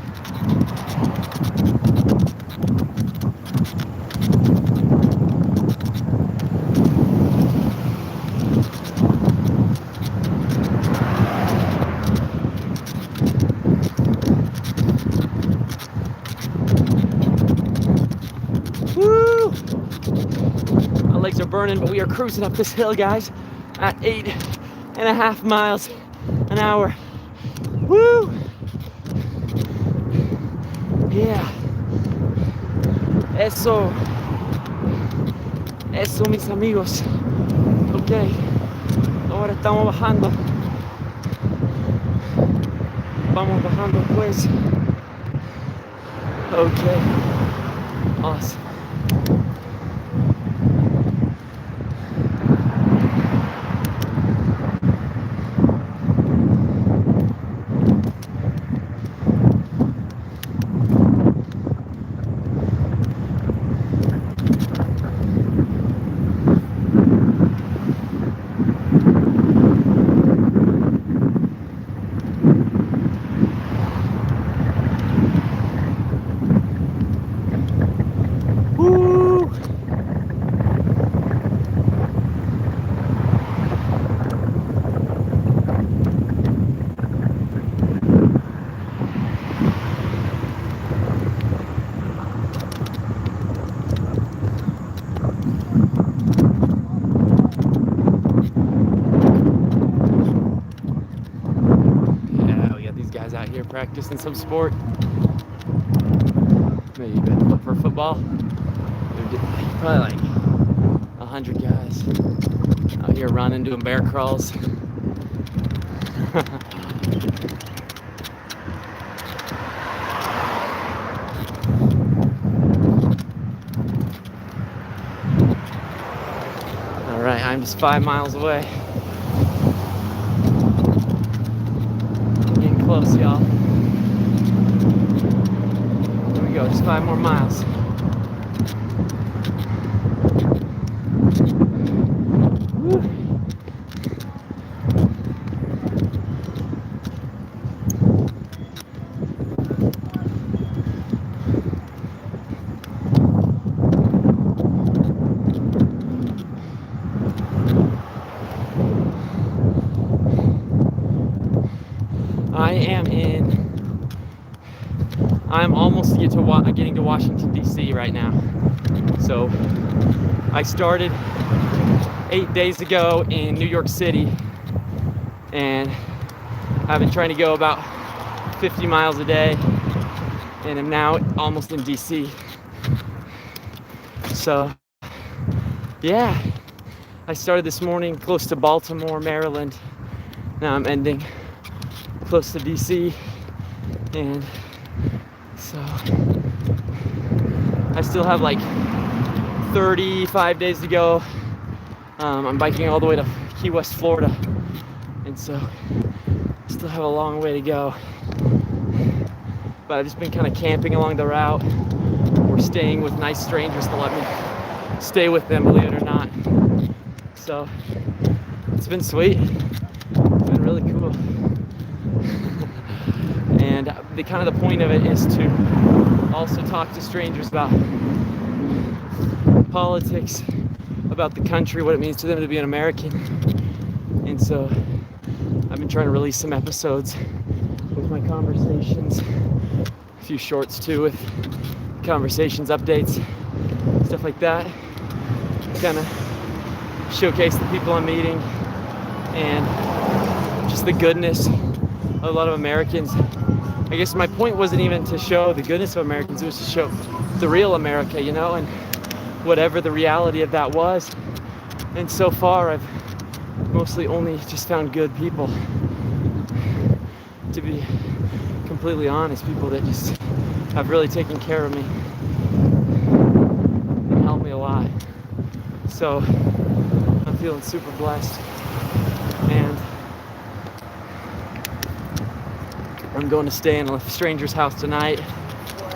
Woo! My legs are burning, but we are cruising up this hill, guys, at 8.5 miles an hour. Woo! Yeah. Eso, mis amigos. Ok. Ahora estamos bajando. Vamos bajando pues. Okay. Awesome. Out here practicing some sport. Maybe for football. Probably like 100 guys out here running, doing bear crawls. All right, I'm just 5 miles away. Close, y'all. Here we go, just 5 more miles. I'm almost getting to Washington, D.C. right now. So I started 8 days ago in New York City, and I've been trying to go about 50 miles a day, and I'm now almost in D.C. So yeah, I started this morning close to Baltimore, Maryland. Now I'm ending close to DC, and so I still have like 35 days to go. I'm biking all the way to Key West, Florida, and so I still have a long way to go. But I've just been kind of camping along the route, or staying with nice strangers to let me stay with them, believe it or not. So it's been sweet. It's been really cool. And the point of it is to also talk to strangers about politics, about the country, what it means to them to be an American. And so I've been trying to release some episodes with my conversations, a few shorts too with conversations, updates, stuff like that. Kind of showcase the people I'm meeting and just the goodness of a lot of Americans. I guess my point wasn't even to show the goodness of Americans, it was to show the real America, you know, and whatever the reality of that was. And so far I've mostly only just found good people, to be completely honest, people that just have really taken care of me and helped me a lot. So I'm feeling super blessed, and I'm going to stay in a stranger's house tonight.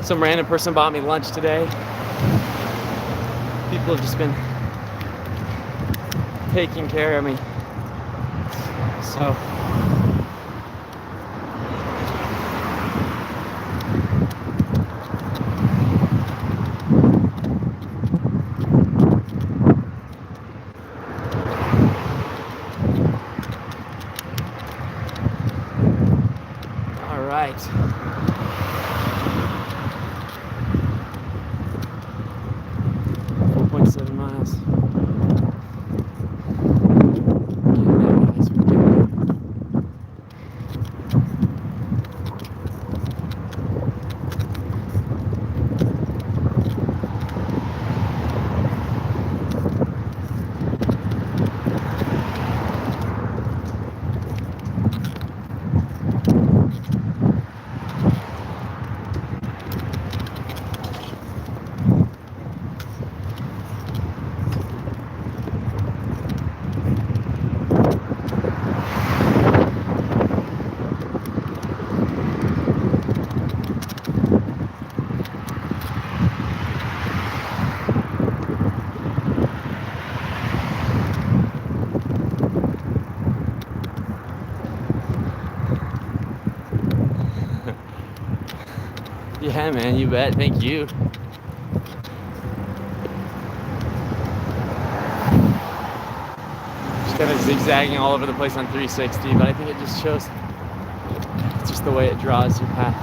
Some random person bought me lunch today. People have just been taking care of me. So all right. 4.7 miles. Yeah, man, you bet. Thank you. Just kind of zigzagging all over the place on 360, but I think it just shows, it's just the way it draws your path.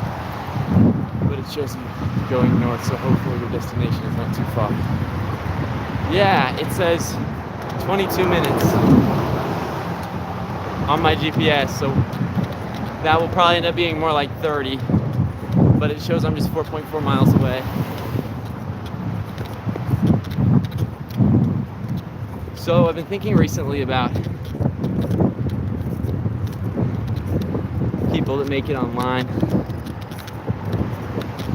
But it shows you going north, so hopefully your destination is not too far. Yeah, it says 22 minutes on my GPS, so that will probably end up being more like 30. But it shows I'm just 4.4 miles away. So I've been thinking recently about people that make it online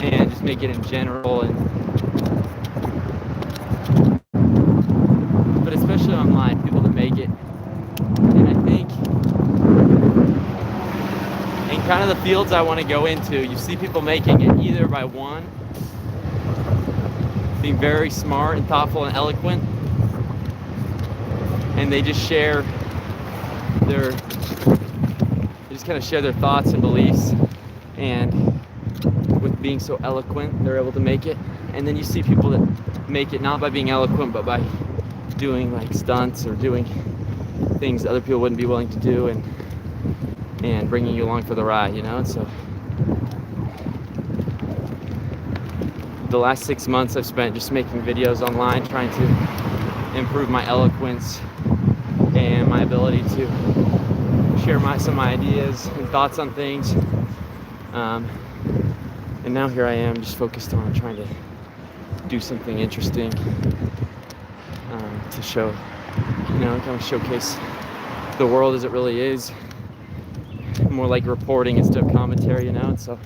and just make it in general, but especially online, people that make it. And I think in kind of the fields I want to go into, you see people making it either by one, being very smart and thoughtful and eloquent, and they just share they just kind of share their thoughts and beliefs, and with being so eloquent, they're able to make it. And then you see people that make it not by being eloquent, but by doing like stunts or doing things other people wouldn't be willing to do, and and bringing you along for the ride, you know? And so the last 6 months I've spent just making videos online, trying to improve my eloquence and my ability to share some ideas and thoughts on things. And now here I am, just focused on trying to do something interesting to show, you know, kind of showcase the world as it really is, more like reporting instead of commentary, you know. And so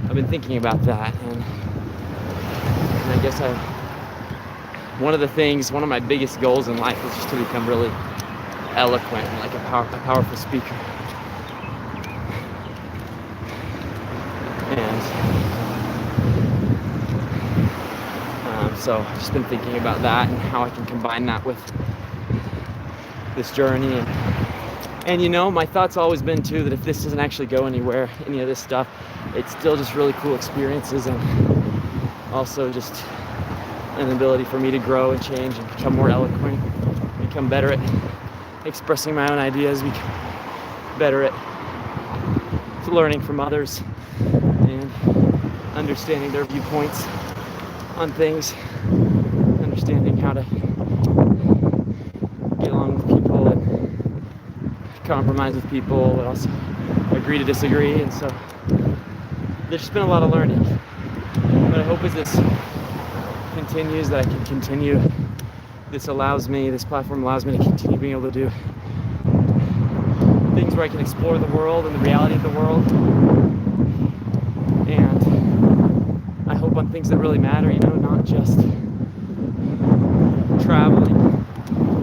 I've been thinking about that, and I guess one of my biggest goals in life is just to become really eloquent and like a powerful speaker. And so I've just been thinking about that and how I can combine that with this journey. And you know, my thought's always been too that if this doesn't actually go anywhere, any of this stuff, it's still just really cool experiences, and also just an ability for me to grow and change and become more eloquent, become better at expressing my own ideas, become better at learning from others and understanding their viewpoints on things, understanding how to get along with people and compromise with people, but also agree to disagree. And so there's just been a lot of learning. But I hope as this continues that I can continue. This platform allows me to continue being able to do things where I can explore the world and the reality of the world. And I hope on things that really matter, you know, not just traveling.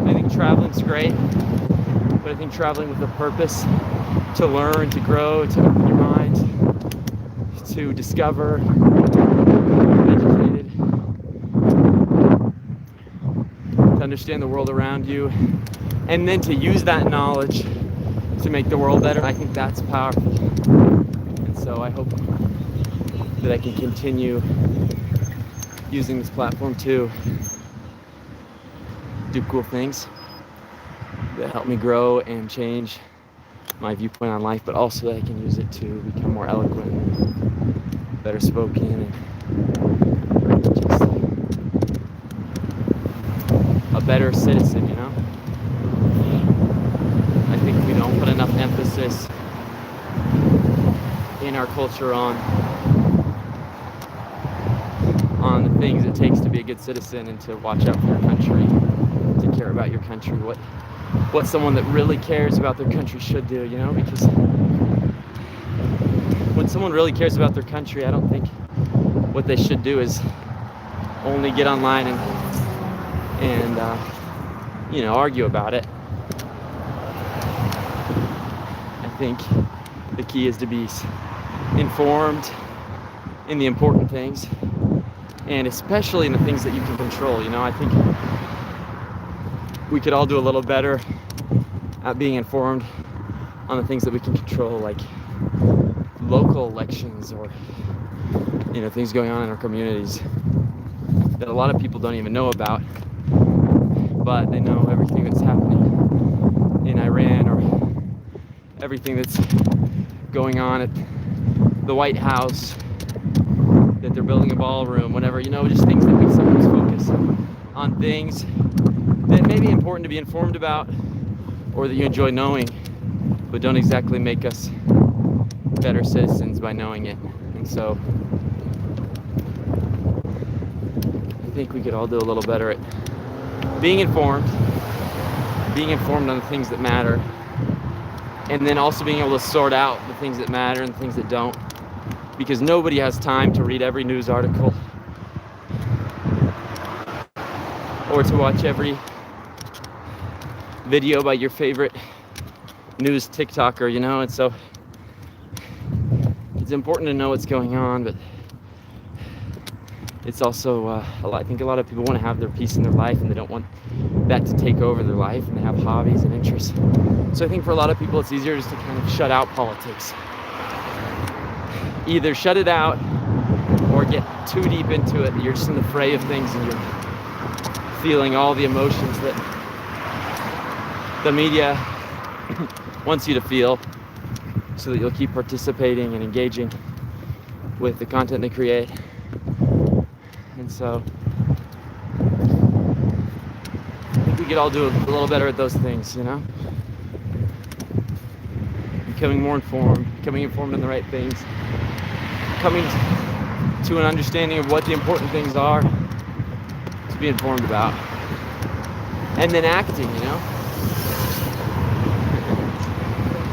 I think traveling's great, but I think traveling with a purpose to learn, to grow, to open your mind, to discover, become educated, to understand the world around you, and then to use that knowledge to make the world better. I think that's powerful. And so I hope that I can continue using this platform to do cool things that help me grow and change my viewpoint on life, but also that I can use it to become more eloquent, better spoken, and just a better citizen, you know? I think we don't put enough emphasis in our culture on the things it takes to be a good citizen and to watch out for your country, to care about your country, what someone that really cares about their country should do, you know? Because when someone really cares about their country, I don't think what they should do is only get online and you know, argue about it. I think the key is to be informed in the important things, and especially in the things that you can control. You know, I think we could all do a little better at being informed on the things that we can control, like local elections or, you know, things going on in our communities that a lot of people don't even know about, but they know everything that's happening in Iran or everything that's going on at the White House, that they're building a ballroom, whatever, you know, just things that we sometimes focus on things that may be important to be informed about or that you enjoy knowing, but don't exactly make us better citizens by knowing it. And so I think we could all do a little better at being informed on the things that matter, and then also being able to sort out the things that matter and the things that don't, because nobody has time to read every news article or to watch every video by your favorite news TikToker, you know. And so it's important to know what's going on, but it's also I think a lot of people want to have their peace in their life, and they don't want that to take over their life, and they have hobbies and interests. So I think for a lot of people it's easier just to kind of shut out politics. Either shut it out or get too deep into it. You're just in the fray of things and you're feeling all the emotions that the media wants you to feel, so that you'll keep participating and engaging with the content they create. And so I think we could all do a little better at those things, you know? Becoming more informed, becoming informed in the right things, coming to an understanding of what the important things are to be informed about, and then acting, you know?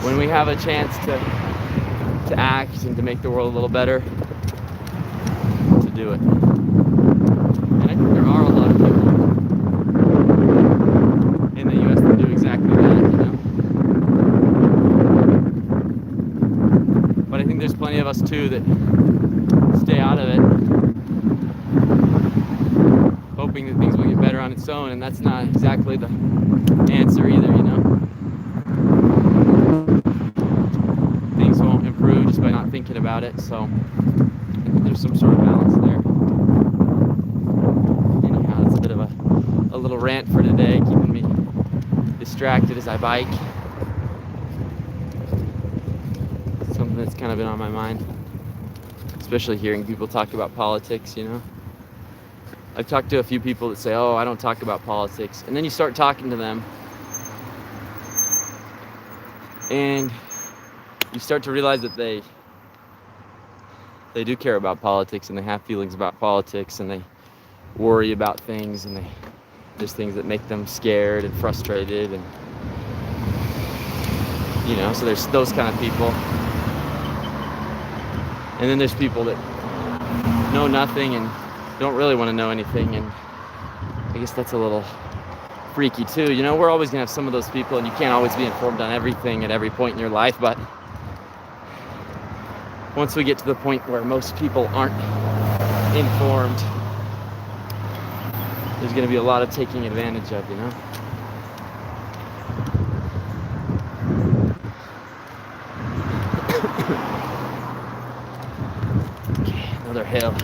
When we have a chance to act and to make the world a little better, to do it. And I think there are a lot of people in the US that do exactly that, you know? But I think there's plenty of us too that stay out of it, hoping that things will get better on its own, and that's not exactly the answer either, you know? Things won't improve just by not thinking about it, so I think there's some sort of balance there. Anyhow, that's a bit of a little rant for today, keeping me distracted as I bike. Something that's kind of been on my mind, especially hearing people talk about politics, you know? I've talked to a few people that say, oh, I don't talk about politics. And then you start talking to them, and you start to realize that they do care about politics, and they have feelings about politics, and they worry about things, and there's things that make them scared and frustrated, and you know, so there's those kind of people. And then there's people that know nothing and don't really want to know anything, and I guess that's a little freaky too. You know, we're always gonna have some of those people, and you can't always be informed on everything at every point in your life, but once we get to the point where most people aren't informed, there's gonna be a lot of taking advantage of, you know? Okay, another hill.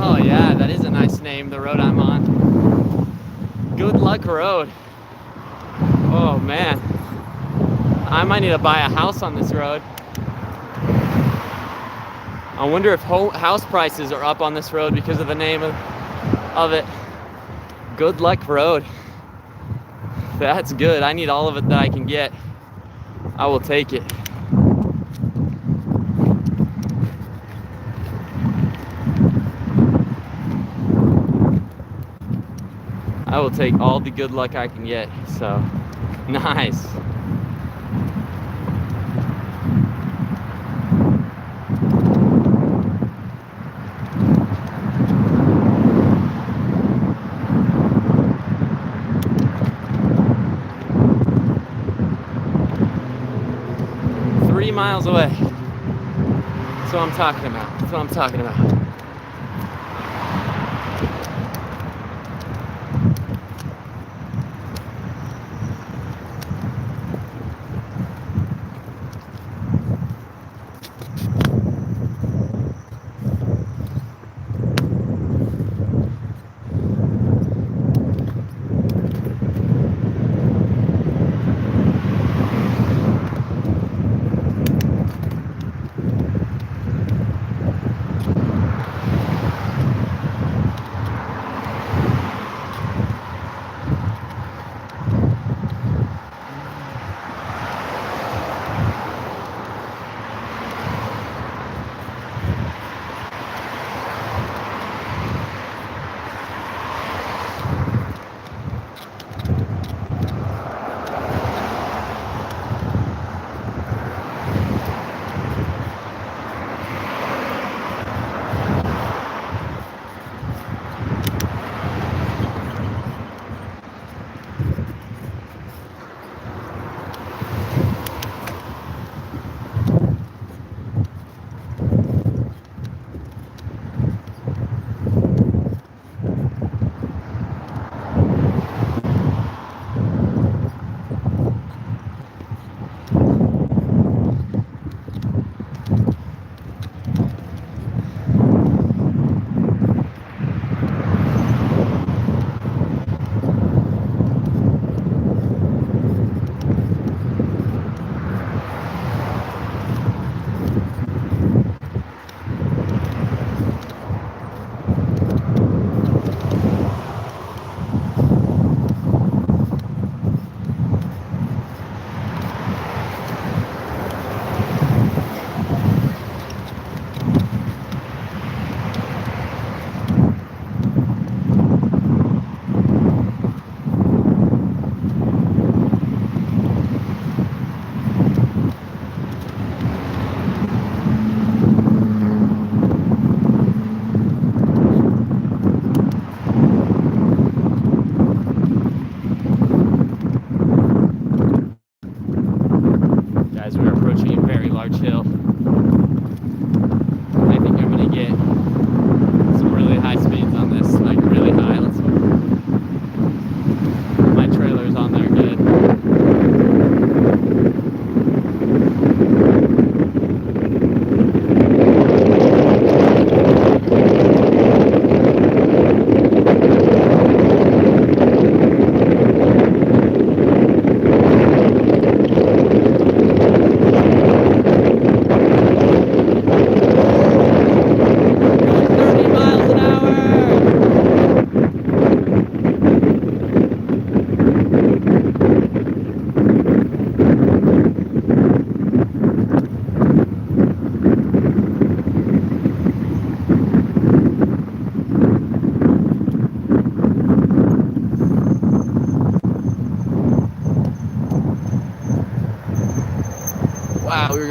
Oh yeah, that is a nice name, the road I'm on. Good Luck Road. Oh man, I might need to buy a house on this road. I wonder if house prices are up on this road because of the name of it. Good Luck Road. That's good. I need all of it that I can get. I will take it. I will take all the good luck I can get, so nice. Miles away. That's what I'm talking about. That's what I'm talking about.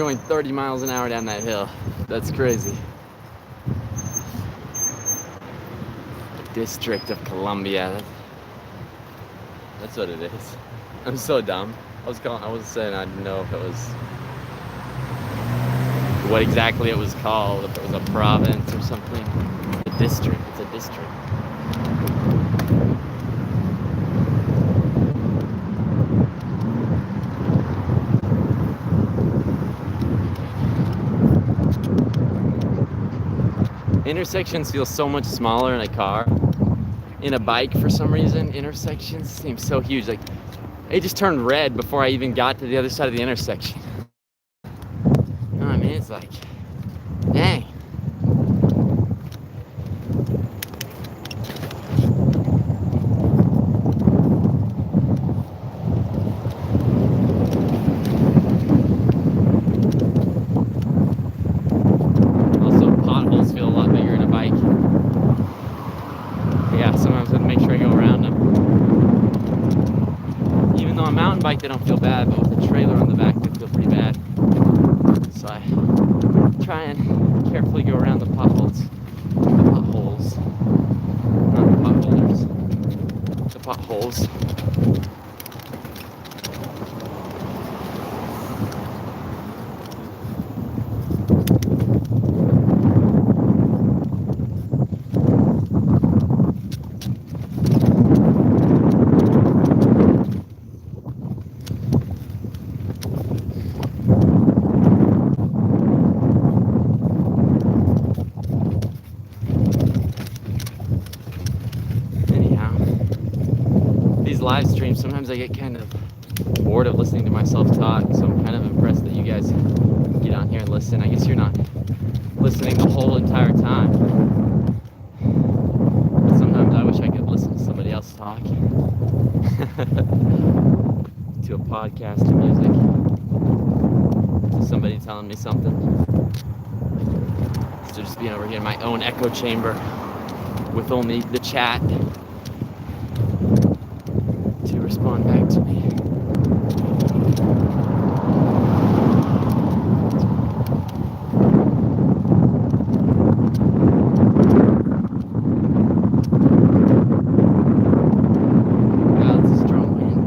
going 30 miles an hour down that hill. That's crazy. District of Columbia. That's what it is. I'm so dumb. I was saying I didn't know if it was what exactly it was called, if it was a province or something. A district. It's a district. Intersections feel so much smaller in a car. In a bike, for some reason, intersections seem so huge. Like, it just turned red before I even got to the other side of the intersection. You know what I mean? It's like, dang. Also, potholes feel a lot bigger in a bike. Yeah, sometimes I have to make sure I go around them. Even though a mountain bike, they don't feel bad, but with a trailer on the back, they feel pretty bad. So I try and carefully go around the potholes. The potholes. Not the potholders. The potholes. Live streams, sometimes I get kind of bored of listening to myself talk, so I'm kind of impressed that you guys get on here and listen. I guess you're not listening the whole entire time, but sometimes I wish I could listen to somebody else talk. To a podcast of music, to somebody telling me something, instead of just being over here in my own echo chamber with only the chat to respond back to me. Wow, it's a strong wind.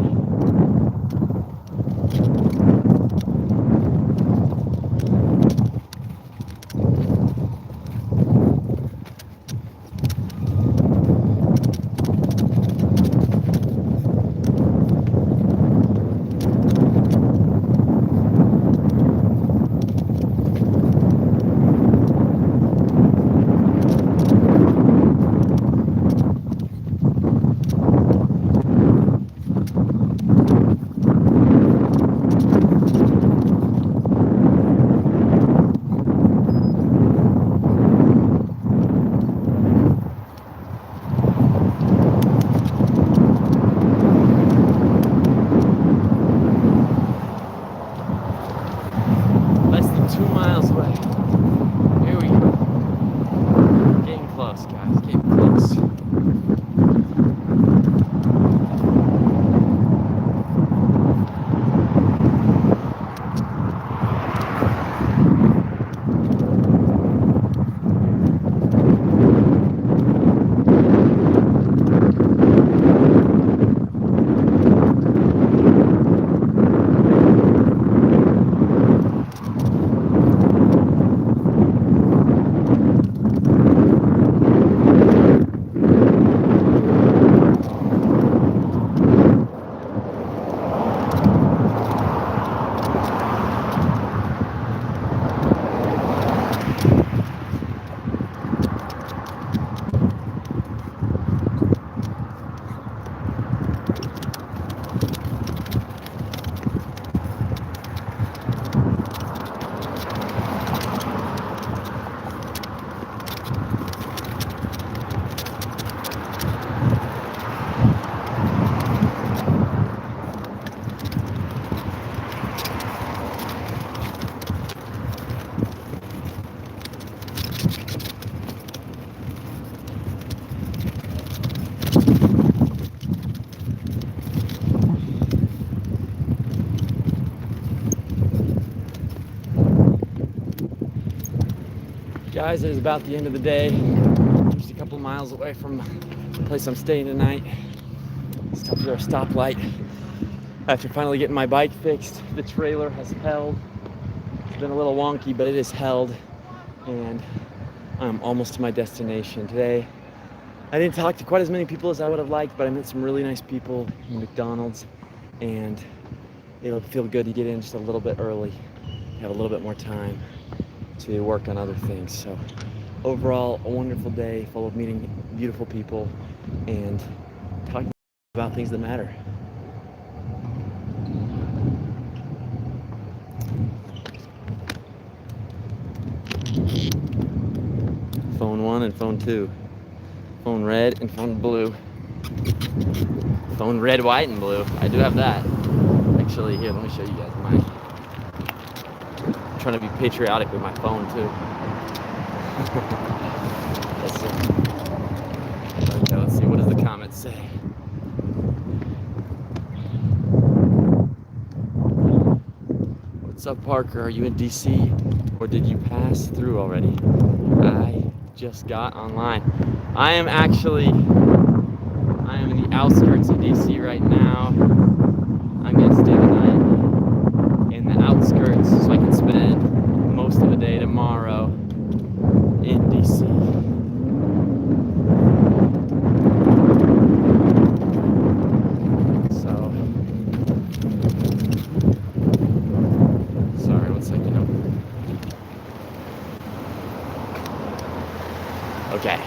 guys, it is about the end of the day. Just a couple miles away from the place I'm staying tonight. Stopped at our stoplight. After finally getting my bike fixed, the trailer has held. It's been a little wonky, but it is held. And I'm almost to my destination. Today, I didn't talk to quite as many people as I would have liked, but I met some really nice people in McDonald's. And it'll feel good to get in just a little bit early. Have a little bit more time to work on other things. So overall, a wonderful day full of meeting beautiful people and talking about things that matter. Phone 1 and phone 2. Phone red and phone blue. Phone red, white, and blue. I do have that. Actually, here, let me show you guys mine. I'm trying to be patriotic with my phone too. Let's see. Okay, let's see. What does the comments say? What's up, Parker? Are you in DC or did you pass through already? I just got online. I am in the outskirts of DC right now. I'm gonna stay the night in the outskirts so I can spend most of the day tomorrow in DC. So, sorry, 1 second. Okay.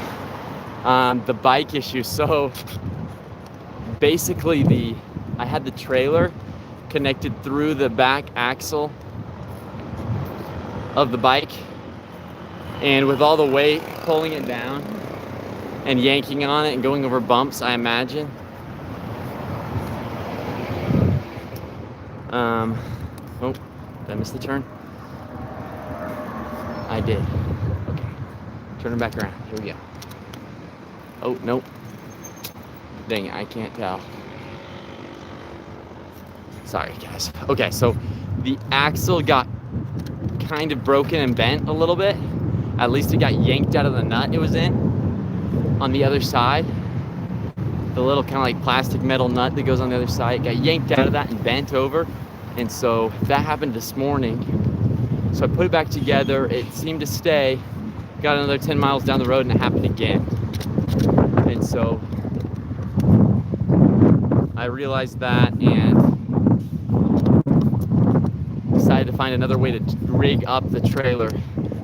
The bike issue. So basically I had the trailer connected through the back axle of the bike, and with all the weight pulling it down and yanking on it and going over bumps, I imagine. Oh, did I miss the turn? I did. Okay. Turning back around. Here we go. Oh, nope. Dang it, I can't tell. Sorry, guys. Okay, so the axle got kind of broken and bent a little bit. At least it got yanked out of the nut it was in on the other side. The little kind of like plastic metal nut that goes on the other side, it got yanked out of that and bent over. And so that happened this morning. So I put it back together. It seemed to stay. Got another 10 miles down the road and it happened again. And so I realized that and decided to find another way to rig up the trailer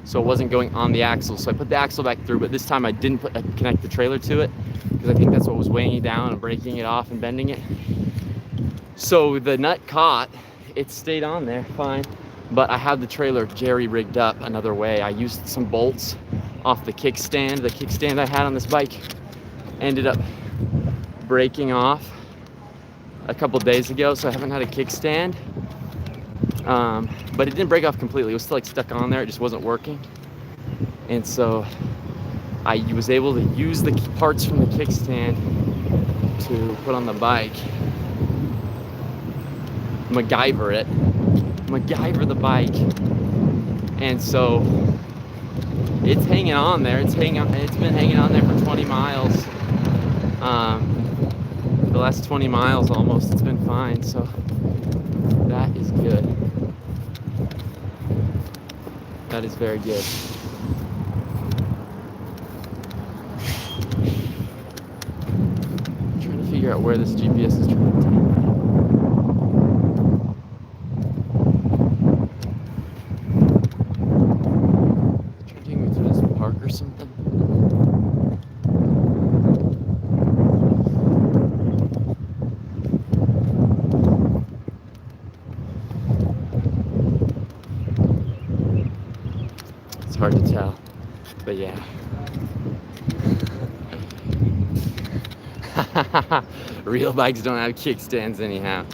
so it wasn't going on the axle. So I put the axle back through, but this time I didn't connect the trailer to it because I think that's what was weighing it down and breaking it off and bending it. So the nut caught, it stayed on there fine, but I had the trailer jerry rigged up another way. I used some bolts off the kickstand. The kickstand I had on this bike ended up breaking off a couple days ago, so I haven't had a kickstand. But it didn't break off completely. It was still like stuck on there. It just wasn't working. And so I was able to use the parts from the kickstand to put on the bike. MacGyver the bike. And so it's hanging on there. It's been hanging on there for 20 miles. The last 20 miles almost, it's been fine. So that is good. That is very good. I'm trying to figure out where this GPS is trying to take me. Trying to take me through this park or something. Hard to tell, but yeah. Real bikes don't have kickstands anyhow.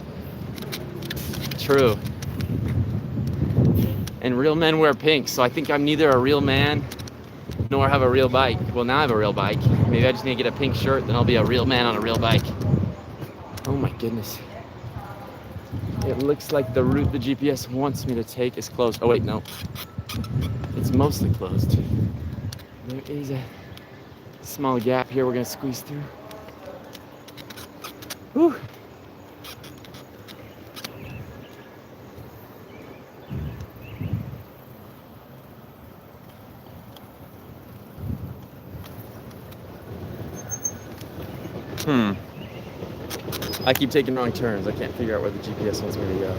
True. And real men wear pink, so I think I'm neither a real man nor have a real bike. Well, now I have a real bike. Maybe I just need to get a pink shirt, then I'll be a real man on a real bike. Oh my goodness. It looks like the route the GPS wants me to take is closed. Oh wait, no. It's mostly closed. There is a small gap here we're gonna squeeze through. Whew. I keep taking wrong turns. I can't figure out where the GPS wants me to go.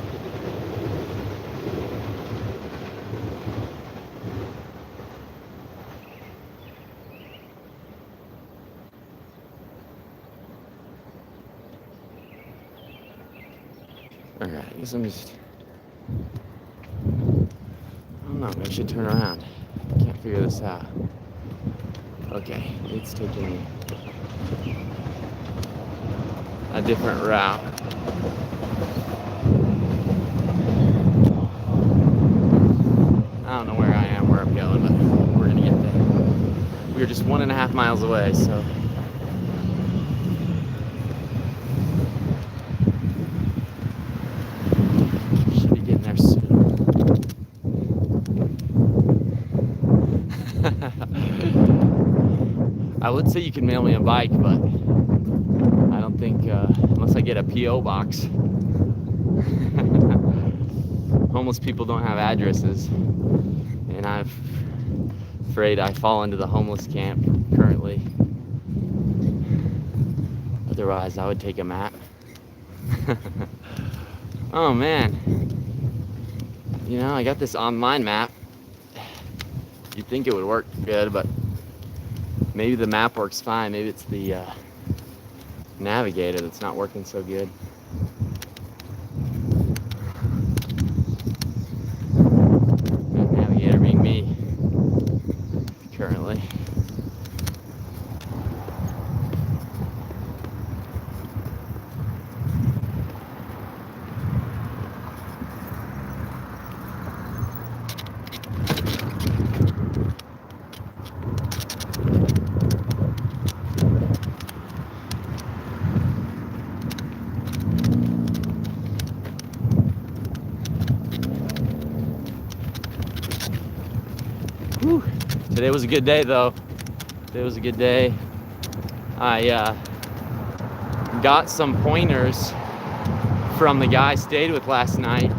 Alright, I guess I'm just... I don't know, maybe I should turn around. Can't figure this out. Okay, it's taking me a different route. I don't know where I am, where I'm going, but we're gonna get there. We are just 1.5 miles away, so. Should be getting there soon. I would say you can mail me a bike, but I don't think, unless I get a P.O. box. Homeless people don't have addresses, and I'm afraid I fall into the homeless camp currently. Otherwise, I would take a map. Oh man, you know, I got this online map. You'd think it would work good, but maybe the map works fine. Maybe it's the navigator that's not working so good. That navigator being me currently. Whew. Today was a good day though. Today was a good day. I got some pointers from the guy I stayed with last night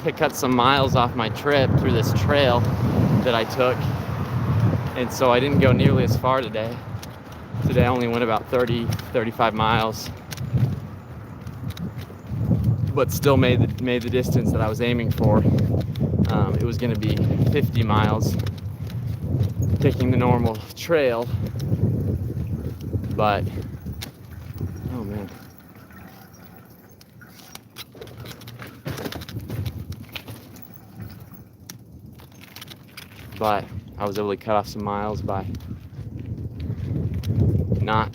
to cut some miles off my trip through this trail that I took. And so I didn't go nearly as far today. Today I only went about 35 miles. But still made the distance that I was aiming for. It was going to be 50 miles taking the normal trail, but oh man, but I was able to cut off some miles by not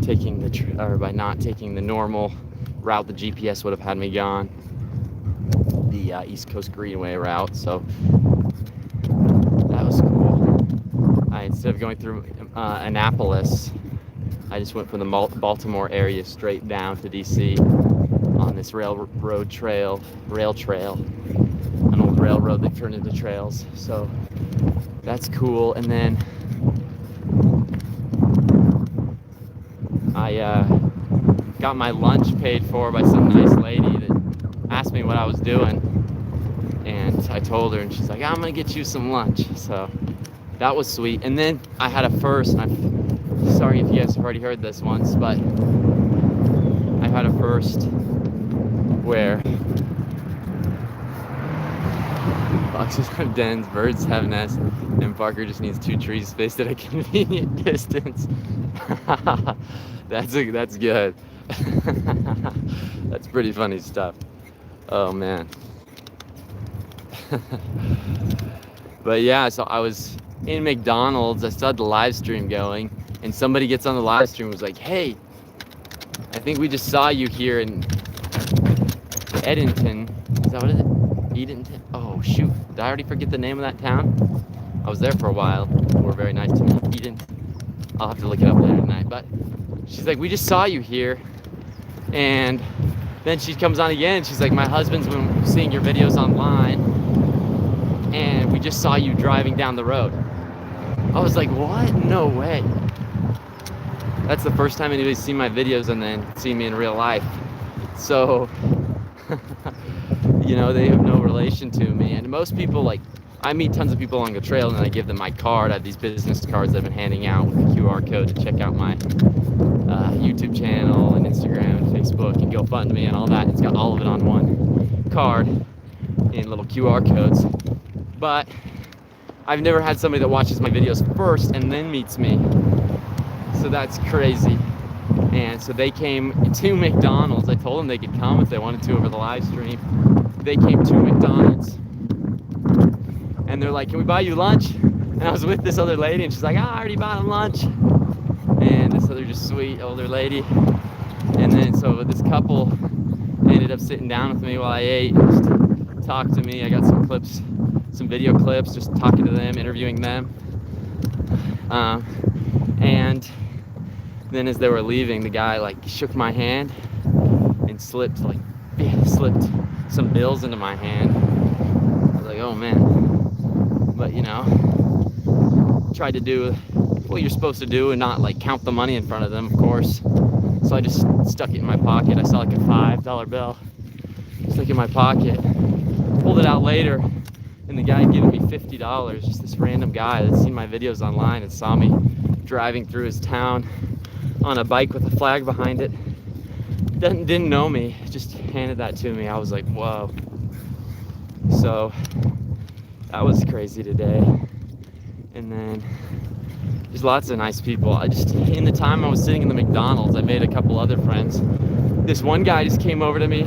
taking the normal route the GPS would have had me gone, the East Coast Greenway route. So that was cool. Instead of going through Annapolis, I just went from the Baltimore area straight down to DC on this rail trail, an old railroad that turned into trails. So that's cool. And then I got my lunch paid for by some nice lady that asked me what I was doing, and I told her, and she's like, I'm gonna get you some lunch. So that was sweet. And then I had a first, and I'm sorry if you guys have already heard this once, but I had a first where foxes have dens, birds have nests, and Parker just needs 2 trees spaced at a convenient distance. That's good. That's pretty funny stuff. Oh man. But yeah, so I was in McDonald's, I still had the live stream going, and somebody gets on the live stream and was like, hey, I think we just saw you here in Edenton. Is that what it is? Edenton? Oh shoot, did I already forget the name of that town? I was there for a while. They were very nice to me. Edenton. I'll have to look it up later tonight. But she's like, we just saw you here. And then she comes on again, she's like, my husband's been seeing your videos online, and we just saw you driving down the road. I was like, what? No way. That's the first time anybody's seen my videos and then seen me in real life. So, you know, they have no relation to me. And most people, like, I meet tons of people along the trail and I give them my card. I have these business cards that I've been handing out with a QR code to check out my YouTube channel and Instagram and Facebook and GoFundMe and all that. It's got all of it on one card in little QR codes. But I've never had somebody that watches my videos first and then meets me. So that's crazy. And so they came to McDonald's. I told them they could come if they wanted to over the live stream. They came to McDonald's and they're like, can we buy you lunch? And I was with this other lady and she's like, I already bought him lunch. And this other just sweet older lady. And then so this couple ended up sitting down with me while I ate and just talked to me. I got some clips, some video clips, just talking to them, interviewing them. And then as they were leaving, the guy like shook my hand and slipped some bills into my hand. I was like, oh man. But you know, tried to do what you're supposed to do and not like count the money in front of them, of course. So I just stuck it in my pocket. I saw like a $5 bill, stuck it in my pocket, pulled it out later, and the guy had given me $50. Just this random guy that's seen my videos online and saw me driving through his town on a bike with a flag behind it. Didn't know me, just handed that to me. I was like, whoa. So that was crazy today. And then there's lots of nice people. In the time I was sitting in the McDonald's, I made a couple other friends. This one guy just came over to me,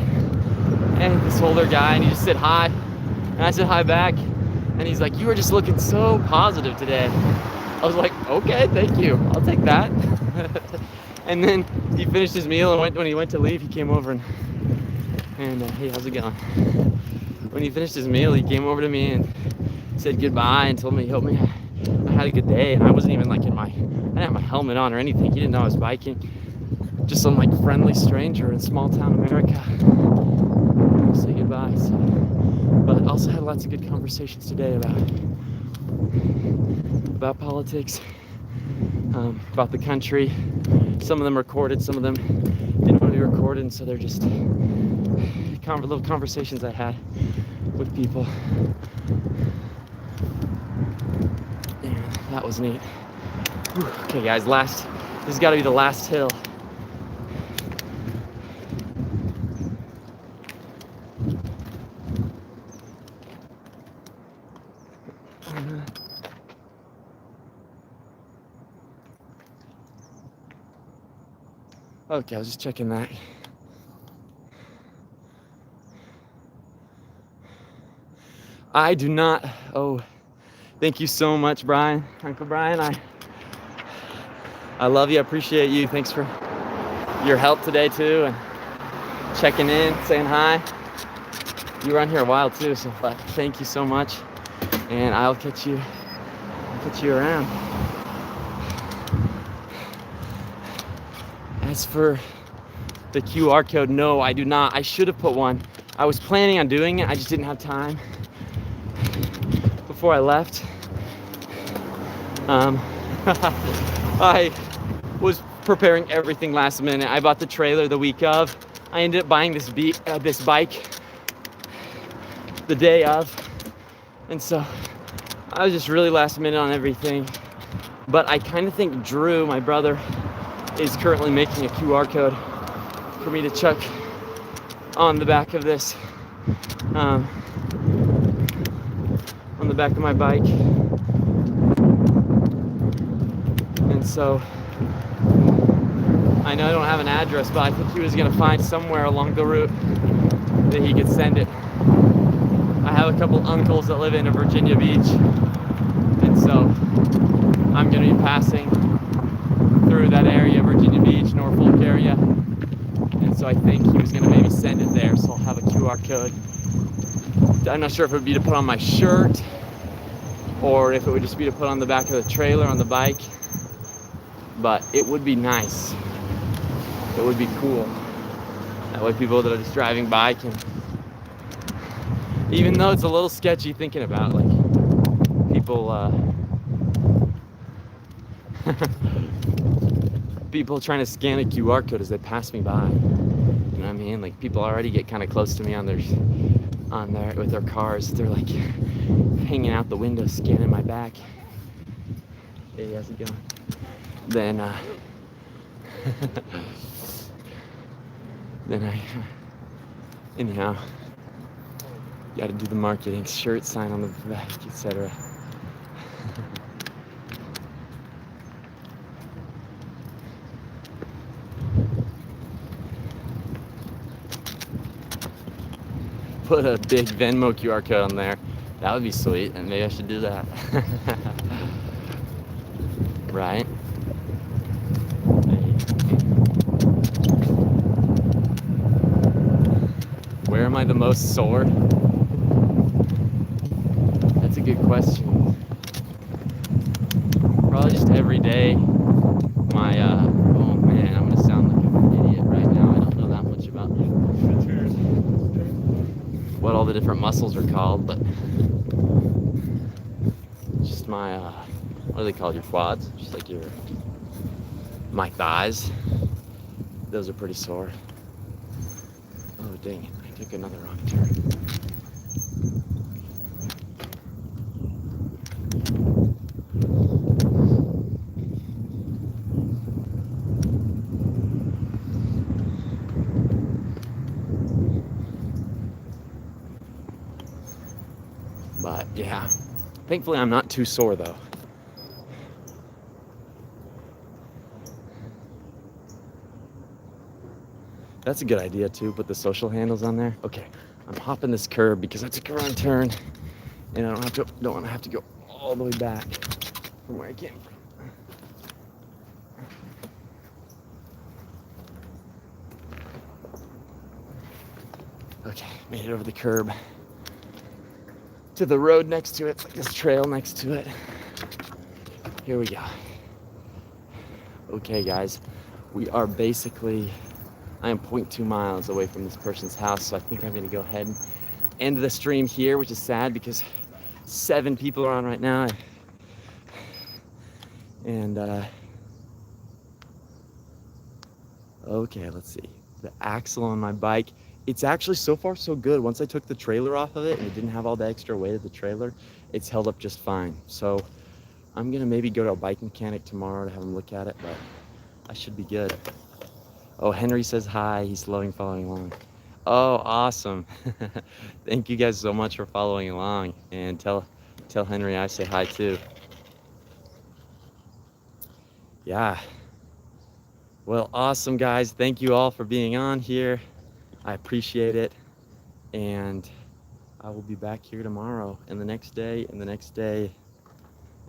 and this older guy, and he just said hi. And I said hi back. And he's like, you were just looking so positive today. I was like, okay, thank you. I'll take that. And then he finished his meal, and when he went to leave, he came over and hey, how's it going? When he finished his meal, he came over to me and said goodbye and told me he hoped I had a good day. And I wasn't even like I didn't have my helmet on or anything. He didn't know I was biking. Just some like friendly stranger in small town America. Say goodbye. So, but also had lots of good conversations today about politics, about the country. Some of them recorded, some of them didn't want to be recorded, and so they're just little conversations I had with people. And that was neat. Whew. Okay guys, this has got to be the last hill. Okay, I was just checking that. I do not. Oh, thank you so much, Brian. Uncle Brian, I love you. I appreciate you. Thanks for your help today too, and checking in, saying hi. You were on here a while too, so thank you so much. And I'll catch you around. As for the QR code, no, I do not. I should have put one. I was planning on doing it. I just didn't have time before I left. I was preparing everything last minute. I bought the trailer the week of. I ended up buying this bike the day of. And so I was just really last minute on everything. But I kind of think Drew, my brother, is currently making a QR code for me to chuck on the back of this, on the back of my bike. And so I know I don't have an address, but I think he was gonna find somewhere along the route that he could send it. I have a couple uncles that live in Virginia Beach, and so I'm gonna be passing through that area, Virginia Beach, Norfolk area. And so I think he was gonna maybe send it there, so I'll have a QR code. I'm not sure if it would be to put on my shirt or if it would just be to put on the back of the trailer on the bike. But it would be nice. It would be cool. That way people that are just driving by can, even though it's a little sketchy thinking about like people People trying to scan a QR code as they pass me by. You know what I mean? Like people already get kind of close to me on their with their cars. They're like hanging out the window, scanning my back. Hey, how's it going? Then anyhow, got to do the marketing, shirt, sign on the back, etc. Put a big Venmo QR code on there. That would be sweet, and maybe I should do that. Right? Where am I the most sore? That's a good question. Probably just every day. My, oh man, I'm gonna sound like an idiot right now. I don't know that much about what all the different muscles are called, but just my, what are they called? Your quads? Just like my thighs. Those are pretty sore. Oh, dang it. I took another wrong turn. But yeah, thankfully I'm not too sore though. That's a good idea too, put the social handles on there. Okay, I'm hopping this curb because I took a wrong turn and I don't want to have to go all the way back from where I came from. Okay, made it over the curb to the road next to it. It's like this trail next to it. Here we go. Okay guys, we are basically, I am 0.2 miles away from this person's house, so I think I'm gonna go ahead and end the stream here, which is sad because 7 people are on right now. And okay, let's see. The axle on my bike, it's actually so far so good. Once I took the trailer off of it and it didn't have all the extra weight of the trailer, it's held up just fine. So I'm gonna maybe go to a bike mechanic tomorrow to have him look at it, but I should be good. Oh, Henry says hi. He's following along. Oh, awesome. Thank you guys so much for following along, and tell Henry I say hi too. Yeah. Well, awesome guys. Thank you all for being on here. I appreciate it. And I will be back here tomorrow and the next day and the next day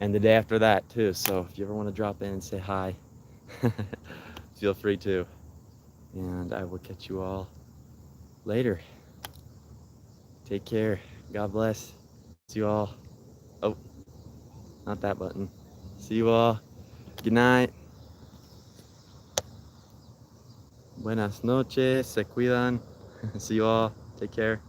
and the day after that too. So if you ever want to drop in and say hi, feel free to. And I will catch you all later. Take care. God bless. See you all. Oh, not that button. See you all. Good night. Buenas noches. Se cuidan. See you all. Take care.